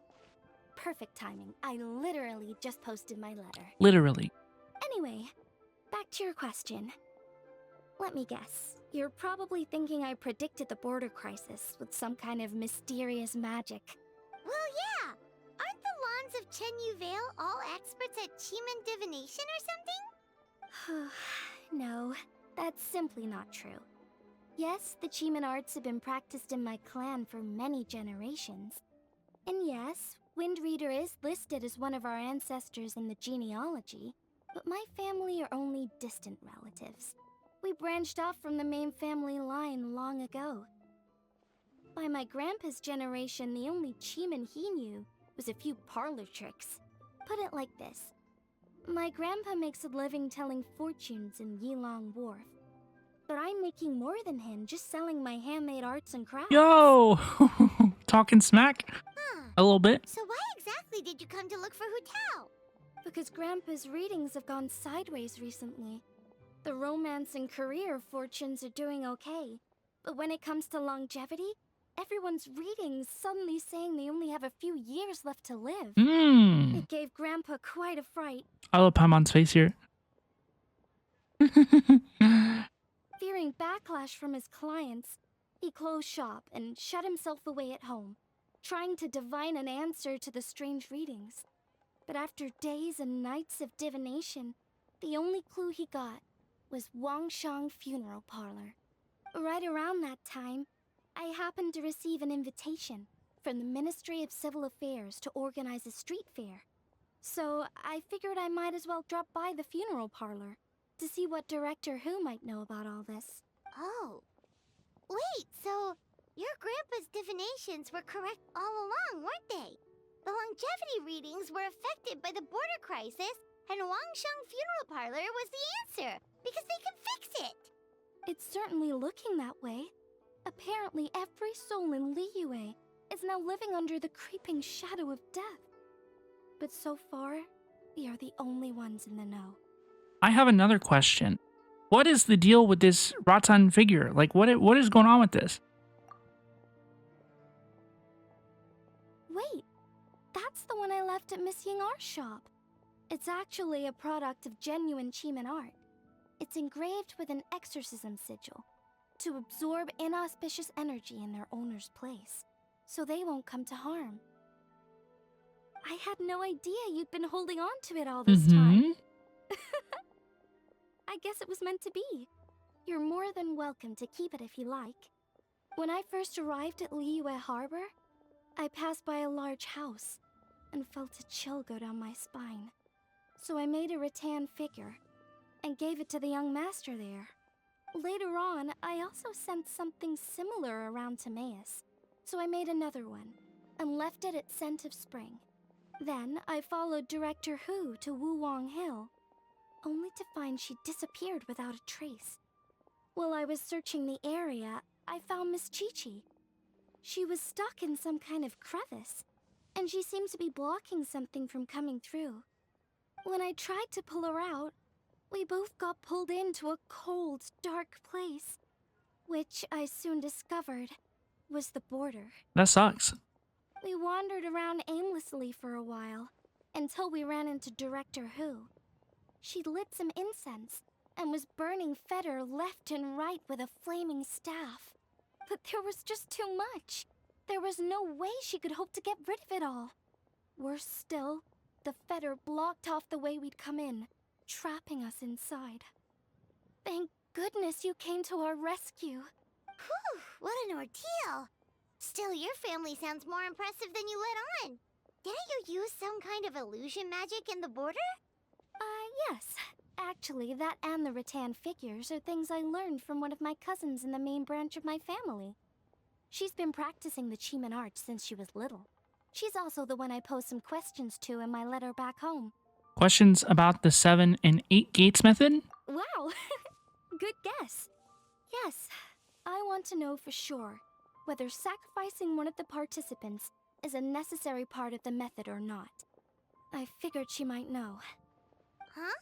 Perfect timing. I literally just posted my letter. Literally. Anyway, back to your question. Let me guess. You're probably thinking I predicted the border crisis with some kind of mysterious magic. Well, yeah. Aren't the Lans of Chen Yu Vale all experts at Qimeng divination or something? No, that's simply not true. Yes, the Qimeng arts have been practiced in my clan for many generations. And yes, Wind Reader is listed as one of our ancestors in the genealogy, but my family are only distant relatives. We branched off from the main family line long ago. By my grandpa's generation, the only Qimeng he knew was a few parlor tricks. Put it like this. My grandpa makes a living telling fortunes in Yilong Wharf. But I'm making more than him just selling my handmade arts and crafts. Yo! Talking smack? A little bit. So why exactly did you come to look for Hu Tao? Because Grandpa's readings have gone sideways recently. The romance and career fortunes are doing okay. But when it comes to longevity, everyone's readings suddenly saying they only have a few years left to live. It gave Grandpa quite a fright. I love Paimon's face here. Fearing backlash from his clients, he closed shop and shut himself away at home, trying to divine an answer to the strange readings. But after days and nights of divination, the only clue he got was Wangshang Funeral Parlor. Right around that time, I happened to receive an invitation from the Ministry of Civil Affairs to organize a street fair. So I figured I might as well drop by the funeral parlor to see what Director Hu might know about all this. Oh. Wait, so your grandpa's divinations were correct all along, weren't they? The longevity readings were affected by the border crisis, and Wangsheng Funeral Parlor was the answer, because they can fix it. It's certainly looking that way. Apparently every soul in Liyue is now living under the creeping shadow of death. But so far, we are the only ones in the know. I have another question. What is the deal with this Ratan figure? Like, what is going on with this? Wait, that's the one I left at Miss Yingar's shop. It's actually a product of genuine Qimeng art. It's engraved with an exorcism sigil to absorb inauspicious energy in their owner's place, so they won't come to harm. I had no idea you'd been holding on to it all this time. I guess it was meant to be. You're more than welcome to keep it if you like. When I first arrived at Liyue Harbor, I passed by a large house and felt a chill go down my spine. So I made a rattan figure and gave it to the young master there. Later on, I also sensed something similar around Timaeus, so I made another one and left it at Scent of Spring. Then I followed Director Hu to Wuwang Hill, only to find she disappeared without a trace. While I was searching the area, I found Miss Chi-Chi. She was stuck in some kind of crevice, and she seemed to be blocking something from coming through. When I tried to pull her out, we both got pulled into a cold, dark place, which I soon discovered was the border. That sucks. We wandered around aimlessly for a while, until we ran into Director Hu. She'd lit some incense, and was burning Feder left and right with a flaming staff. But there was just too much. There was no way she could hope to get rid of it all. Worse still, the Feder blocked off the way we'd come in, trapping us inside. Thank goodness you came to our rescue. Whew, what an ordeal. Still, your family sounds more impressive than you let on. Didn't you use some kind of illusion magic in the border? Yes. Actually, that and the rattan figures are things I learned from one of my cousins in the main branch of my family. She's been practicing the Chiman art since she was little. She's also the one I posed some questions to in my letter back home. Questions about the 7 and 8 gates method? Wow! Good guess. Yes, I want to know for sure whether sacrificing one of the participants is a necessary part of the method or not. I figured she might know. Huh?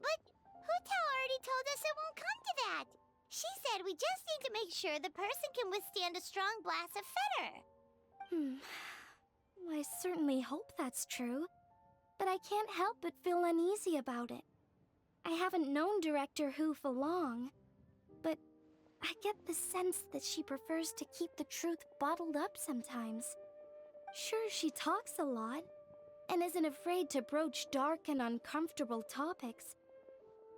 But Hu Tao already told us it won't come to that. She said we just need to make sure the person can withstand a strong blast of Feder. I certainly hope that's true, but I can't help but feel uneasy about it. I haven't known Director Hu for long, but I get the sense that she prefers to keep the truth bottled up sometimes. Sure, she talks a lot, and isn't afraid to broach dark and uncomfortable topics,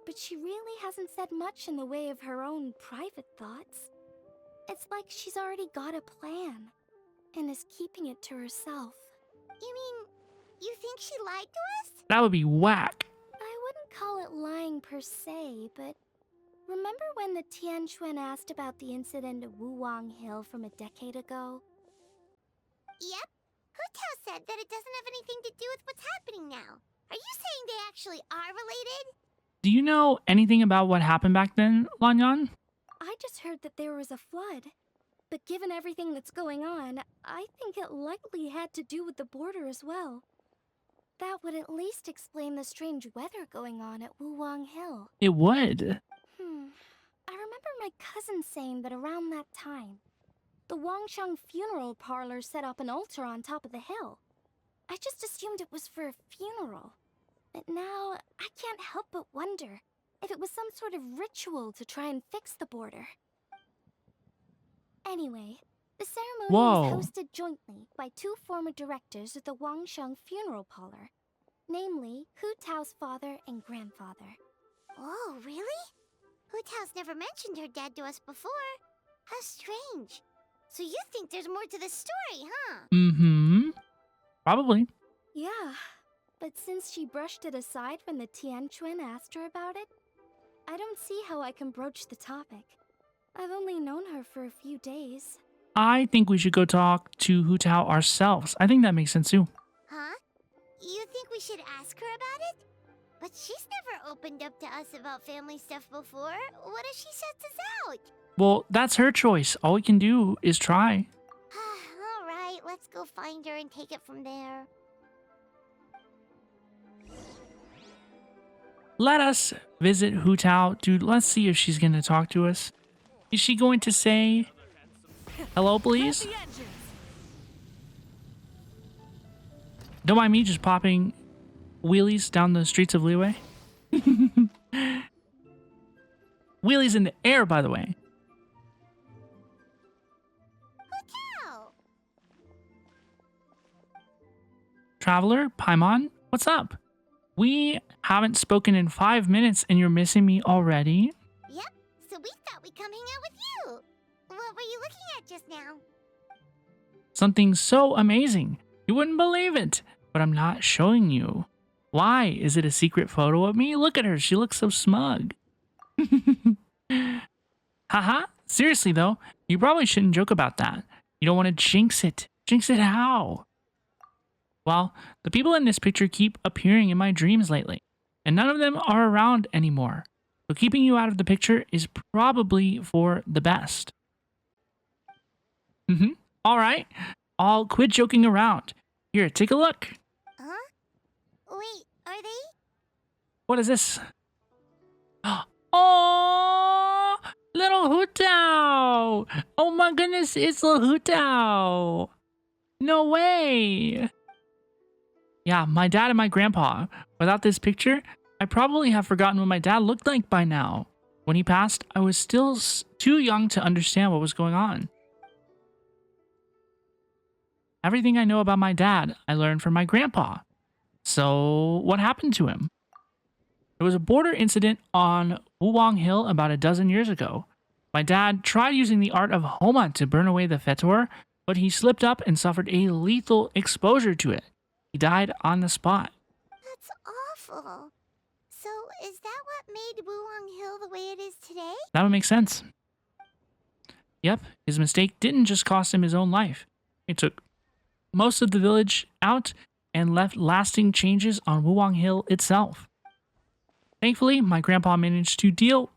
but she really hasn't said much in the way of her own private thoughts. It's like she's already got a plan, and is keeping it to herself. You mean, you think she lied to us? That would be whack. I wouldn't call it lying per se, but remember when the Tianquan asked about the incident at Wuwang Hill from a decade ago? Yep. Hu Tao said that it doesn't have anything to do with what's happening now. Are you saying they actually are related? Do you know anything about what happened back then, Lan Yan? I just heard that there was a flood. But given everything that's going on, I think it likely had to do with the border as well. That would at least explain the strange weather going on at Wuwang Hill. It would. I remember my cousin saying that around that time, the Wangsheng funeral parlor set up an altar on top of the hill. I just assumed it was for a funeral. But now, I can't help but wonder if it was some sort of ritual to try and fix the border. Anyway, the ceremony was hosted jointly by 2 former directors of the Wangsheng funeral parlor, namely Hu Tao's father and grandfather. Oh, really? Hu Tao's never mentioned her dad to us before. How strange. So you think there's more to the story, huh? Probably. Yeah, but since she brushed it aside when the Tianquan asked her about it, I don't see how I can broach the topic. I've only known her for a few days. I think we should go talk to Hu Tao ourselves. I think that makes sense too. Huh? You think we should ask her about it? But she's never opened up to us about family stuff before. What if she shuts us out? Well, that's her choice. All we can do is try. All right, let's go find her and take it from there. Let us visit Hu Tao. Dude, let's see if she's going to talk to us. Is she going to say hello, please? Don't mind me just popping wheelies down the streets of Liyue. Wheelies in the air, by the way. Hu Tao! Traveler, Paimon, what's up? We haven't spoken in 5 minutes and you're missing me already? Yep, so we thought we'd come hang out with you. What were you looking at just now? Something so amazing. You wouldn't believe it, but I'm not showing you. Why? Is it a secret photo of me? Look at her. She looks so smug. Haha, seriously though, you probably shouldn't joke about that. You don't want to jinx it. Jinx it how? Well, the people in this picture keep appearing in my dreams lately, and none of them are around anymore. So keeping you out of the picture is probably for the best. Alright, I'll quit joking around. Here, take a look. Huh? Wait, are they? What is this? Oh, little Hu Tao! Oh my goodness, it's little Hu Tao! No way! Yeah, my dad and my grandpa. Without this picture, I probably have forgotten what my dad looked like by now. When he passed, I was still too young to understand what was going on. Everything I know about my dad, I learned from my grandpa. So, what happened to him? There was a border incident on Wuwang Hill about a dozen years ago. My dad tried using the art of Homa to burn away the fetor, but he slipped up and suffered a lethal exposure to it. He died on the spot. That's awful. So, is that what made Wuwang Hill the way it is today? That would make sense. Yep, his mistake didn't just cost him his own life. It took most of the village out and left lasting changes on Wuwang Hill itself. Thankfully, my grandpa managed to deal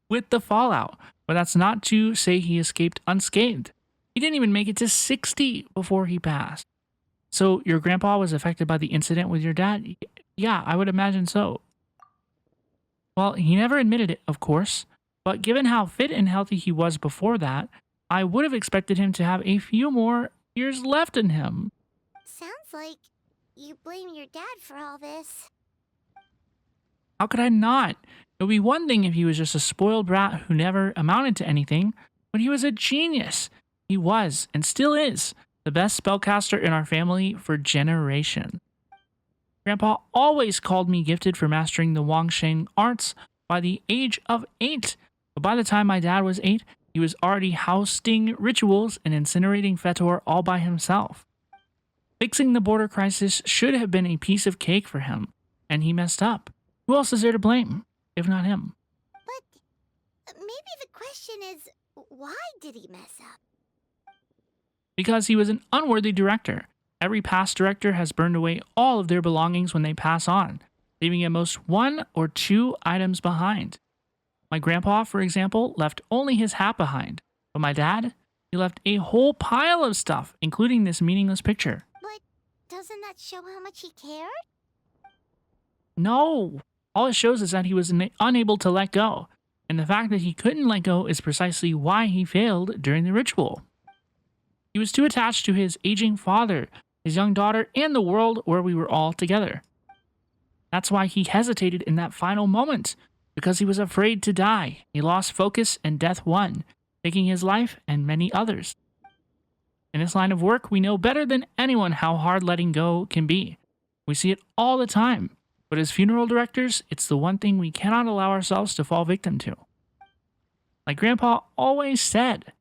with the fallout, but that's not to say he escaped unscathed. He didn't even make it to 60 before he passed. So your grandpa was affected by the incident with your dad? Yeah, I would imagine so. Well, he never admitted it, of course, but given how fit and healthy he was before that, I would have expected him to have a few more years left in him. Sounds like you blame your dad for all this. How could I not? It would be one thing if he was just a spoiled brat who never amounted to anything, but he was a genius. He was, and still is, the best spellcaster in our family for generations. Grandpa always called me gifted for mastering the Wangshen arts by the age of 8, but by the time my dad was 8, he was already housing rituals and incinerating fetor all by himself. Fixing the border crisis should have been a piece of cake for him, and he messed up. Who else is there to blame, if not him? But maybe the question is, why did he mess up? Because he was an unworthy director. Every past director has burned away all of their belongings when they pass on, leaving at most 1 or 2 items behind. My grandpa, for example, left only his hat behind, but my dad, he left a whole pile of stuff, including this meaningless picture. But doesn't that show how much he cared? No! All it shows is that he was unable to let go, and the fact that he couldn't let go is precisely why he failed during the ritual. He was too attached to his aging father, his young daughter, and the world where we were all together. That's why he hesitated in that final moment, because he was afraid to die. He lost focus and death won, taking his life and many others. In this line of work, we know better than anyone how hard letting go can be. We see it all the time, but as funeral directors, it's the one thing we cannot allow ourselves to fall victim to. Like Grandpa always said,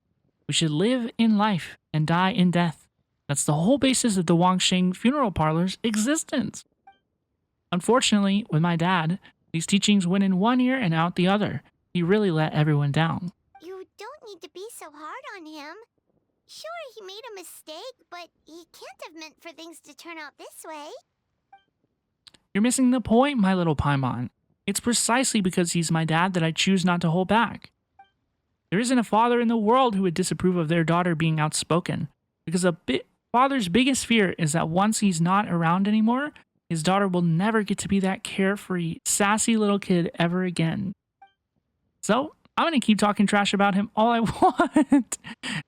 we should live in life and die in death. That's the whole basis of the Wangshen funeral parlor's existence. Unfortunately, with my dad, these teachings went in one ear and out the other. He really let everyone down. You don't need to be so hard on him. Sure, he made a mistake, but he can't have meant for things to turn out this way. You're missing the point, my little Paimon. It's precisely because he's my dad that I choose not to hold back. There isn't a father in the world who would disapprove of their daughter being outspoken, because a father's biggest fear is that once he's not around anymore, his daughter will never get to be that carefree, sassy little kid ever again. So, I'm going to keep talking trash about him all I want.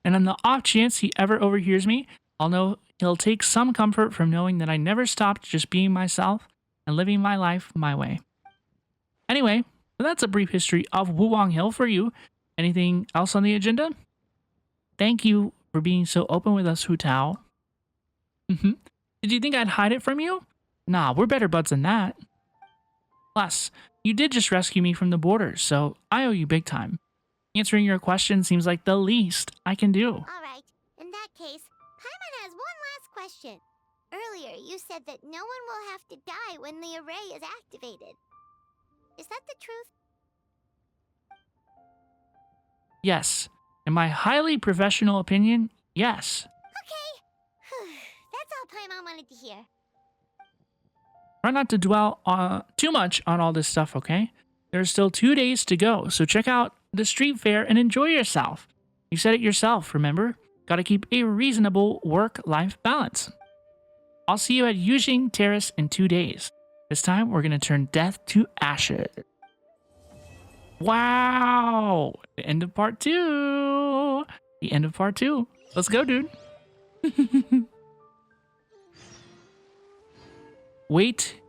And on the off chance he ever overhears me, I'll know he'll take some comfort from knowing that I never stopped just being myself and living my life my way. Anyway, that's a brief history of Wuwang Hill for you. Anything else on the agenda? Thank you for being so open with us, Hu Tao. Did you think I'd hide it from you? Nah, we're better buds than that. Plus, you did just rescue me from the border, so I owe you big time. Answering your question seems like the least I can do. Alright, in that case, Paimon has one last question. Earlier, you said that no one will have to die when the array is activated. Is that the truth? Yes. In my highly professional opinion, yes. Okay. That's all Paimon wanted to hear. Try not to dwell too much on all this stuff, okay? There's still 2 days to go, so check out the street fair and enjoy yourself. You said it yourself, remember? Gotta keep a reasonable work-life balance. I'll see you at Yujing Terrace in 2 days. This time, we're gonna turn death to ashes. Wow! The end of part 2! The end of part 2. Let's go, dude. Wait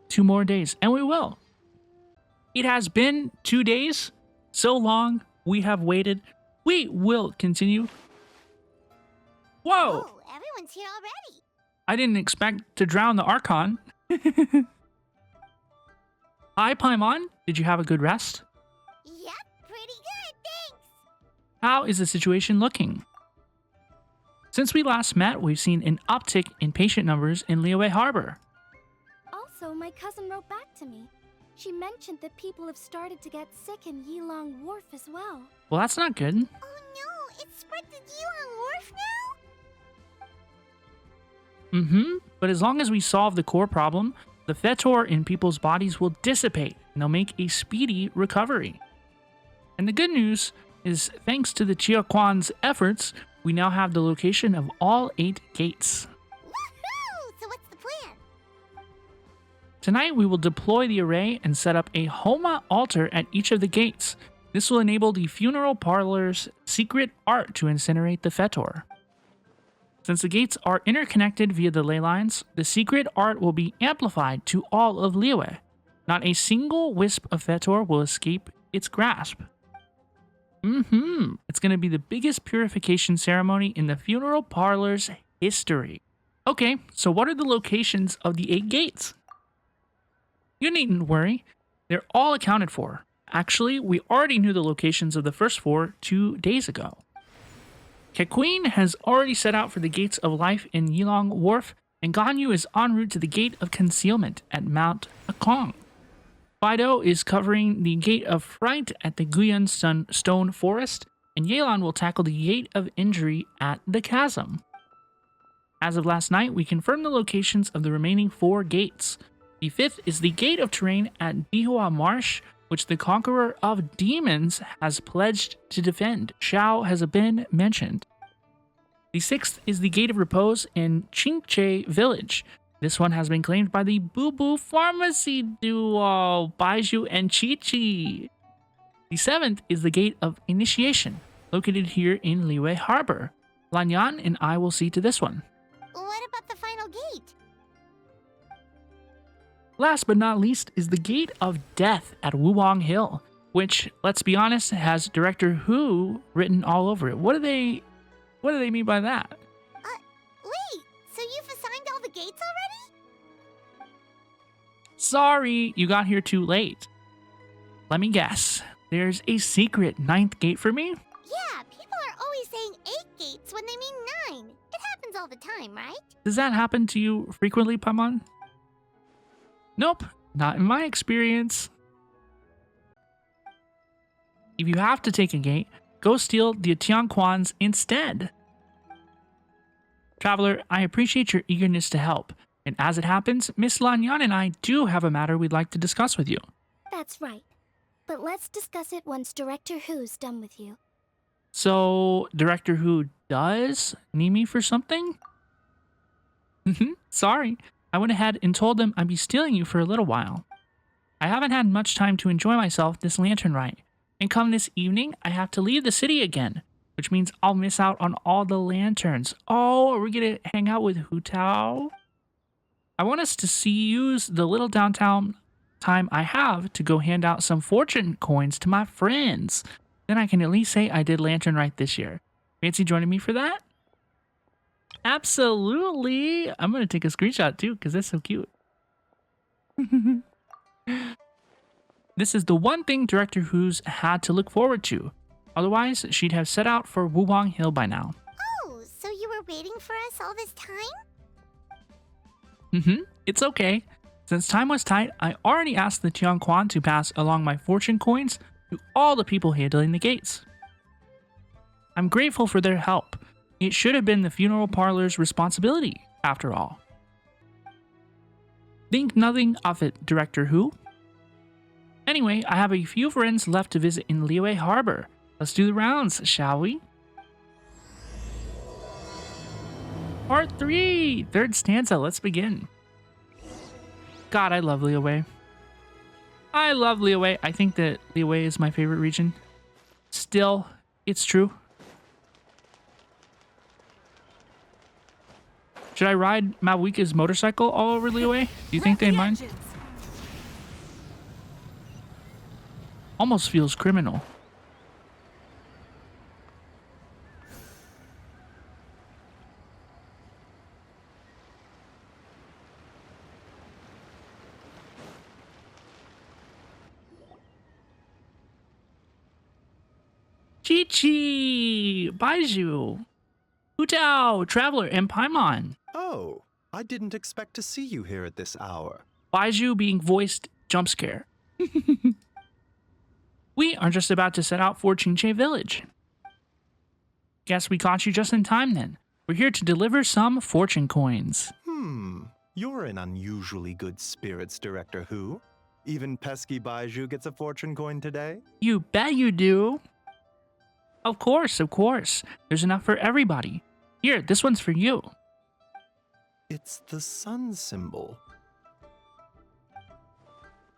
2 more days, and we will. It has been 2 days. So long, we have waited. We will continue. Whoa! Oh, everyone's here already. I didn't expect to drown the Archon. Hi, Paimon. Did you have a good rest? Yep, pretty good, thanks. How is the situation looking? Since we last met, we've seen an uptick in patient numbers in Liyue Harbor. Also, my cousin wrote back to me. She mentioned that people have started to get sick in Yilong Wharf as well. Well, that's not good. Oh no, it's spread to Yilong Wharf now? But as long as we solve the core problem, the fetor in people's bodies will dissipate and they'll make a speedy recovery. And the good news is, thanks to the Chiaquan's efforts, we now have the location of all 8 gates. Woohoo! So what's the plan? Tonight we will deploy the array and set up a Homa altar at each of the gates. This will enable the funeral parlor's secret art to incinerate the fetor. Since the gates are interconnected via the ley lines, the secret art will be amplified to all of Liyue. Not a single wisp of fetor will escape its grasp. It's going to be the biggest purification ceremony in the funeral parlor's history. Okay, so what are the locations of the 8 gates? You needn't worry, they're all accounted for. Actually, we already knew the locations of the first 4 2 days ago. Kequeen has already set out for the Gates of Life in Yilong Wharf, and Ganyu is en route to the Gate of Concealment at Mount Akong. Fido is covering the Gate of Rite at the Guyan Stone Forest, and Yelan will tackle the Gate of Injury at the Chasm. As of last night, we confirmed the locations of the remaining 4 gates. The 5th is the Gate of Terrain at Bihua Marsh, which the Conqueror of Demons has pledged to defend. Xiao has been mentioned. The 6th is the Gate of Repose in Qingche Village. This one has been claimed by the Boo Boo Pharmacy duo, Baiju and Chi-Chi. The 7th is the Gate of Initiation, located here in Liyue Harbor. Lan Yan and I will see to this one. What about the final gate? Last but not least is the Gate of Death at Wuwang Hill, which, let's be honest, has Director Hu written all over it. What do they mean by that? Wait, so you've assigned all the gates already? Sorry, you got here too late. Let me guess. There's a secret 9th gate for me? Yeah, people are always saying 8 gates when they mean 9. It happens all the time, right? Does that happen to you frequently, Paimon? Nope, not in my experience. If you have to take a gate, go steal the Tianquans instead. Traveler, I appreciate your eagerness to help. And as it happens, Miss Lan Yan and I do have a matter we'd like to discuss with you. That's right. But let's discuss it once Director Hu's done with you. So, Director Hu does need me for something? Sorry. I went ahead and told them I'd be stealing you for a little while. I haven't had much time to enjoy myself this lantern rite, and come this evening, I have to leave the city again, which means I'll miss out on all the lanterns. Oh, are we gonna hang out with Hu Tao? I want us to use the little downtown time I have to go hand out some fortune coins to my friends. Then I can at least say I did lantern rite this year. Fancy joining me for that? Absolutely. I'm going to take a screenshot too because that's so cute. This is the one thing Director Hu's had to look forward to. Otherwise, she'd have set out for Wuwang Hill by now. Oh, so you were waiting for us all this time? It's okay. Since time was tight, I already asked the Tianquan to pass along my fortune coins to all the people handling the gates. I'm grateful for their help. It should have been the funeral parlor's responsibility, after all. Think nothing of it, Director Hu. Anyway, I have a few friends left to visit in Liyue Harbor. Let's do the rounds, shall we? Part 3! Third stanza, let's begin. God, I love Liyue. I love Liyue. I think that Liyue is my favorite region. Still, it's true. Should I ride Mabuika's motorcycle all over Liyue? Do you think they mind? Almost feels criminal. Chi-Chi! Baiju! Hu Tao, Traveler, and Paimon. Oh, I didn't expect to see you here at this hour. Baiju being voiced jump scare. We are just about to set out for Qingche Village. Guess we caught you just in time then. We're here to deliver some fortune coins. You're in unusually good spirits, Director Hu. Even pesky Baiju gets a fortune coin today? You bet you do. Of course, of course. There's enough for everybody. Here, this one's for you. It's the sun symbol.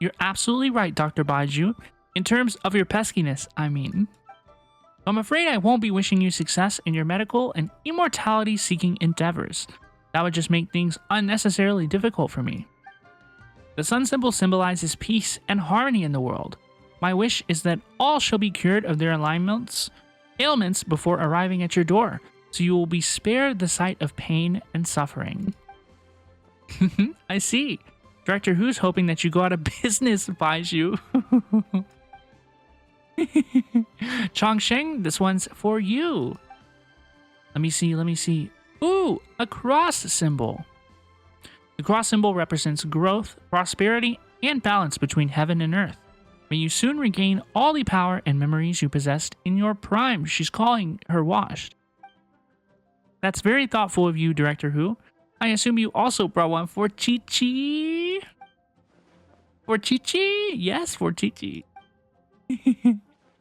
You're absolutely right, Dr. Baiju. In terms of your peskiness, I mean. I'm afraid I won't be wishing you success in your medical and immortality-seeking endeavors. That would just make things unnecessarily difficult for me. The sun symbol symbolizes peace and harmony in the world. My wish is that all shall be cured of their ailments before arriving at your door, so you will be spared the sight of pain and suffering. I see. Director Hu's hoping that you go out of business, Baiju. Chongsheng, this one's for you. Let me see. Ooh, a cross symbol. The cross symbol represents growth, prosperity, and balance between heaven and earth. May you soon regain all the power and memories you possessed in your prime. She's calling her washed. That's very thoughtful of you, Director Hu. I assume you also brought one for Chi-Chi? For Chi-Chi? Yes, for Chi-Chi.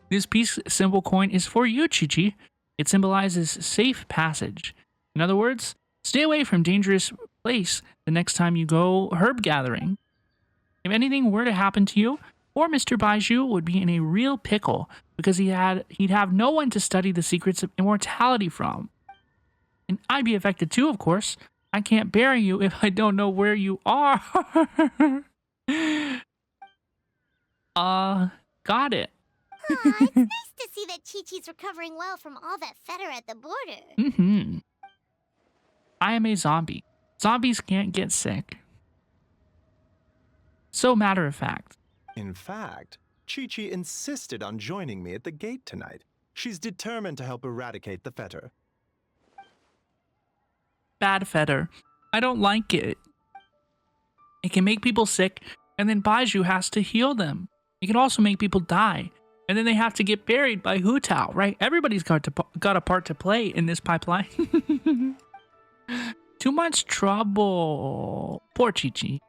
This peace symbol coin is for you, Chi-Chi. It symbolizes safe passage. In other words, stay away from dangerous place the next time you go herb gathering. If anything were to happen to you, poor Mr. Baiju would be in a real pickle because he'd have no one to study the secrets of immortality from. And I'd be affected too, of course. I can't bury you if I don't know where you are. Got it. Aw, it's nice to see that Chi-Chi's recovering well from all that fetter at the border. I am a zombie. Zombies can't get sick. So matter of fact. In fact, Chi-Chi insisted on joining me at the gate tonight. She's determined to help eradicate the fetter. Bad fetter. I don't like it. It can make people sick, and then Baiju has to heal them. It can also make people die, and then they have to get buried by Hu Tao, right? Everybody's got a part to play in this pipeline. Too much trouble. Poor Chi-Chi.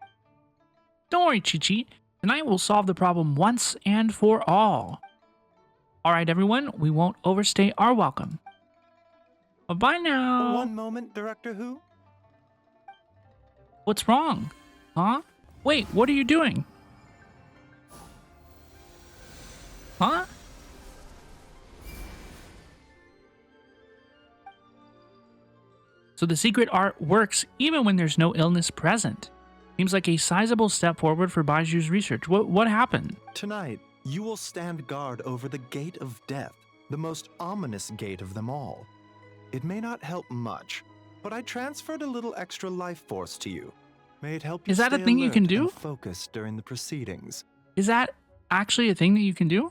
Don't worry, Chi-Chi. Tonight we'll solve the problem once and for all. Alright, everyone, we won't overstay our welcome. Bye now. One moment, Director Hu. What's wrong? Huh? Wait, what are you doing? Huh? So the secret art works even when there's no illness present. Seems like a sizable step forward for Baiju's research. What happened? Tonight, you will stand guard over the Gate of Death, the most ominous gate of them all. It may not help much, but I transferred a little extra life force to you. May it help you Is that a stay thing you can alert do? and focus during the proceedings. Is that actually a thing that you can do?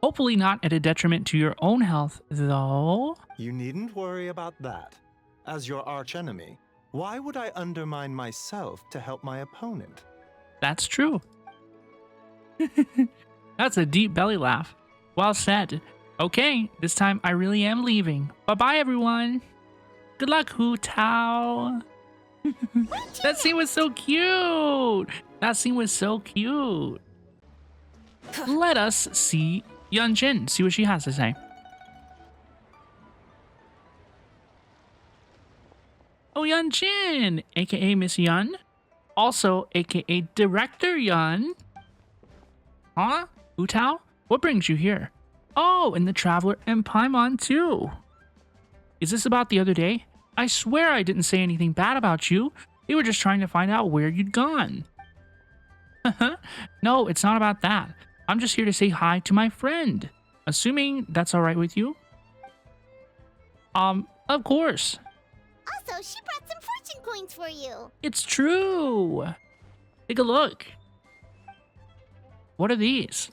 Hopefully not at a detriment to your own health, though. You needn't worry about that. As your archenemy, why would I undermine myself to help my opponent? That's true. That's a deep belly laugh. Well said. Okay, this time I really am leaving. Bye-bye, everyone. Good luck, Hu Tao. That scene was so cute. That scene was so cute. Let us see Yan Jin, see what she has to say. Oh, Yan Jin, aka Miss Yan. Also, aka Director Yan. Huh? Hu Tao? What brings you here? Oh, and the Traveler and Paimon too. Is this about the other day? I swear I didn't say anything bad about you. They were just trying to find out where you'd gone. No, it's not about that. I'm just here to say hi to my friend. Assuming that's alright with you? Of course. Also, she brought some fortune coins for you. It's true. Take a look. What are these?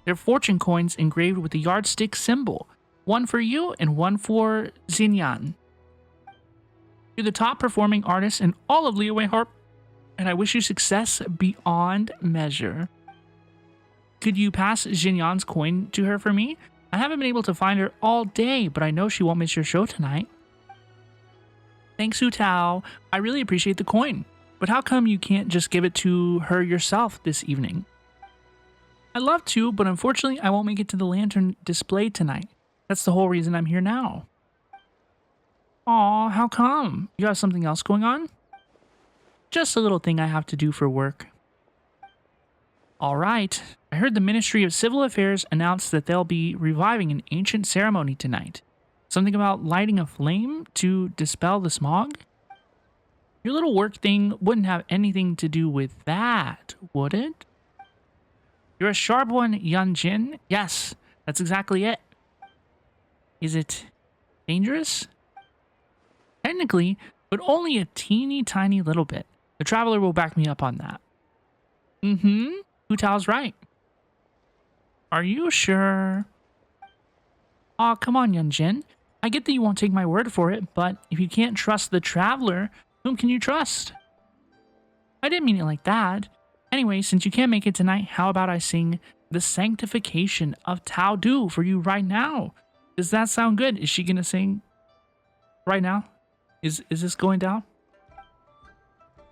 They're fortune coins engraved with the yardstick symbol. One for you and one for Xinyan. You're the top performing artist in all of Liyue Harp, and I wish you success beyond measure. Could you pass Xinyan's coin to her for me? I haven't been able to find her all day, but I know she won't miss your show tonight. Thanks, Hu Tao. I really appreciate the coin, but how come you can't just give it to her yourself this evening? I'd love to, but unfortunately I won't make it to the lantern display tonight. That's the whole reason I'm here now. Aw, how come? You have something else going on? Just a little thing I have to do for work. Alright, I heard the Ministry of Civil Affairs announce that they'll be reviving an ancient ceremony tonight. Something about lighting a flame to dispel the smog? Your little work thing wouldn't have anything to do with that, would it? You're a sharp one, Yan Jin. Yes, that's exactly it. Is it dangerous? Technically, but only a teeny tiny little bit. The Traveler will back me up on that. Hu Tao's right. Are you sure? Aw, come on, Yan Jin. I get that you won't take my word for it, but if you can't trust the Traveler, whom can you trust? I didn't mean it like that. Anyway, since you can't make it tonight, how about I sing the Sanctification of Tao Du for you right now? Does that sound good? Is she gonna sing right now? Is this going down?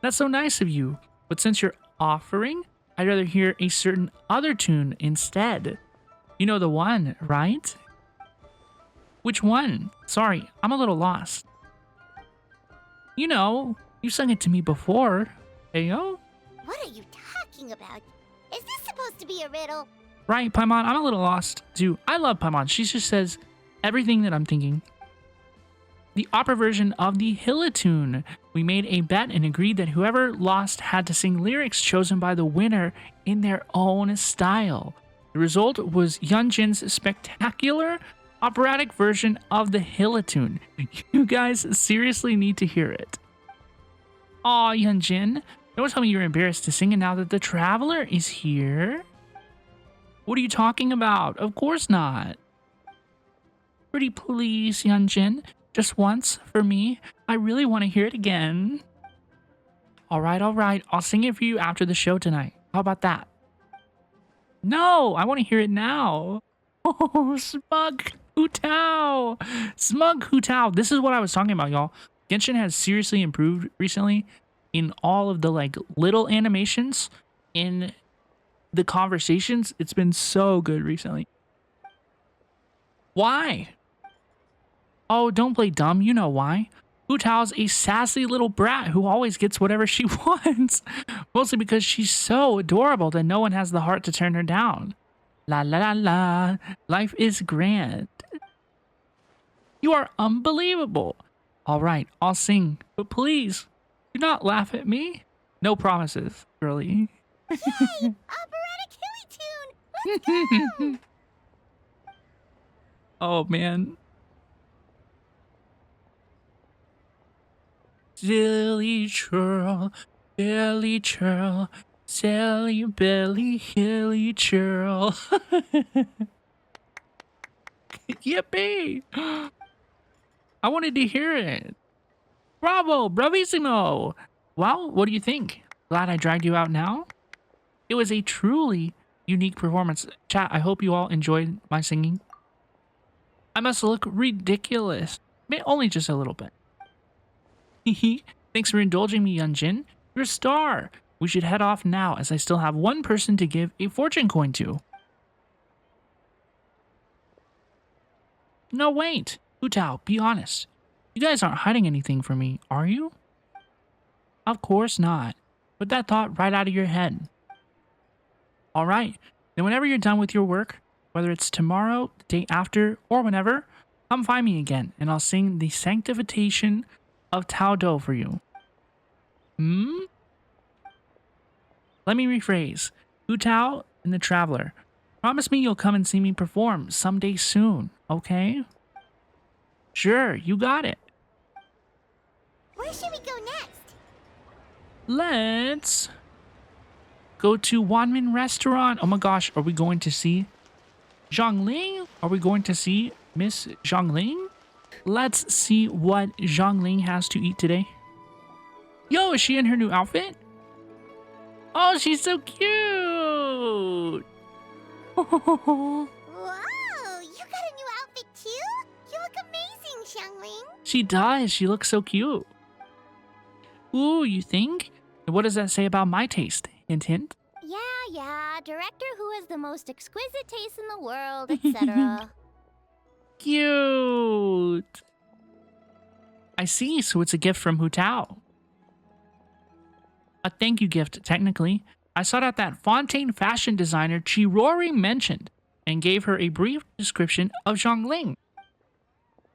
That's so nice of you. But since you're offering, I'd rather hear a certain other tune instead. You know the one, right? Which one? Sorry, I'm a little lost. You know, you sung it to me before. Heyo? What are you talking about? Is this supposed to be a riddle? Right, Paimon, I'm a little lost too. I love Paimon. She just says everything that I'm thinking. The opera version of the Hilla-tune. We made a bet and agreed that whoever lost had to sing lyrics chosen by the winner in their own style. The result was Yan Jin's spectacular operatic version of the Hilla-tune. You guys seriously need to hear it. Aw, Yan Jin, don't tell me you're embarrassed to sing it now that the Traveler is here. What are you talking about? Of course not. Pretty please, Yan Jin. Just once, for me. I really want to hear it again. Alright, I'll sing it for you after the show tonight. How about that? No, I want to hear it now. Oh, smug Hu Tao. Smug Hu Tao. This is what I was talking about, y'all. Genshin has seriously improved recently in all of the little animations in the conversations. It's been so good recently. Why? Oh, don't play dumb. You know why. Hu Tao's a sassy little brat who always gets whatever she wants. Mostly because she's so adorable that no one has the heart to turn her down. La la la la. Life is grand. You are unbelievable. Alright, I'll sing. But please, do not laugh at me. No promises, girlie. Yay! Operatic Hilly-tune! Let's go! Oh, man. Silly churl, belly churl, silly belly hilly churl. Yippee! I wanted to hear it. Bravo, bravissimo! Well, what do you think? Glad I dragged you out now? It was a truly unique performance. Chat, I hope you all enjoyed my singing. I must look ridiculous. Only just a little bit. Thanks for indulging me, Yunjin. You're a star. We should head off now, as I still have one person to give a fortune coin to. No, wait. Hu Tao, be honest. You guys aren't hiding anything from me, are you? Of course not. Put that thought right out of your head. Alright, then whenever you're done with your work, whether it's tomorrow, the day after, or whenever, come find me again, and I'll sing the sanctification of Tao Do for you. Let me rephrase. Hu Tao and the Traveler. Promise me you'll come and see me perform someday soon, okay? Sure, you got it. Where should we go next? Let's go to Wanmin Restaurant. Oh my gosh, are we going to see Xiangling? Are we going to see Miss Xiangling? Let's see what Xiangling has to eat today. Yo, is she in her new outfit? Oh, she's so cute. Whoa, you got a new outfit too? You look amazing, Xiangling. She does. She looks so cute. Ooh, you think? What does that say about my taste? Hint, hint. Yeah, director who has the most exquisite taste in the world, etc. Cute. I see, so it's a gift from Hu Tao. A thank you gift, technically. I sought out that Fontaine fashion designer Chirori mentioned and gave her a brief description of Xiangling.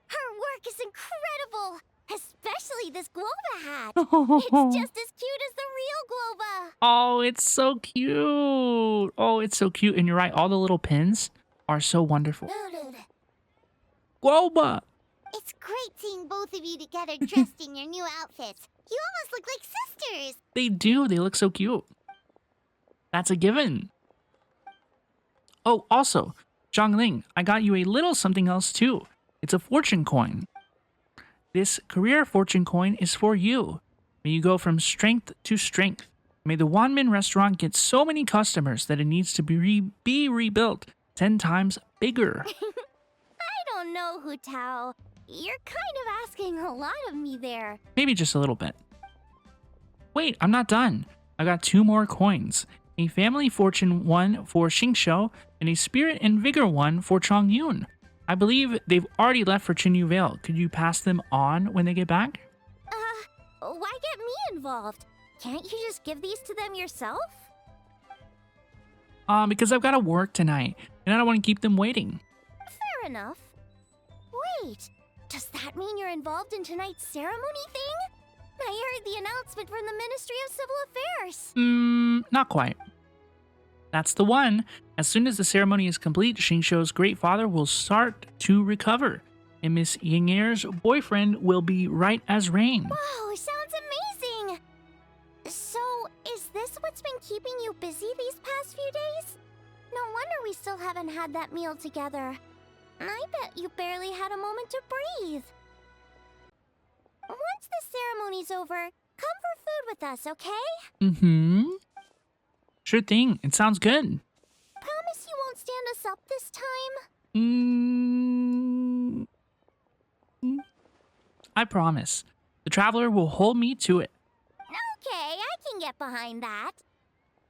Her work is incredible, especially this Guoba hat. It's just as cute as the real Guoba. Oh, it's so cute. Oh, it's so cute. And you're right, all the little pins are so wonderful. Guoba. It's great seeing both of you together dressed in your new outfits. You almost look like sisters. They do. They look so cute. That's a given. Oh, also, Xiangling, I got you a little something else too. It's a fortune coin. This career fortune coin is for you. May you go from strength to strength. May the Wanmin restaurant get so many customers that it needs to be rebuilt 10 times bigger. I don't know, Hu Tao. You're kind of asking a lot of me there. Maybe just a little bit. Wait, I'm not done. I got 2 more coins. A family fortune one for Xingqiu and a spirit and vigor one for Chongyun. I believe they've already left for Chinyu Vale. Could you pass them on when they get back? Why get me involved? Can't you just give these to them yourself? Because I've got to work tonight, and I don't want to keep them waiting. Fair enough. Wait, does that mean you're involved in tonight's ceremony thing? I heard the announcement from the Ministry of Civil Affairs. Not quite. That's the one. As soon as the ceremony is complete, Xingqiu's great father will start to recover, and Miss Ying'er's boyfriend will be right as rain. Wow, sounds amazing! So, is this what's been keeping you busy these past few days? No wonder we still haven't had that meal together. I bet you barely had a moment to breathe. Once the ceremony's over, come for food with us, okay? Sure thing. It sounds good. Promise you won't stand us up this time? I promise. The Traveler will hold me to it. Okay, I can get behind that.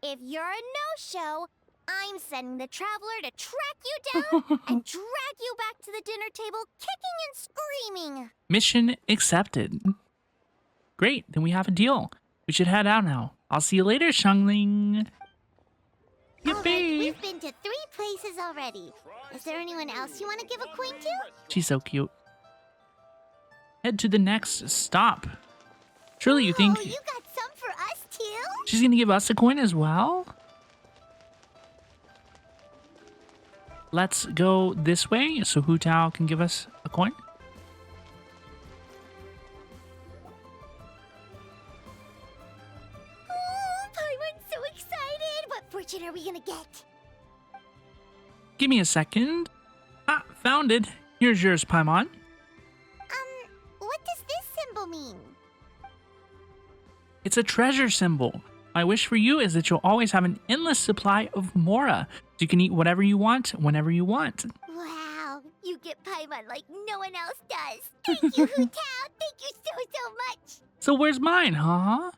If you're a no-show, I'm sending the Traveler to track you down and drag you back to the dinner table kicking and screaming. Mission accepted. Great, then we have a deal. We should head out now. I'll see you later, Xiangling. Yippee! Alright, we've been to 3 places already. Is there anyone else you want to give a coin to? She's so cute. Head to the next stop. Surely you think... Oh, you got some for us too? She's gonna give us a coin as well? Let's go this way so Hu Tao can give us a coin. Paimon's so excited! What fortune are we gonna get? Give me a second. Ah, found it. Here's yours, Paimon. What does this symbol mean? It's a treasure symbol. My wish for you is that you'll always have an endless supply of Mora, so you can eat whatever you want, whenever you want. Wow, you get Paimon like no one else does. Thank you, Hu Tao. Thank you so much. So where's mine, huh?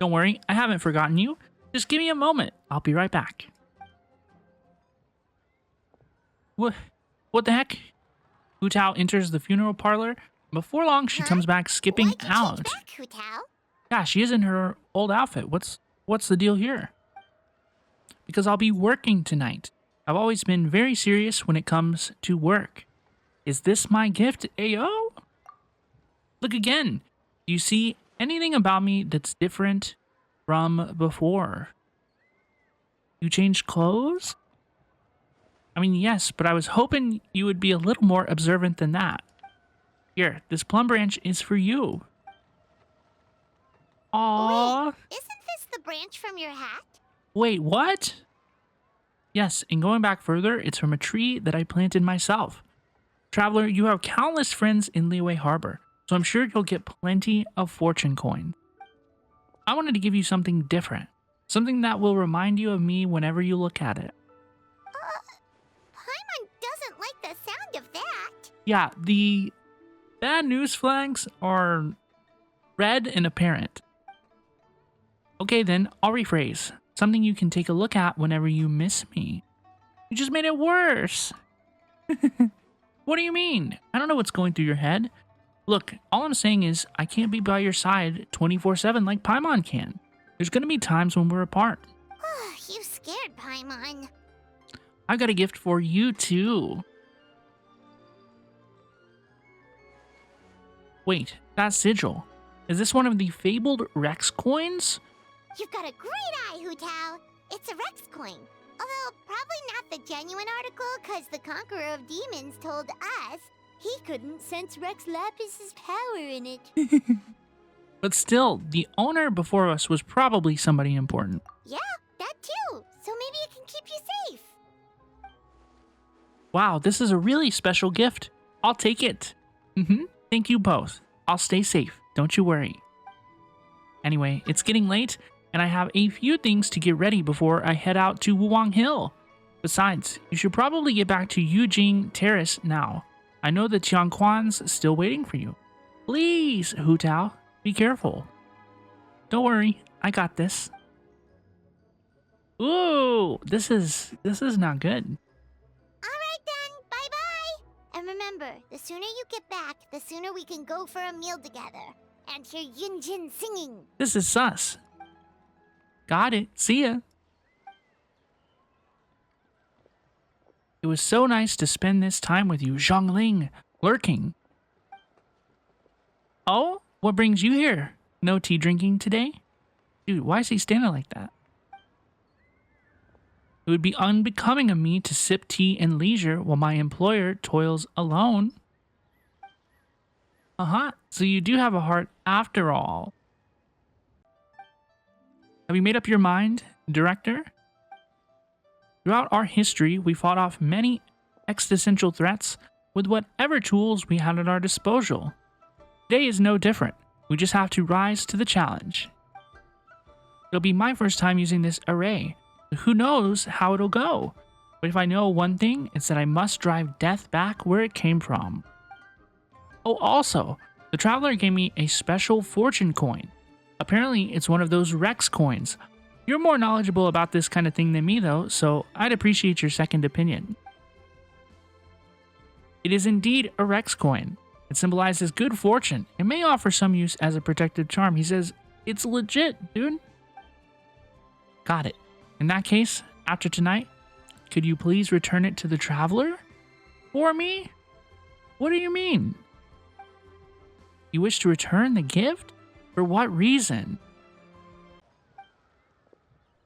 Don't worry, I haven't forgotten you. Just give me a moment. I'll be right back. What the heck? Hu Tao enters the funeral parlor. Before long, she comes back skipping Why'd you out. change back, Hu Tao? Yeah, she is in her old outfit. What's the deal here? Because I'll be working tonight. I've always been very serious when it comes to work. Is this my gift, Ayo? Look again. Do you see anything about me that's different from before? You changed clothes? I mean, yes, but I was hoping you would be a little more observant than that. Here, this plum branch is for you. Aww. Wait, isn't this the branch from your hat? Wait, what? Yes, and going back further, it's from a tree that I planted myself. Traveler, you have countless friends in Liyue Harbor, so I'm sure you'll get plenty of fortune coin. I wanted to give you something different. Something that will remind you of me whenever you look at it. Paimon doesn't like the sound of that. Yeah, the bad news flags are red and apparent. Okay then, I'll rephrase. Something you can take a look at whenever you miss me. You just made it worse. What do you mean? I don't know what's going through your head. Look, all I'm saying is I can't be by your side 24/7 like Paimon can. There's gonna be times when we're apart. You scared Paimon. I got a gift for you too. Wait, that sigil. Is this one of the fabled Rex coins? You've got a great eye, Hu Tao. It's a Rex coin. Although probably not the genuine article, because the Conqueror of Demons told us he couldn't sense Rex Lapis's power in it. But still, the owner before us was probably somebody important. Yeah, that too. So maybe it can keep you safe. Wow, this is a really special gift. I'll take it. Thank you both. I'll stay safe. Don't you worry. Anyway, it's getting late, and I have a few things to get ready before I head out to Wuwang Hill. Besides, you should probably get back to Yujing Terrace now. I know the Tianquan's still waiting for you. Please, Hu Tao, be careful. Don't worry, I got this. Ooh, this is not good. Alright then, bye-bye! And remember, the sooner you get back, the sooner we can go for a meal together. And hear Yunjin singing. This is sus. Got it. See ya. It was so nice to spend this time with you, Xiangling, lurking. Oh, what brings you here? No tea drinking today? Dude, why is he standing like that? It would be unbecoming of me to sip tea in leisure while my employer toils alone. So you do have a heart after all. Have you made up your mind, Director? Throughout our history, we fought off many existential threats with whatever tools we had at our disposal. Today is no different. We just have to rise to the challenge. It'll be my first time using this array. Who knows how it'll go? But if I know one thing, it's that I must drive death back where it came from. Oh, also, the Traveler gave me a special fortune coin. Apparently, it's one of those Rex coins. You're more knowledgeable about this kind of thing than me, though, so I'd appreciate your second opinion. It is indeed a Rex coin. It symbolizes good fortune. It may offer some use as a protective charm. He says, it's legit, dude. Got it. In that case, after tonight, could you please return it to the Traveler? For me? What do you mean? You wish to return the gift? For what reason?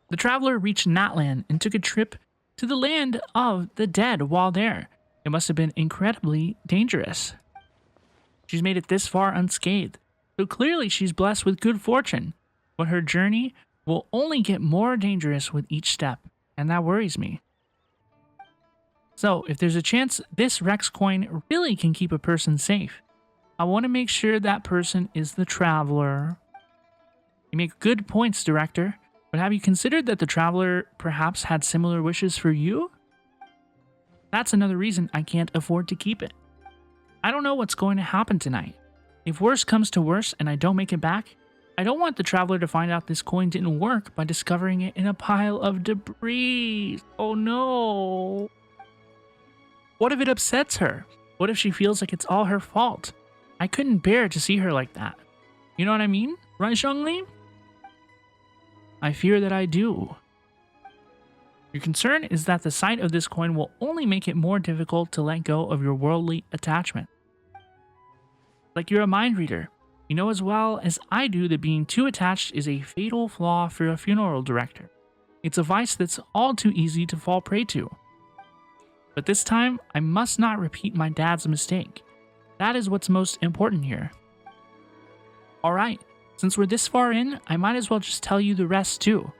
The Traveler reached Natlan and took a trip to the land of the dead while there. It must have been incredibly dangerous. She's made it this far unscathed, so clearly she's blessed with good fortune. But her journey will only get more dangerous with each step, and that worries me. So, if there's a chance this Rex coin really can keep a person safe, I want to make sure that person is the Traveler. You make good points, Director. But have you considered that the Traveler perhaps had similar wishes for you? That's another reason I can't afford to keep it. I don't know what's going to happen tonight. If worse comes to worse and I don't make it back, I don't want the Traveler to find out this coin didn't work by discovering it in a pile of debris. Oh no. What if it upsets her? What if she feels like it's all her fault? I couldn't bear to see her like that. You know what I mean? Right, Xiangling? I fear that I do. Your concern is that the sight of this coin will only make it more difficult to let go of your worldly attachment. Like you're a mind reader. You know as well as I do that being too attached is a fatal flaw for a funeral director. It's a vice that's all too easy to fall prey to. But this time, I must not repeat my dad's mistake. That is what's most important here. Alright, since we're this far in, I might as well just tell you the rest too.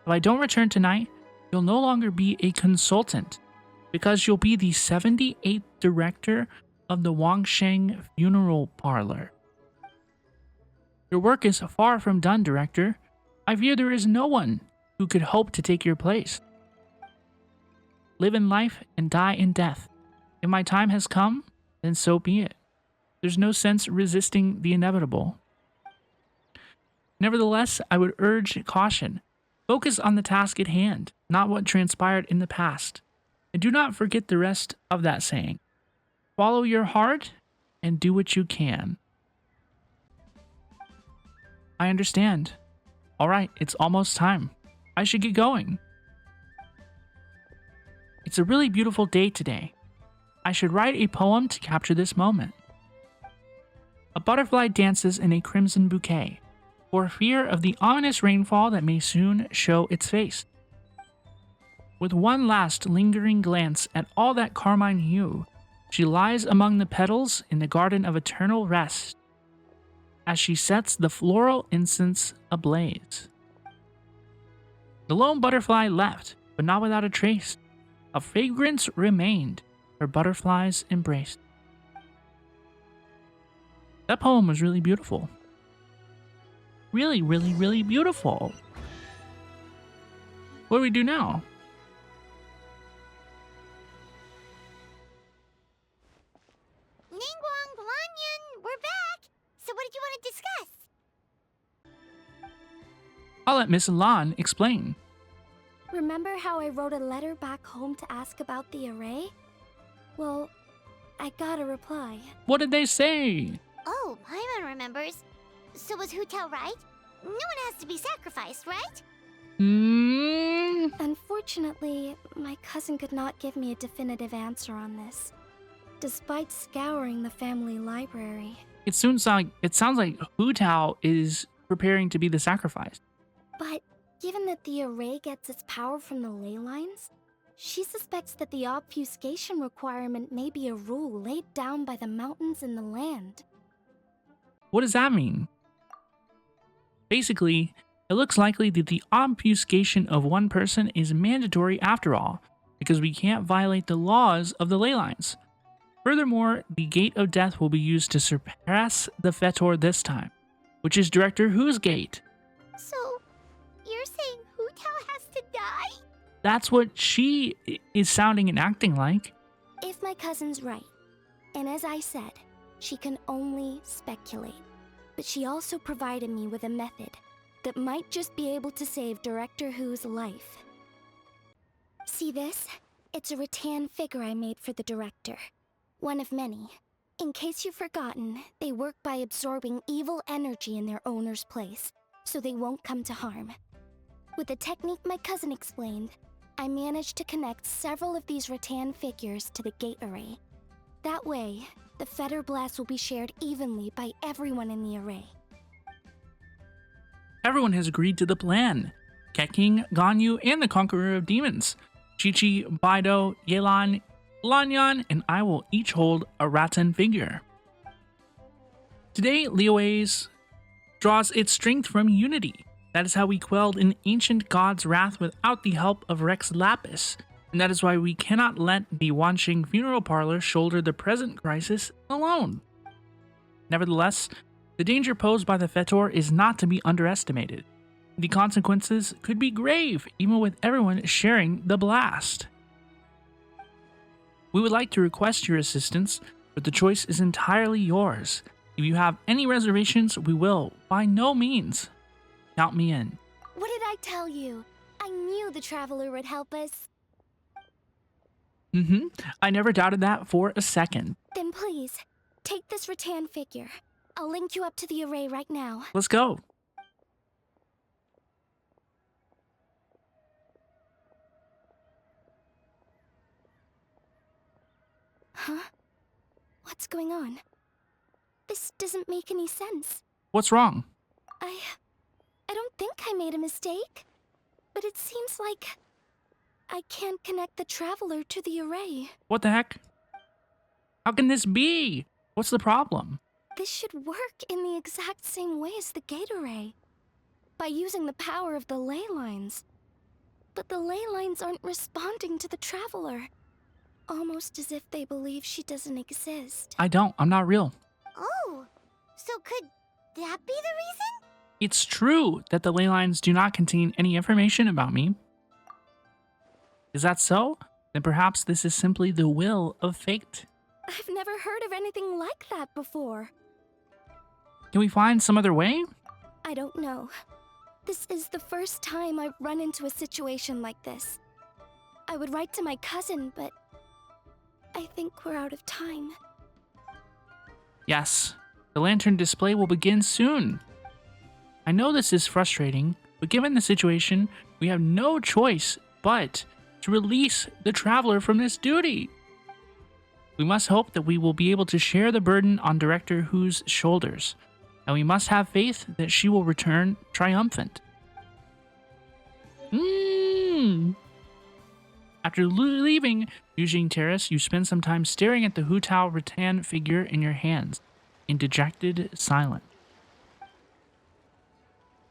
If I don't return tonight, you'll no longer be a consultant, because you'll be the 78th director of the Wangsheng Funeral Parlor. Your work is far from done, Director. I fear there is no one who could hope to take your place. Live in life and die in death. If my time has come, then so be it. There's no sense resisting the inevitable. Nevertheless, I would urge caution. Focus on the task at hand, not what transpired in the past. And do not forget the rest of that saying. Follow your heart and do what you can. I understand. Alright, it's almost time. I should get going. It's a really beautiful day today. I should write a poem to capture this moment. A butterfly dances in a crimson bouquet, for fear of the ominous rainfall that may soon show its face. With one last lingering glance at all that carmine hue, she lies among the petals in the garden of eternal rest, as she sets the floral incense ablaze. The lone butterfly left, but not without a trace. A fragrance remained, her butterflies embraced. That poem was really beautiful. Really, really, really beautiful. What do we do now? Ningguang, Lan Yan, we're back! So what did you want to discuss? I'll let Miss Lan explain. Remember how I wrote a letter back home to ask about the array? Well, I got a reply. What did they say? Oh, Paimon remembers. So was Hu Tao right? No one has to be sacrificed, right? Unfortunately, my cousin could not give me a definitive answer on this, despite scouring the family library. It sounds like Hu Tao is preparing to be the sacrifice. But given that the array gets its power from the ley lines, she suspects that the obfuscation requirement may be a rule laid down by the mountains and the land. What does that mean? Basically, it looks likely that the obfuscation of one person is mandatory after all, because we can't violate the laws of the ley lines. Furthermore, the Gate of Death will be used to suppress the Fetor this time, which is Director Hu's gate. So, you're saying Hu Tao has to die? That's what she is sounding and acting like. If my cousin's right, and as I said, she can only speculate, but she also provided me with a method that might just be able to save Director Hu's life. See this? It's a rattan figure I made for the director. One of many. In case you've forgotten, they work by absorbing evil energy in their owner's place, so they won't come to harm. With the technique my cousin explained, I managed to connect several of these rattan figures to the gate array. That way, the Fetter Blast will be shared evenly by everyone in the array. Everyone has agreed to the plan. Keking, Ganyu, and the Conqueror of Demons. Chi-Chi, Baido, Yelan, Lan Yan, and I will each hold a rattan figure. Today, Liyue's draws its strength from unity. That is how we quelled an ancient god's wrath without the help of Rex Lapis, and that is why we cannot let the Wanxing Funeral Parlor shoulder the present crisis alone. Nevertheless, The danger posed by the Fetor is not to be underestimated. The consequences could be grave, even with everyone sharing the blast. We would like to request your assistance, but the choice is entirely yours. If you have any reservations, we will, by no means, count me in. What did I tell you? I knew the Traveler would help us. I never doubted that for a second. Then please, take this rattan figure. I'll link you up to the array right now. Let's go. Huh? What's going on? This doesn't make any sense. What's wrong? I don't think I made a mistake. But it seems like I can't connect the Traveler to the array. What the heck? How can this be? What's the problem? This should work in the exact same way as the gate array, by using the power of the ley lines. But the ley lines aren't responding to the Traveler, almost as if they believe she doesn't exist. I'm not real. Oh, so could that be the reason? It's true that the ley lines do not contain any information about me. Is that so? Then perhaps this is simply the will of fate. I've never heard of anything like that before. Can we find some other way? I don't know. This is the first time I've run into a situation like this. I would write to my cousin, but I think we're out of time. Yes, the lantern display will begin soon. I know this is frustrating, but given the situation, we have no choice but to release the Traveler from this duty. We must hope that we will be able to share the burden on Director Hu's shoulders, and we must have faith that she will return triumphant. After leaving Yujing Terrace, you spend some time staring at the Hu Tao rattan figure in your hands, in dejected silence.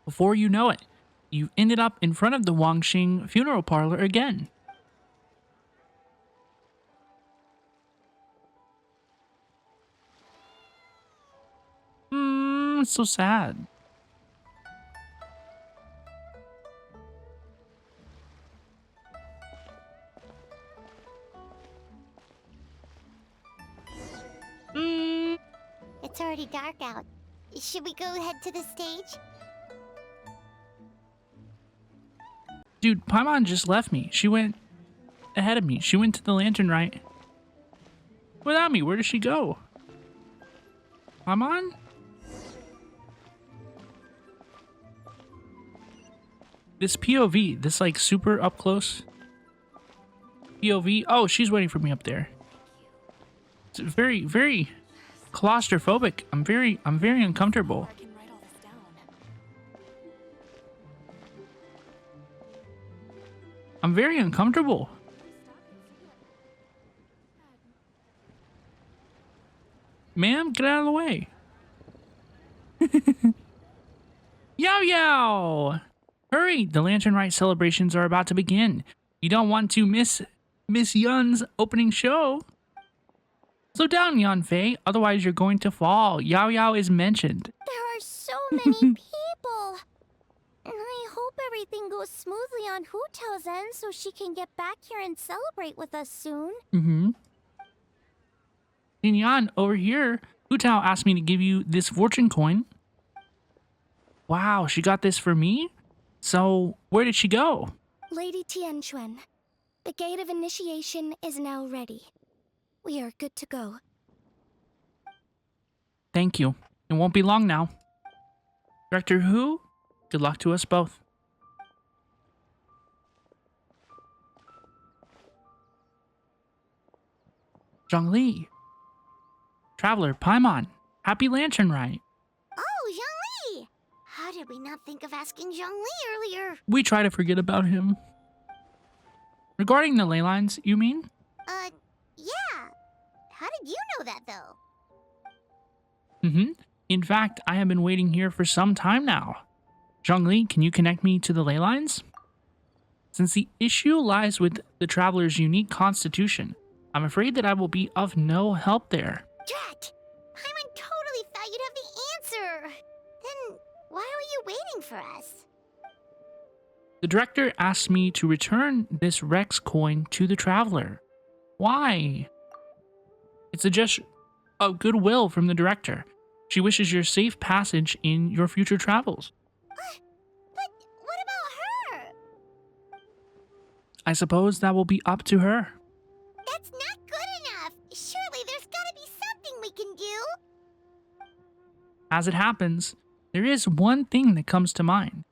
Before you know it, you've ended up in front of the Wangxing funeral parlor again. It's so sad. It's already dark out. Should we go head to the stage? Dude, Paimon just left me. She went ahead of me. She went to the lantern Rite without me. Where did she go? Paimon? This POV, this like super up close POV. Oh, she's waiting for me up there. It's very, very claustrophobic. I'm very uncomfortable. I'm very uncomfortable. Ma'am, get out of the way. Yow yow! Hurry! The Lantern Rite celebrations are about to begin. You don't want to miss Miss Yun's opening show. Slow down, Yan Fei, otherwise you're going to fall. Yao Yao is mentioned. There are so many people. And I hope everything goes smoothly on Hu Tao's end so she can get back here and celebrate with us soon. Yan, over here, Hu Tao asked me to give you this fortune coin. Wow, she got this for me? So, where did she go? Lady Tianquan, the gate of initiation is now ready. We are good to go. Thank you. It won't be long now. Director Hu, good luck to us both. Zhongli. Traveler, Paimon. Happy Lantern Rite. Oh, Zhongli! How did we not think of asking Zhongli earlier? We try to forget about him. Regarding the ley lines, you mean? Yeah. How did you know that, though? In fact, I have been waiting here for some time now. Zhongli, can you connect me to the ley lines? Since the issue lies with the Traveler's unique constitution, I'm afraid that I will be of no help there. Drat! Paimon totally thought you'd have the answer! Why are you waiting for us? The director asked me to return this Rex coin to the traveler. Why? It's a gesture of goodwill from the director. She wishes your safe passage in your future travels. But what about her? I suppose that will be up to her. That's not good enough. Surely there's gotta be something we can do. As it happens, there is one thing that comes to mind.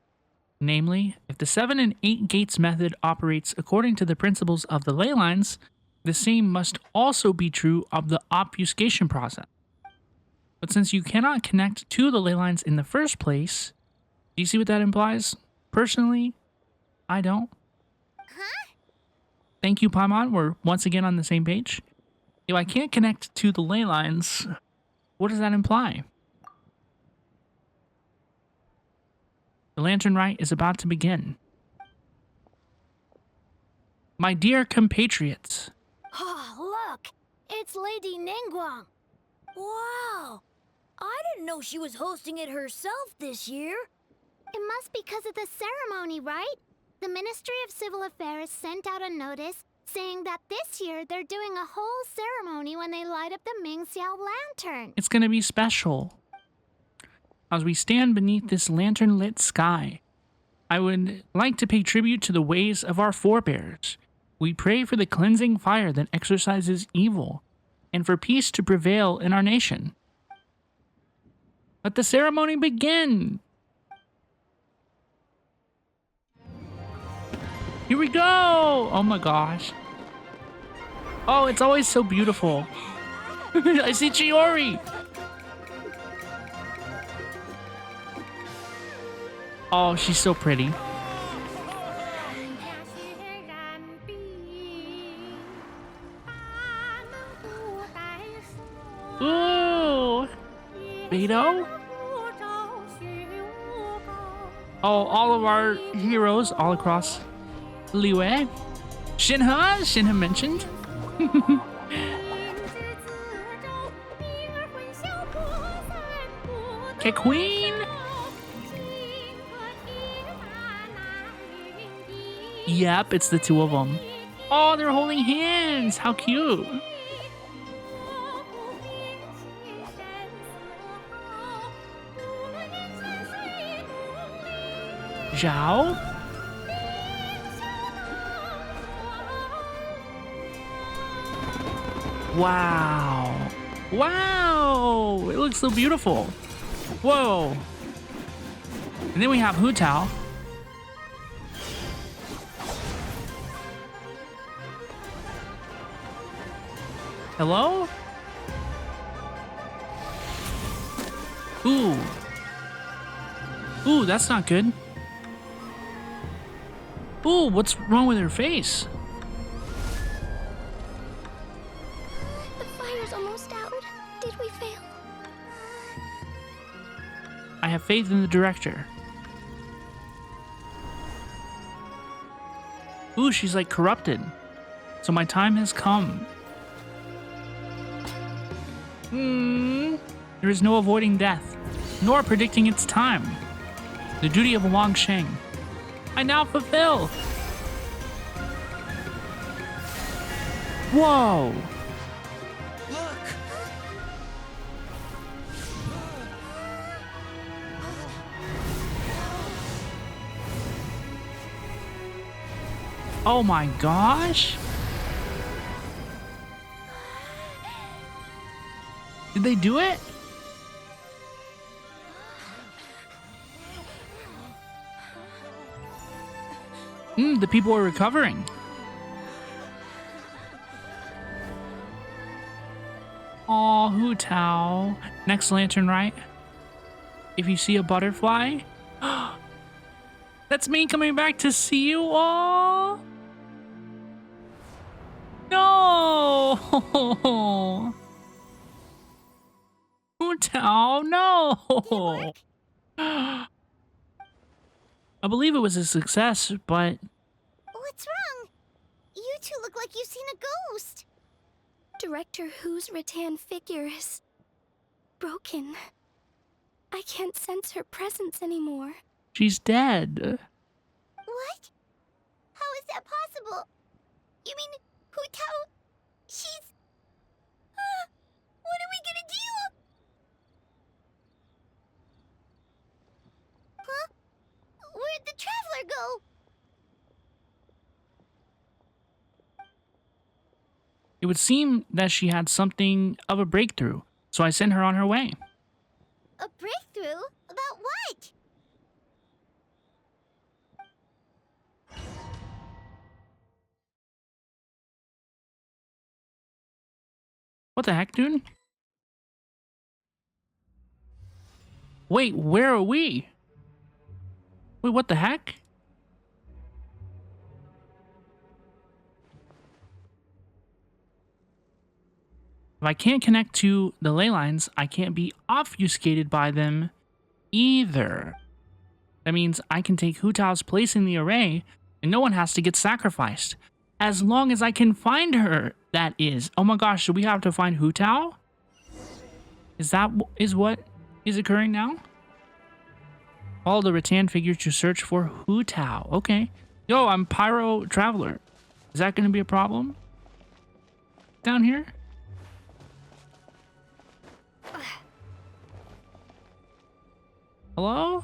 Namely, if the 7 and 8 gates method operates according to the principles of the ley lines, the same must also be true of the obfuscation process. But since you cannot connect to the ley lines in the first place, do you see what that implies? Personally, I don't. Huh? Thank you, Paimon. We're once again on the same page. If I can't connect to the ley lines, what does that imply? The Lantern Rite is about to begin. My dear compatriots. Oh, look! It's Lady Ningguang. Wow! I didn't know she was hosting it herself this year. It must be because of the ceremony, right? The Ministry of Civil Affairs sent out a notice saying that this year they're doing a whole ceremony when they light up the Mingxiao lantern. It's gonna be special. As we stand beneath this lantern-lit sky, I would like to pay tribute to the ways of our forebears. We pray for the cleansing fire that exorcises evil, and for peace to prevail in our nation. Let the ceremony begin! Here we go! Oh my gosh. Oh, it's always so beautiful. I see Chiori! Oh, she's so pretty. Ooh! Beto? Oh, all of our heroes all across Liyue. Shinha mentioned. Okay, Queen. Yep, it's the two of them. Oh, they're holding hands. How cute. Zhao? Wow. Wow. It looks so beautiful. Whoa. And then we have Hu Tao. Hello? Ooh. Ooh, that's not good. Ooh, what's wrong with her face? The fire's almost out. Did we fail? I have faith in the director. Ooh, she's like corrupted. So my time has come. There is no avoiding death, nor predicting its time. The duty of Wang Sheng, I now fulfill. Whoa! Look! Oh my gosh! Did they do it? The people are recovering. Aw, Hu Tao. Next Lantern Rite. If you see a butterfly, that's me coming back to see you all. No! Hu Tao, no! I believe it was a success, but... What's wrong? You two look like you've seen a ghost. Director Hu's rattan figure is broken. I can't sense her presence anymore. She's dead. What? How is that possible? You mean Hu Tao? She's... what are we gonna do? Huh? Where'd the traveler go? It would seem that she had something of a breakthrough, so I sent her on her way. A breakthrough? About what? What the heck, dude? Wait, where are we? Wait, what the heck? If I can't connect to the ley lines, I can't be obfuscated by them either. That means I can take Hu Tao's place in the array, and no one has to get sacrificed. As long as I can find her, that is. Oh my gosh, do we have to find Hu Tao? Is that what is occurring now? Follow the rattan figure to search for Hu Tao. Okay. Yo, I'm Pyro Traveler. Is that going to be a problem? Down here? Hello?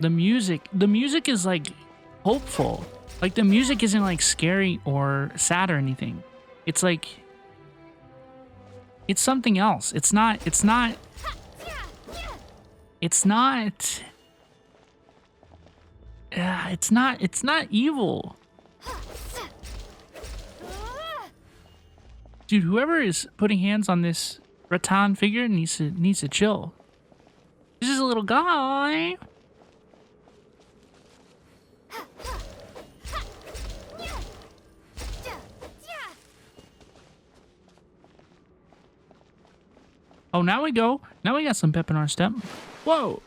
The music is like hopeful. Like the music isn't like scary or sad or anything. It's like it's something else. It's not evil. Dude, whoever is putting hands on this rattan figure needs to chill. This is a little guy. Oh, now we go. Now we got some pep in our step. Whoa.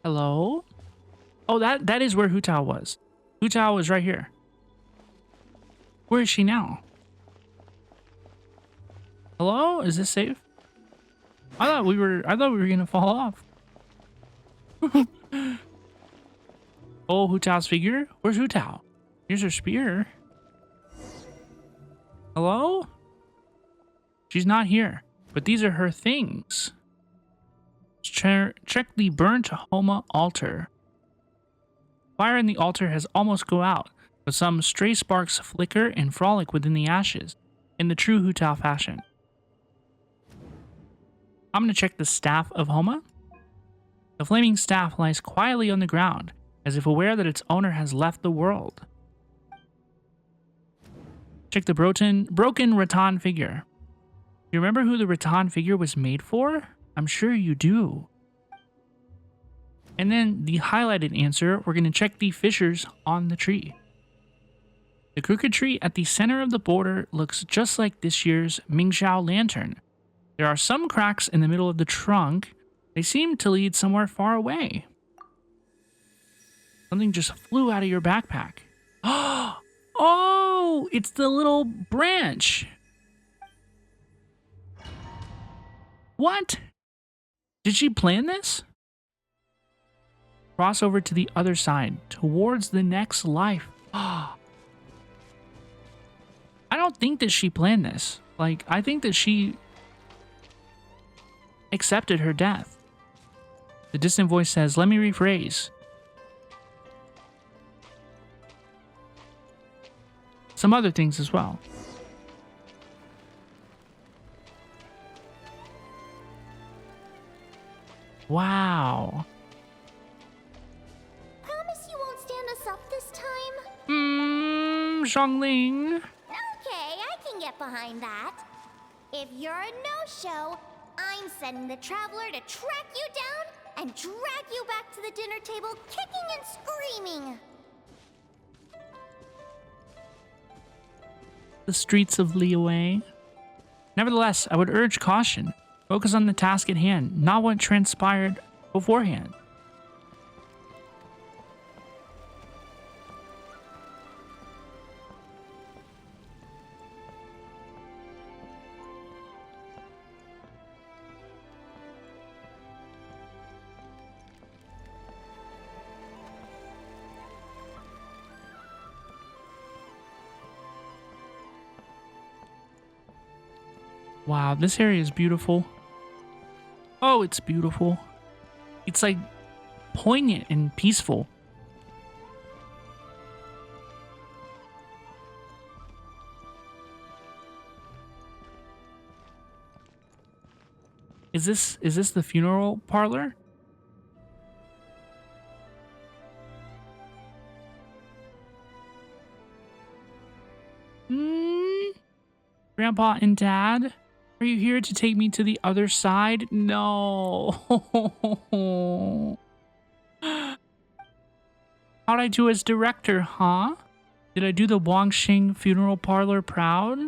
Hello? Oh, that is where Hu Tao was. Hu Tao is right here. Where is she now? Hello? Is this safe? I thought we were gonna fall off. Oh, Hu Tao's figure? Where's Hu Tao? Here's her spear. Hello? She's not here, but these are her things. Check the burnt Homa altar. Fire in the altar has almost go out, but some stray sparks flicker and frolic within the ashes, in the true Hu Tao fashion. I'm gonna check the staff of Homa. The flaming staff lies quietly on the ground, as if aware that its owner has left the world. Check the broken rattan figure. You remember who the rattan figure was made for? I'm sure you do. And then the highlighted answer, we're going to check the fissures on the tree. The crooked tree at the center of the border looks just like this year's Mingxiao lantern. There are some cracks in the middle of the trunk. They seem to lead somewhere far away. Something just flew out of your backpack. Oh, it's the little branch. What? Did she plan this? Cross over to the other side, towards the next life. I don't think that she planned this. Like, I think that she accepted her death. The distant voice says, let me rephrase. Some other things as well. Wow. Promise you won't stand us up this time? Xiangling. Okay, I can get behind that. If you're a no-show, I'm sending the Traveler to track you down and drag you back to the dinner table kicking and screaming. The streets of Liyue. Nevertheless, I would urge caution. Focus on the task at hand, not what transpired beforehand. Wow, this area is beautiful. Oh, it's beautiful. It's like poignant and peaceful. Is this the funeral parlor? Grandpa and Dad? Are you here to take me to the other side? No. How'd I do as director, huh? Did I do the Wangxing funeral parlor proud?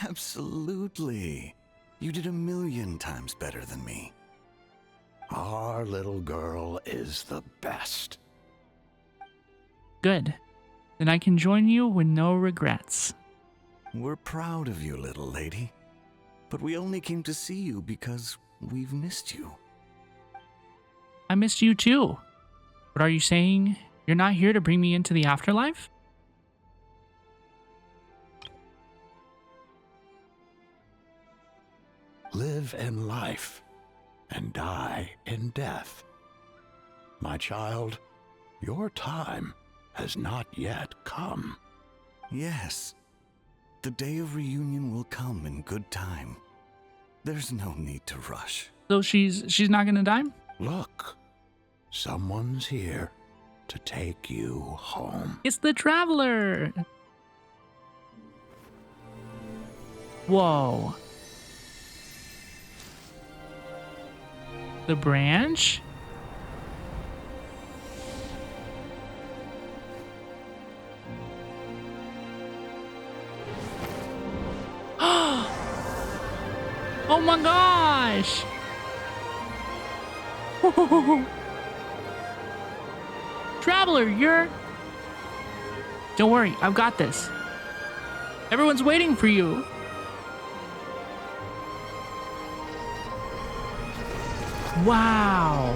Absolutely. You did 1,000,000 times better than me. Our little girl is the best. Good. Then I can join you with no regrets. We're proud of you, little lady. But we only came to see you because we've missed you. I missed you too. But are you saying you're not here to bring me into the afterlife? Live in life and die in death. My child, your time has not yet come. Yes, the day of reunion will come in good time. There's no need to rush. So she's not gonna die? Look, someone's here to take you home. It's the Traveler! Whoa. The branch? Oh my gosh! Traveler, you're... Don't worry, I've got this. Everyone's waiting for you. Wow.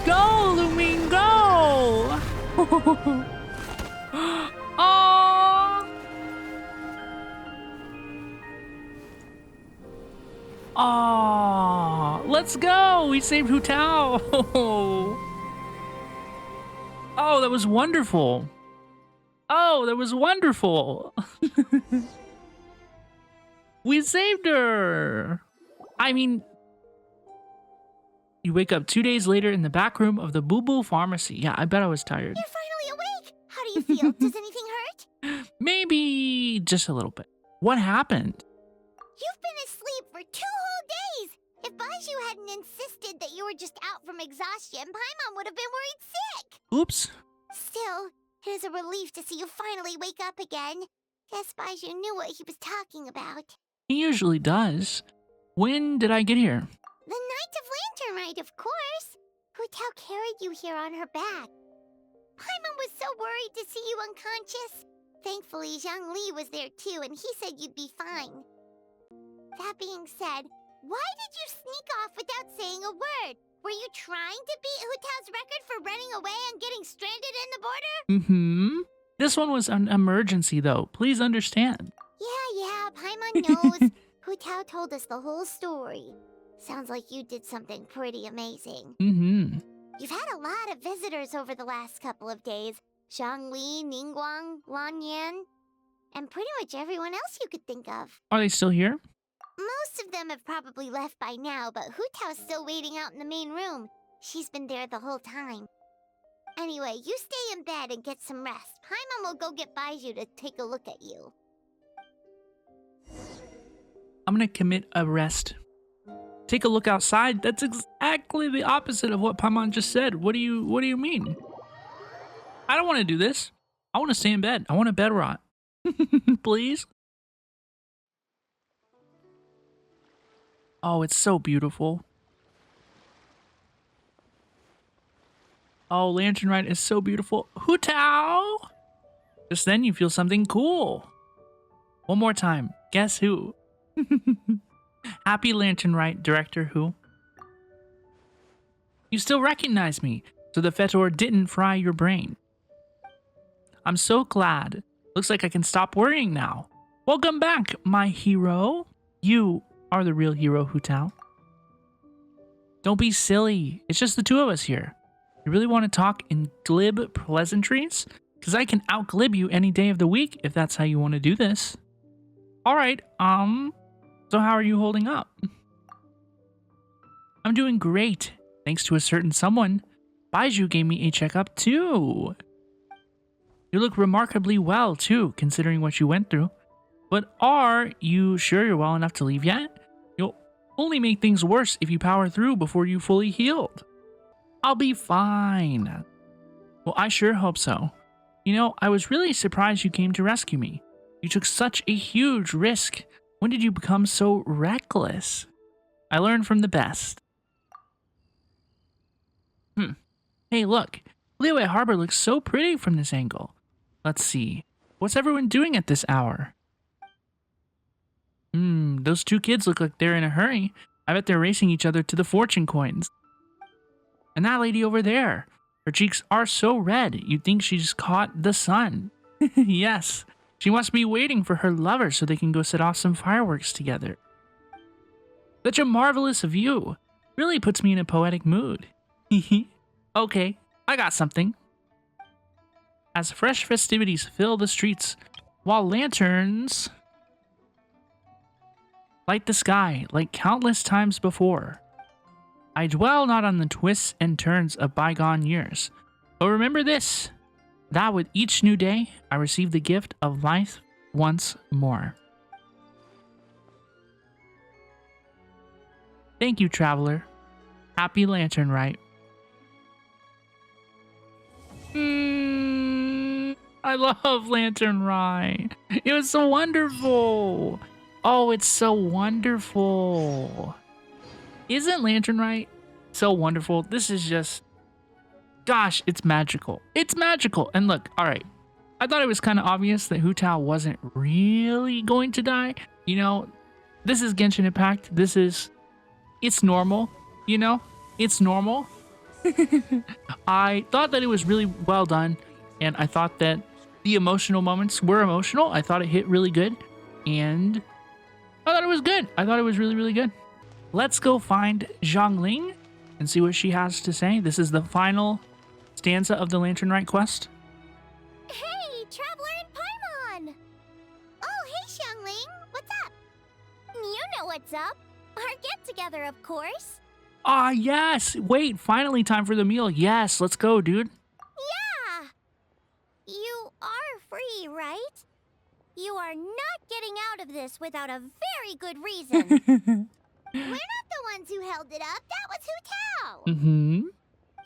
Go, Lumine, go! Oh! Oh, let's go! We saved Hu Tao! Oh, that was wonderful. Oh, that was wonderful. We saved her. I mean, you wake up 2 days later in the back room of the Boo Boo Pharmacy. Yeah, I bet I was tired. You're finally awake. How do you feel? Does anything hurt? Maybe just a little bit. What happened? You've been asleep for 2 whole days. If Baiju hadn't insisted that you were just out from exhaustion, Paimon would have been worried sick. Oops. Still, it is a relief to see you finally wake up again. Guess Baiju knew what he was talking about. He usually does. When did I get here? The night of Lantern Rite, of course. Hu Tao carried you here on her back. Paimon was so worried to see you unconscious. Thankfully, Xiangling was there too, and he said you'd be fine. That being said, why did you sneak off without saying a word? Were you trying to beat Hu Tao's record for running away and getting stranded in the border? Mm-hmm. This one was an emergency, though. Please understand. Yeah, Paimon knows. Hu Tao told us the whole story. Sounds like you did something pretty amazing. Mm-hmm. You've had a lot of visitors over the last couple of days. Xiangling, Ningguang, Lan Yan, and pretty much everyone else you could think of. Are they still here? Most of them have probably left by now, but Hu Tao's still waiting out in the main room. She's been there the whole time. Anyway, you stay in bed and get some rest. Paimon will go get Baiju to take a look at you. I'm gonna commit a rest. Take a look outside. That's exactly the opposite of what Paimon just said. What do you mean? I don't want to do this. I want to stay in bed. I want to bed rot. Please. Oh, it's so beautiful. Oh, Lantern Rite is so beautiful. Hu Tao! Just then you feel something cool. One more time. Guess who? Happy Lantern Rite, Director Hu. You still recognize me, so the fetor didn't fry your brain. I'm so glad. Looks like I can stop worrying now. Welcome back, my hero. You are the real hero, Hu Tao. Don't be silly. It's just the two of us here. You really want to talk in glib pleasantries? Because I can out-glib you any day of the week if that's how you want to do this. Alright, so how are you holding up? I'm doing great. Thanks to a certain someone. Baiju gave me a checkup too. You look remarkably well too, considering what you went through. But are you sure you're well enough to leave yet? You'll only make things worse if you power through before you fully healed. I'll be fine. Well, I sure hope so. You know, I was really surprised you came to rescue me. You took such a huge risk. When did you become so reckless? I learned from the best. Hey, look. Liyue Harbor looks so pretty from this angle. Let's see. What's everyone doing at this hour? Those two kids look like they're in a hurry. I bet they're racing each other to the fortune coins. And that lady over there. Her cheeks are so red, you'd think she's caught the sun. Yes, she must be waiting for her lover so they can go set off some fireworks together. Such a marvelous view. Really puts me in a poetic mood. Okay, I got something. As fresh festivities fill the streets, while lanterns light the sky like countless times before, I dwell not on the twists and turns of bygone years, but remember this, that with each new day, I receive the gift of life once more. Thank you, traveler. Happy Lantern Rite. I love Lantern Rite. It was so wonderful. Oh, it's so wonderful. Isn't Lantern Rite so wonderful? This is just, gosh, it's magical. It's magical. And look, all right. I thought it was kind of obvious that Hu Tao wasn't really going to die. You know, this is Genshin Impact. It's normal. You know, it's normal. I thought that it was really well done. And I thought that the emotional moments were emotional. I thought it hit really good. And I thought it was good. I thought it was really, really good. Let's go find Xiangling and see what she has to say. This is the final stanza of the Lantern Rite quest. Hey, Traveler and Paimon! Oh, hey, Xiangling. What's up? You know what's up. Our get-together, of course. Ah, yes. Wait, finally time for the meal. Yes, let's go, dude. Yeah. You are free, right? You are not getting out of this without a very good reason. We're not the ones who held it up. That was Hu Tao.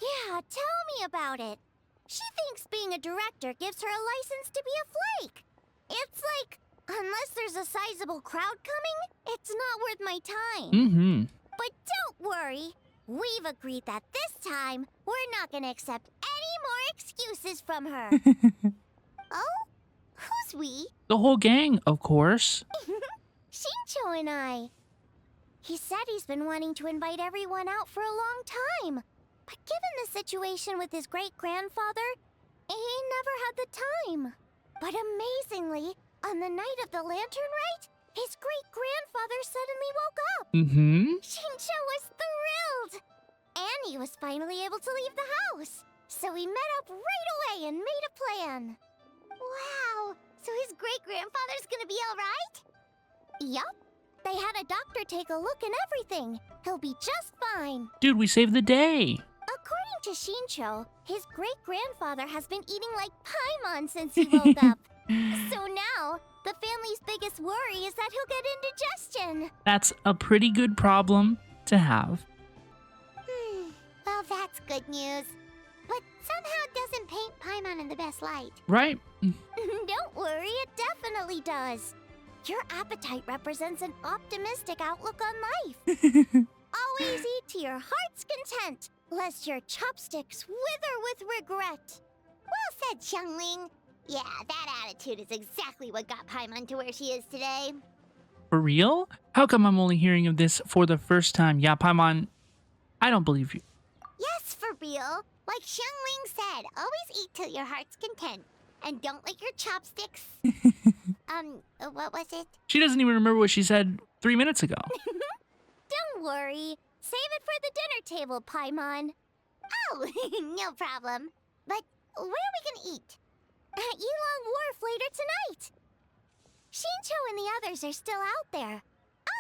Yeah, tell me about it. She thinks being a director gives her a license to be a flake. It's like, unless there's a sizable crowd coming, it's not worth my time. But don't worry. We've agreed that this time, we're not going to accept any more excuses from her. Oh? Who's we? The whole gang, of course. Shincho and I. He said he's been wanting to invite everyone out for a long time. But given the situation with his great-grandfather, he never had the time. But amazingly, on the night of the Lantern Rite, his great-grandfather suddenly woke up. Shincho was thrilled. And he was finally able to leave the house. So we met up right away and made a plan. Wow, so his great-grandfather's gonna be alright? Yup. They had a doctor take a look and everything. He'll be just fine. Dude, we saved the day. According to Shincho, his great-grandfather has been eating like Paimon since he woke up. So now, the family's biggest worry is that he'll get indigestion. That's a pretty good problem to have. Well, that's good news. But somehow it doesn't paint Paimon in the best light. Right? Don't worry, it definitely does. Your appetite represents an optimistic outlook on life. Always eat to your heart's content, lest your chopsticks wither with regret. Well said, Xiangling. Yeah, that attitude is exactly what got Paimon to where she is today. For real? How come I'm only hearing of this for the first time? Yeah, Paimon, I don't believe you. Yes, for real. Like Xiangling said, always eat till your heart's content. And don't lick your chopsticks. What was it? She doesn't even remember what she said 3 minutes ago. Don't worry. Save it for the dinner table, Paimon. Oh, no problem. But where are we gonna eat? At Yilong Wharf later tonight. Shincho and the others are still out there.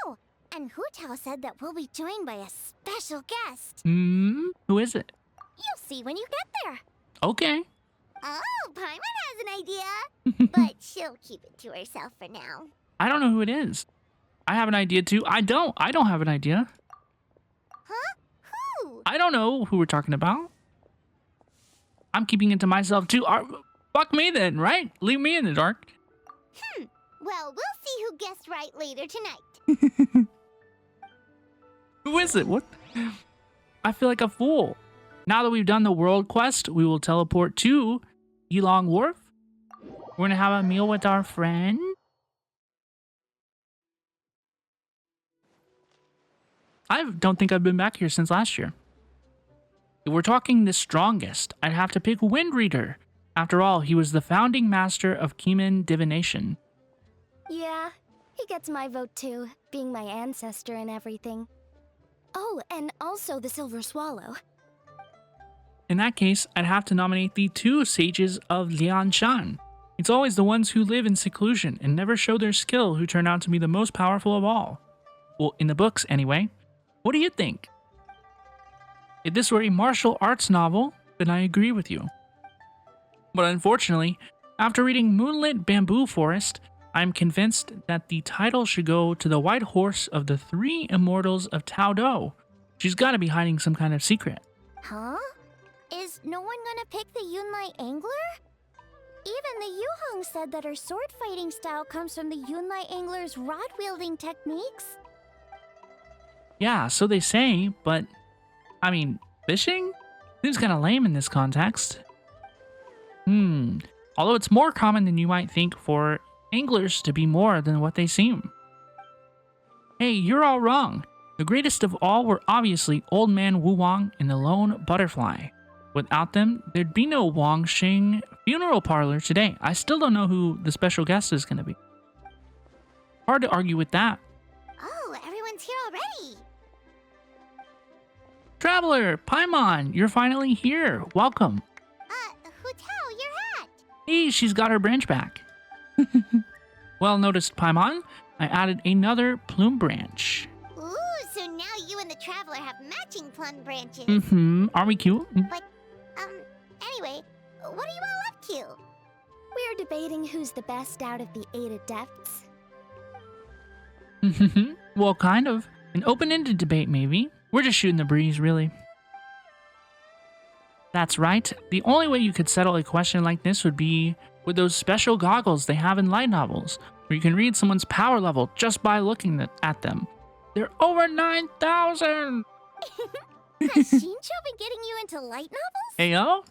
Oh, and Hu Tao said that we'll be joined by a special guest. Who is it? You'll see when you get there. Okay. Oh, Paimon has an idea. But she'll keep it to herself for now. I don't know who it is. I have an idea too. I don't have an idea. Huh? Who? I don't know who we're talking about. I'm keeping it to myself too. Fuck me then, right? Leave me in the dark. Well, we'll see who guessed right later tonight. Who is it? What? I feel like a fool. Now that we've done the world quest, we will teleport to Yilong Wharf. We're gonna have a meal with our friend. I don't think I've been back here since last year. If we're talking the strongest, I'd have to pick Windreader. After all, he was the founding master of Kimin divination. Yeah, he gets my vote too, being my ancestor and everything. Oh, and also the Silver Swallow. In that case, I'd have to nominate the 2 sages of Lan Yan. It's always the ones who live in seclusion and never show their skill who turn out to be the most powerful of all. Well, in the books anyway. What do you think? If this were a martial arts novel, then I agree with you. But unfortunately, after reading Moonlit Bamboo Forest, I'm convinced that the title should go to the white horse of the 3 immortals of Tao Do. She's gotta be hiding some kind of secret. Huh? Is no one gonna pick the Yunlai Angler? Even the Yuhong said that her sword fighting style comes from the Yunlai Angler's rod wielding techniques. Yeah, so they say, but I mean, fishing? Seems kinda lame in this context. Although it's more common than you might think for anglers to be more than what they seem. Hey, you're all wrong. The greatest of all were obviously Old Man Wu Wang and the Lone Butterfly. Without them, there'd be no Wang Xing funeral parlor today. I still don't know who the special guest is going to be. Hard to argue with that. Oh, everyone's here already. Traveler, Paimon, you're finally here. Welcome. Hu Tao, your hat. Hey, she's got her branch back. Well noticed, Paimon. I added another plume branch. Ooh, so now you and the Traveler have matching plum branches. Aren't we cute? But, anyway, what are you all up to? We're debating who's the best out of the 8 adepts. Well, kind of. An open-ended debate, maybe. We're just shooting the breeze, really. That's right. The only way you could settle a question like this would be with those special goggles they have in light novels, where you can read someone's power level just by looking at them. They're over 9,000! Has Shincho been getting you into light novels? Heyo?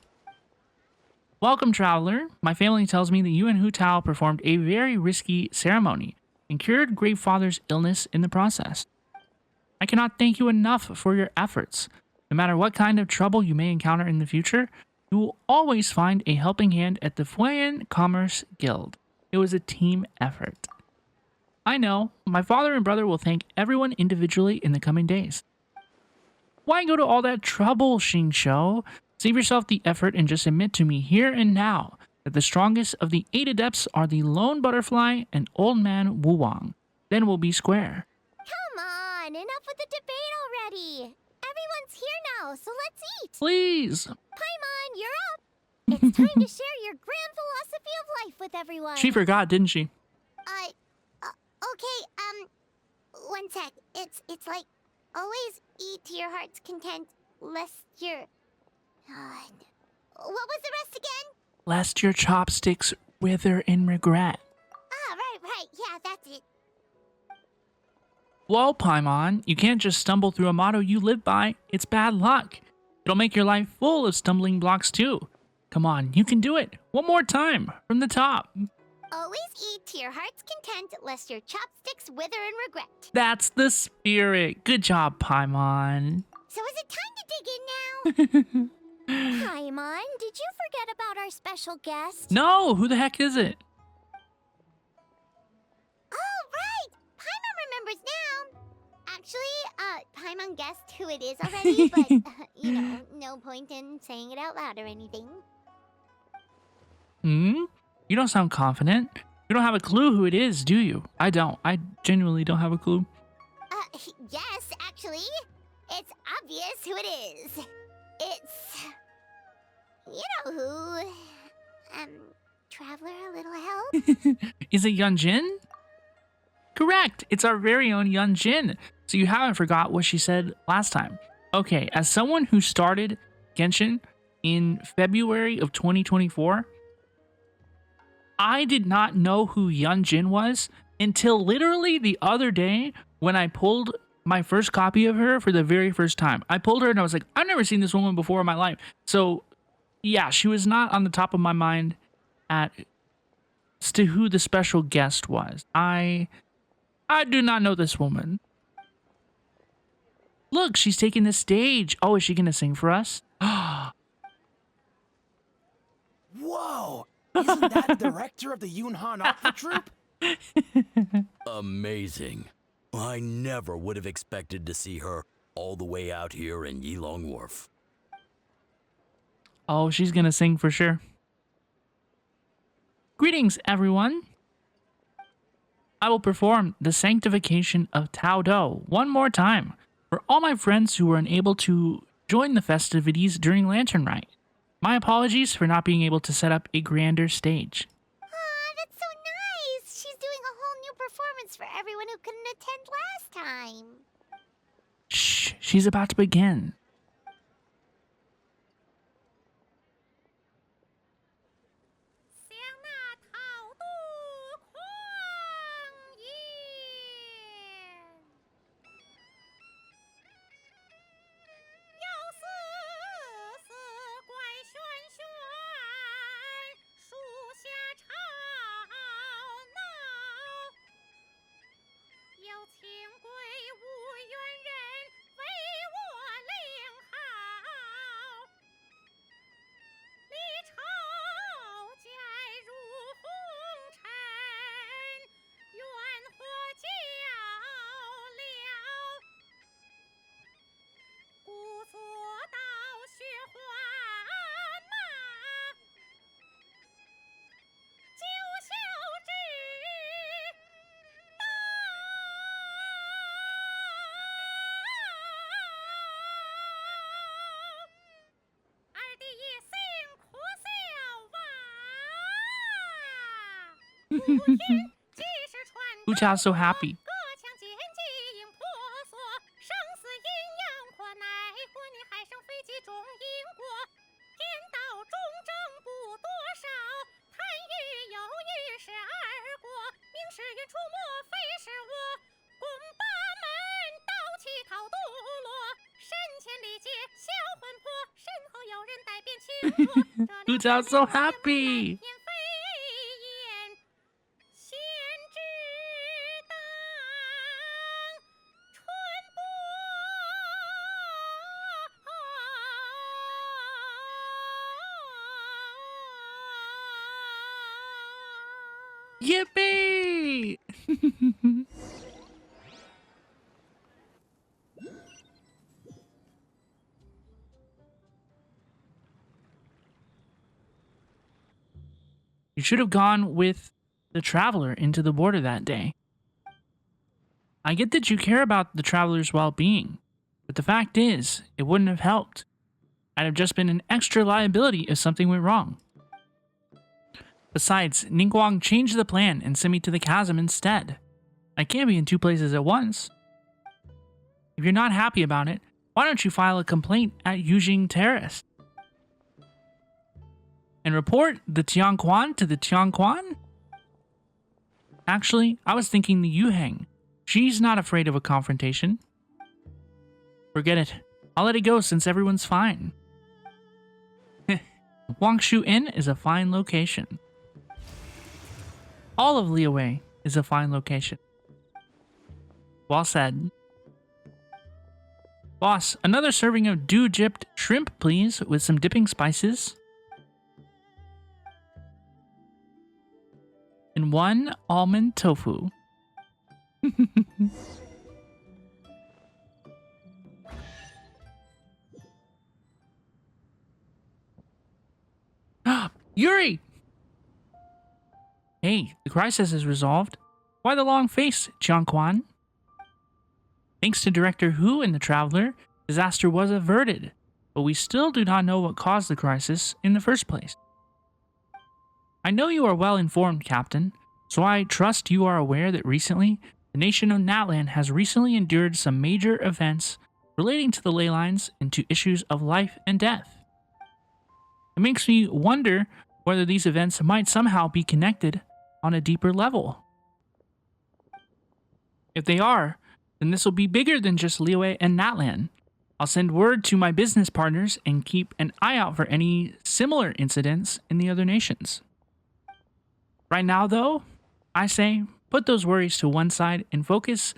Welcome, Traveler. My family tells me that you and Hu Tao performed a very risky ceremony and cured Gravefather's illness in the process. I cannot thank you enough for your efforts. No matter what kind of trouble you may encounter in the future, you will always find a helping hand at the Fuyan Commerce Guild. It was a team effort. I know, my father and brother will thank everyone individually in the coming days. Why go to all that trouble, Xingqiu? Save yourself the effort and just admit to me here and now that the strongest of the 8 adepts are the Lone Butterfly and Old Man Wu Wang. Then we'll be square. on, enough with the debate already. Everyone's here now, so let's eat. Please. Paimon, you're up. It's time to share your grand philosophy of life with everyone. She forgot, didn't she? Okay, one sec. It's like, always eat to your heart's content, lest your... what was the rest again? Lest your chopsticks wither in regret. Ah, right, yeah, that's it. Whoa, Paimon, you can't just stumble through a motto you live by. It's bad luck. It'll make your life full of stumbling blocks too. Come on, you can do it. One more time, from the top. Always eat to your heart's content, lest your chopsticks wither in regret. That's the spirit. Good job, Paimon. So is it time to dig in now? Paimon, did you forget about our special guest? No, who the heck is it? Oh, right! Paimon remembers now. Actually, Paimon guessed who it is already, but, you know, no point in saying it out loud or anything. You don't sound confident. You don't have a clue who it is, do you? I don't. I genuinely don't have a clue. Yes, actually. It's obvious who it is. It's... you know who. Traveler, a little help? Is it Yunjin? Correct. It's our very own Yunjin. So you haven't forgot what she said last time. Okay, as someone who started Genshin in February of 2024, I did not know who Yunjin was until literally the other day when I pulled my first copy of her for the very first time. I pulled her and I was like, I've never seen this woman before in my life. So yeah, she was not on the top of my mind as to who the special guest was. I do not know this woman. Look, she's taking the stage. Oh, is she gonna sing for us? Whoa! Isn't that the director of the Yunhan Opera Troupe? Amazing. I never would have expected to see her all the way out here in Yilong Wharf. Oh, she's gonna sing for sure. Greetings, everyone. I will perform the sanctification of Tao Do one more time for all my friends who were unable to join the festivities during Lantern Rite. My apologies for not being able to set up a grander stage. Aw, that's so nice! She's doing a whole new performance for everyone who couldn't attend last time. Shh, she's about to begin. Hu Tao's so happy. Hu Tao's so happy. Yippee! You should have gone with the traveler into the border that day. I get that you care about the traveler's well-being, but the fact is, it wouldn't have helped. I'd have just been an extra liability if something went wrong. Besides, Ningguang changed the plan and sent me to the chasm instead. I can't be in two places at once. If you're not happy about it, why don't you file a complaint at Yujing Terrace? And report the Tianquan to the Tianquan? Actually, I was thinking the Yuheng. She's not afraid of a confrontation. Forget it. I'll let it go since everyone's fine. Wangshu Inn is a fine location. All of Liyue is a fine location. Well said. Boss, another serving of dew-dipped shrimp, please, with some dipping spices. And 1 almond tofu. Yuri! Hey, the crisis is resolved. Why the long face, Jiangquan? Thanks to Director Hu and the Traveler, disaster was averted, but we still do not know what caused the crisis in the first place. I know you are well informed, Captain, so I trust you are aware that recently, the nation of Natlan has recently endured some major events relating to the ley lines and to issues of life and death. It makes me wonder whether these events might somehow be connected on a deeper level. If they are, then this will be bigger than just Liyue and Natlan. I'll send word to my business partners and keep an eye out for any similar incidents in the other nations. Right now, though, I say put those worries to one side and focus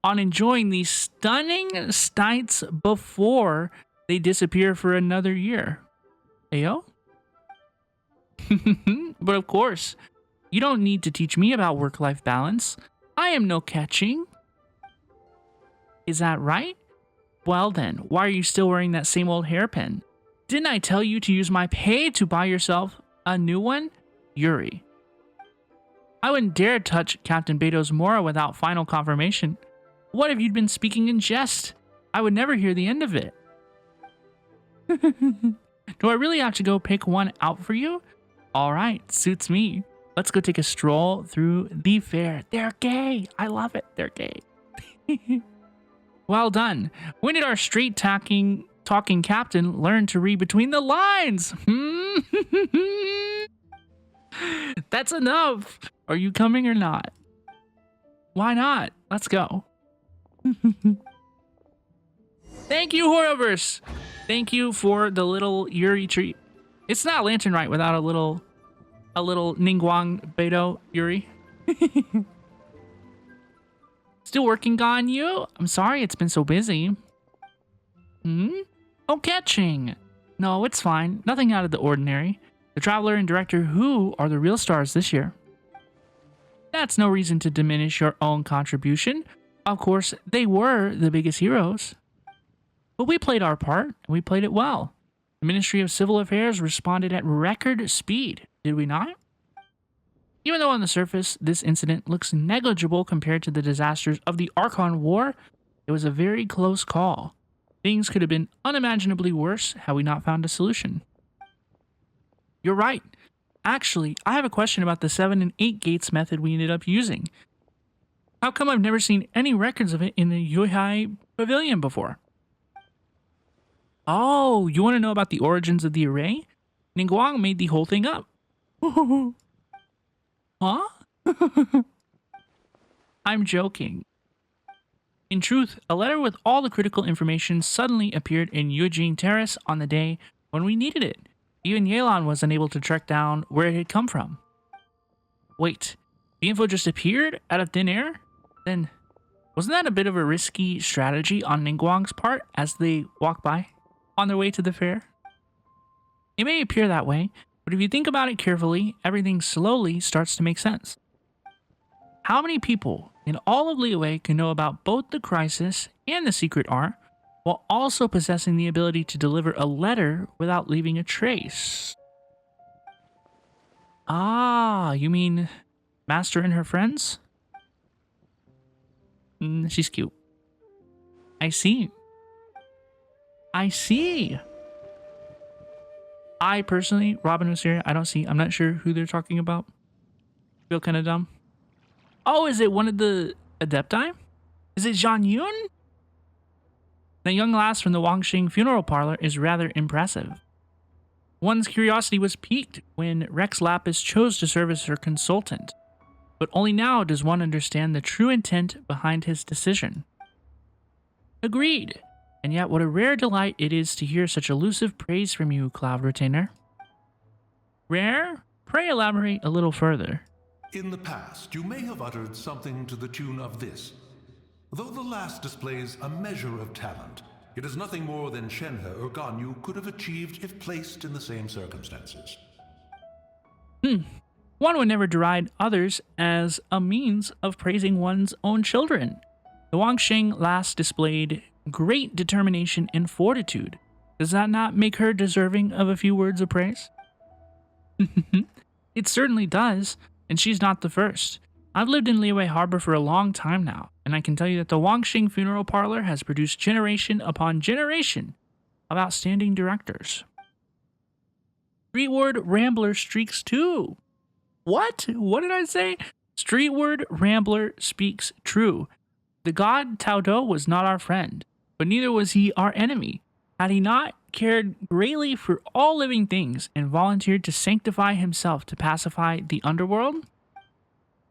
on enjoying these stunning sights before they disappear for another year. Ayo? But of course, you don't need to teach me about work-life balance. I am no catching. Is that right? Well then, why are you still wearing that same old hairpin? Didn't I tell you to use my pay to buy yourself a new one? Yuri. I wouldn't dare touch Captain Beto's Mora without final confirmation. What if you'd been speaking in jest? I would never hear the end of it. Do I really have to go pick one out for you? Alright, suits me. Let's go take a stroll through the fair. They're gay. I love it. They're gay. Well done. When did our talking captain learn to read between the lines? That's enough. Are you coming or not? Why not? Let's go. Thank you, Horrorverse. Thank you for the little Yuri treat. It's not Lantern Rite without a little Ningguang Beto Yuri. Still working on you? I'm sorry it's been so busy. Oh, catching. No, it's fine. Nothing out of the ordinary. The Traveler and Director Hu are the real stars this year. That's no reason to diminish your own contribution. Of course, they were the biggest heroes. But we played our part, and we played it well. The Ministry of Civil Affairs responded at record speed, did we not? Even though on the surface, this incident looks negligible compared to the disasters of the Archon War, it was a very close call. Things could have been unimaginably worse had we not found a solution. You're right. Actually, I have a question about the 7 and 8 gates method we ended up using. How come I've never seen any records of it in the Yuhai Pavilion before? Oh, you want to know about the origins of the array? Ningguang made the whole thing up. Huh? I'm joking. In truth, a letter with all the critical information suddenly appeared in Yujing Terrace on the day when we needed it. Even Yelan was unable to track down where it had come from. Wait, the info just appeared out of thin air? Then, wasn't that a bit of a risky strategy on Ningguang's part as they walked by on their way to the fair? It may appear that way, but if you think about it carefully, everything slowly starts to make sense. How many people in all of Liyue can know about both the crisis and the secret art, while also possessing the ability to deliver a letter without leaving a trace? Ah, you mean Master and her friends? She's cute. I see. I personally, Robin Osiria, I don't see. I'm not sure who they're talking about. Feel kind of dumb. Oh, is it one of the Adepti? Is it Zhang Yun? The young lass from the Wangxing funeral parlor is rather impressive. One's curiosity was piqued when Rex Lapis chose to serve as her consultant, but only now does one understand the true intent behind his decision. Agreed. And yet what a rare delight it is to hear such elusive praise from you, Cloud Retainer. Rare? Pray elaborate a little further. In the past, you may have uttered something to the tune of this. Though the last displays a measure of talent, it is nothing more than Shenhe or Ganyu could have achieved if placed in the same circumstances. One would never deride others as a means of praising one's own children. The Wangxing lass displayed great determination and fortitude. Does that not make her deserving of a few words of praise? It certainly does, and she's not the first. I've lived in Liyue Harbor for a long time now, and I can tell you that the Wangxing funeral parlor has produced generation upon generation of outstanding directors. Streetward Rambler streaks too. What? What did I say? Streetward Rambler speaks true. The god Tao Do was not our friend, but neither was he our enemy. Had he not cared greatly for all living things and volunteered to sanctify himself to pacify the underworld,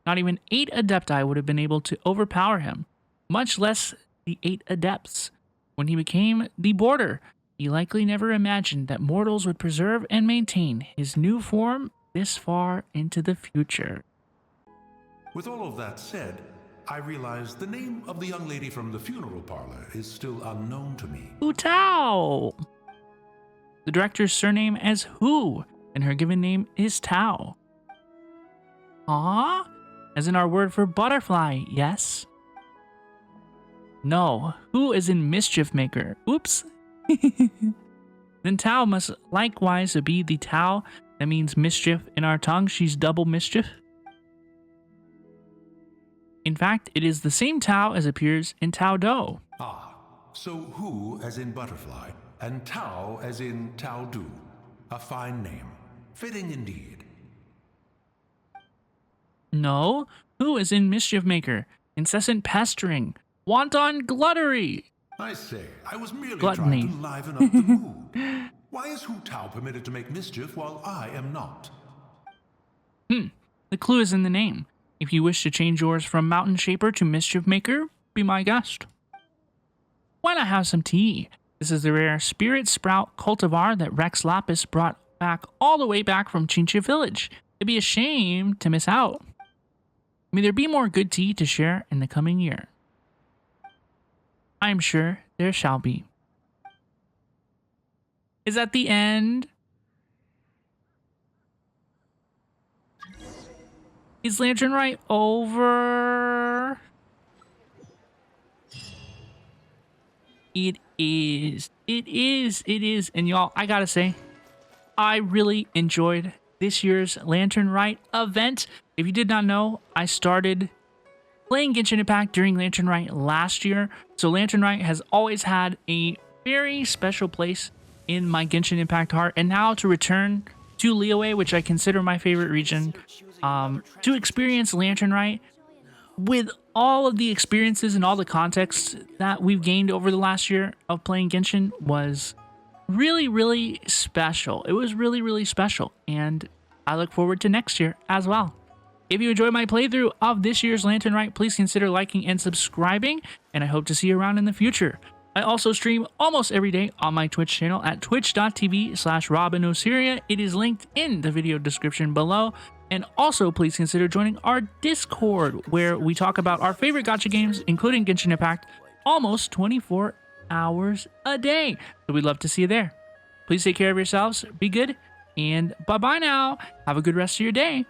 not even 8 Adepti would have been able to overpower him, much less the 8 Adepts. When he became the Border, he likely never imagined that mortals would preserve and maintain his new form this far into the future. With all of that said, I realize the name of the young lady from the funeral parlor is still unknown to me. Hu Tao! The director's surname is Hu, and her given name is Tao. Ah? As in our word for butterfly, yes? No, Hu is in mischief maker. Oops. Then Tao must likewise be the Tao that means mischief in our tongue. She's double mischief. In fact, it is the same Tao as appears in Tao Do. Ah, so Hu as in butterfly, and Tao as in Tao Du. A fine name. Fitting indeed. No, Hu is in mischief maker, incessant pestering, wanton gluttery. I say, I was merely Gluttony. trying to liven up the mood. Why is Hu Tao permitted to make mischief while I am not? The clue is in the name. If you wish to change yours from Mountain Shaper to Mischief Maker, be my guest. Why not have some tea? This is the rare Spirit Sprout cultivar that Rex Lapis brought back all the way back from Chincha Village. It'd be a shame to miss out. May there be more good tea to share in the coming year. I am sure there shall be. Is that the end? Is Lantern Rite over? It is. It is. It is. And y'all, I gotta say, I really enjoyed this year's Lantern Rite event. If you did not know, I started playing Genshin Impact during Lantern Rite last year. So Lantern Rite has always had a very special place in my Genshin Impact heart. And now to return to Liyue, which I consider my favorite region, to experience Lantern Rite with all of the experiences and all the context that we've gained over the last year of playing Genshin was really, really special. It was really, really special. And I look forward to next year as well. If you enjoyed my playthrough of this year's Lantern Rite, please consider liking and subscribing, and I hope to see you around in the future. I also stream almost every day on my Twitch channel at twitch.tv/RobinOsiria. It is linked in the video description below. And also, please consider joining our Discord, where we talk about our favorite gacha games, including Genshin Impact, almost 24 hours a day. So we'd love to see you there. Please take care of yourselves, be good, and bye-bye now. Have a good rest of your day.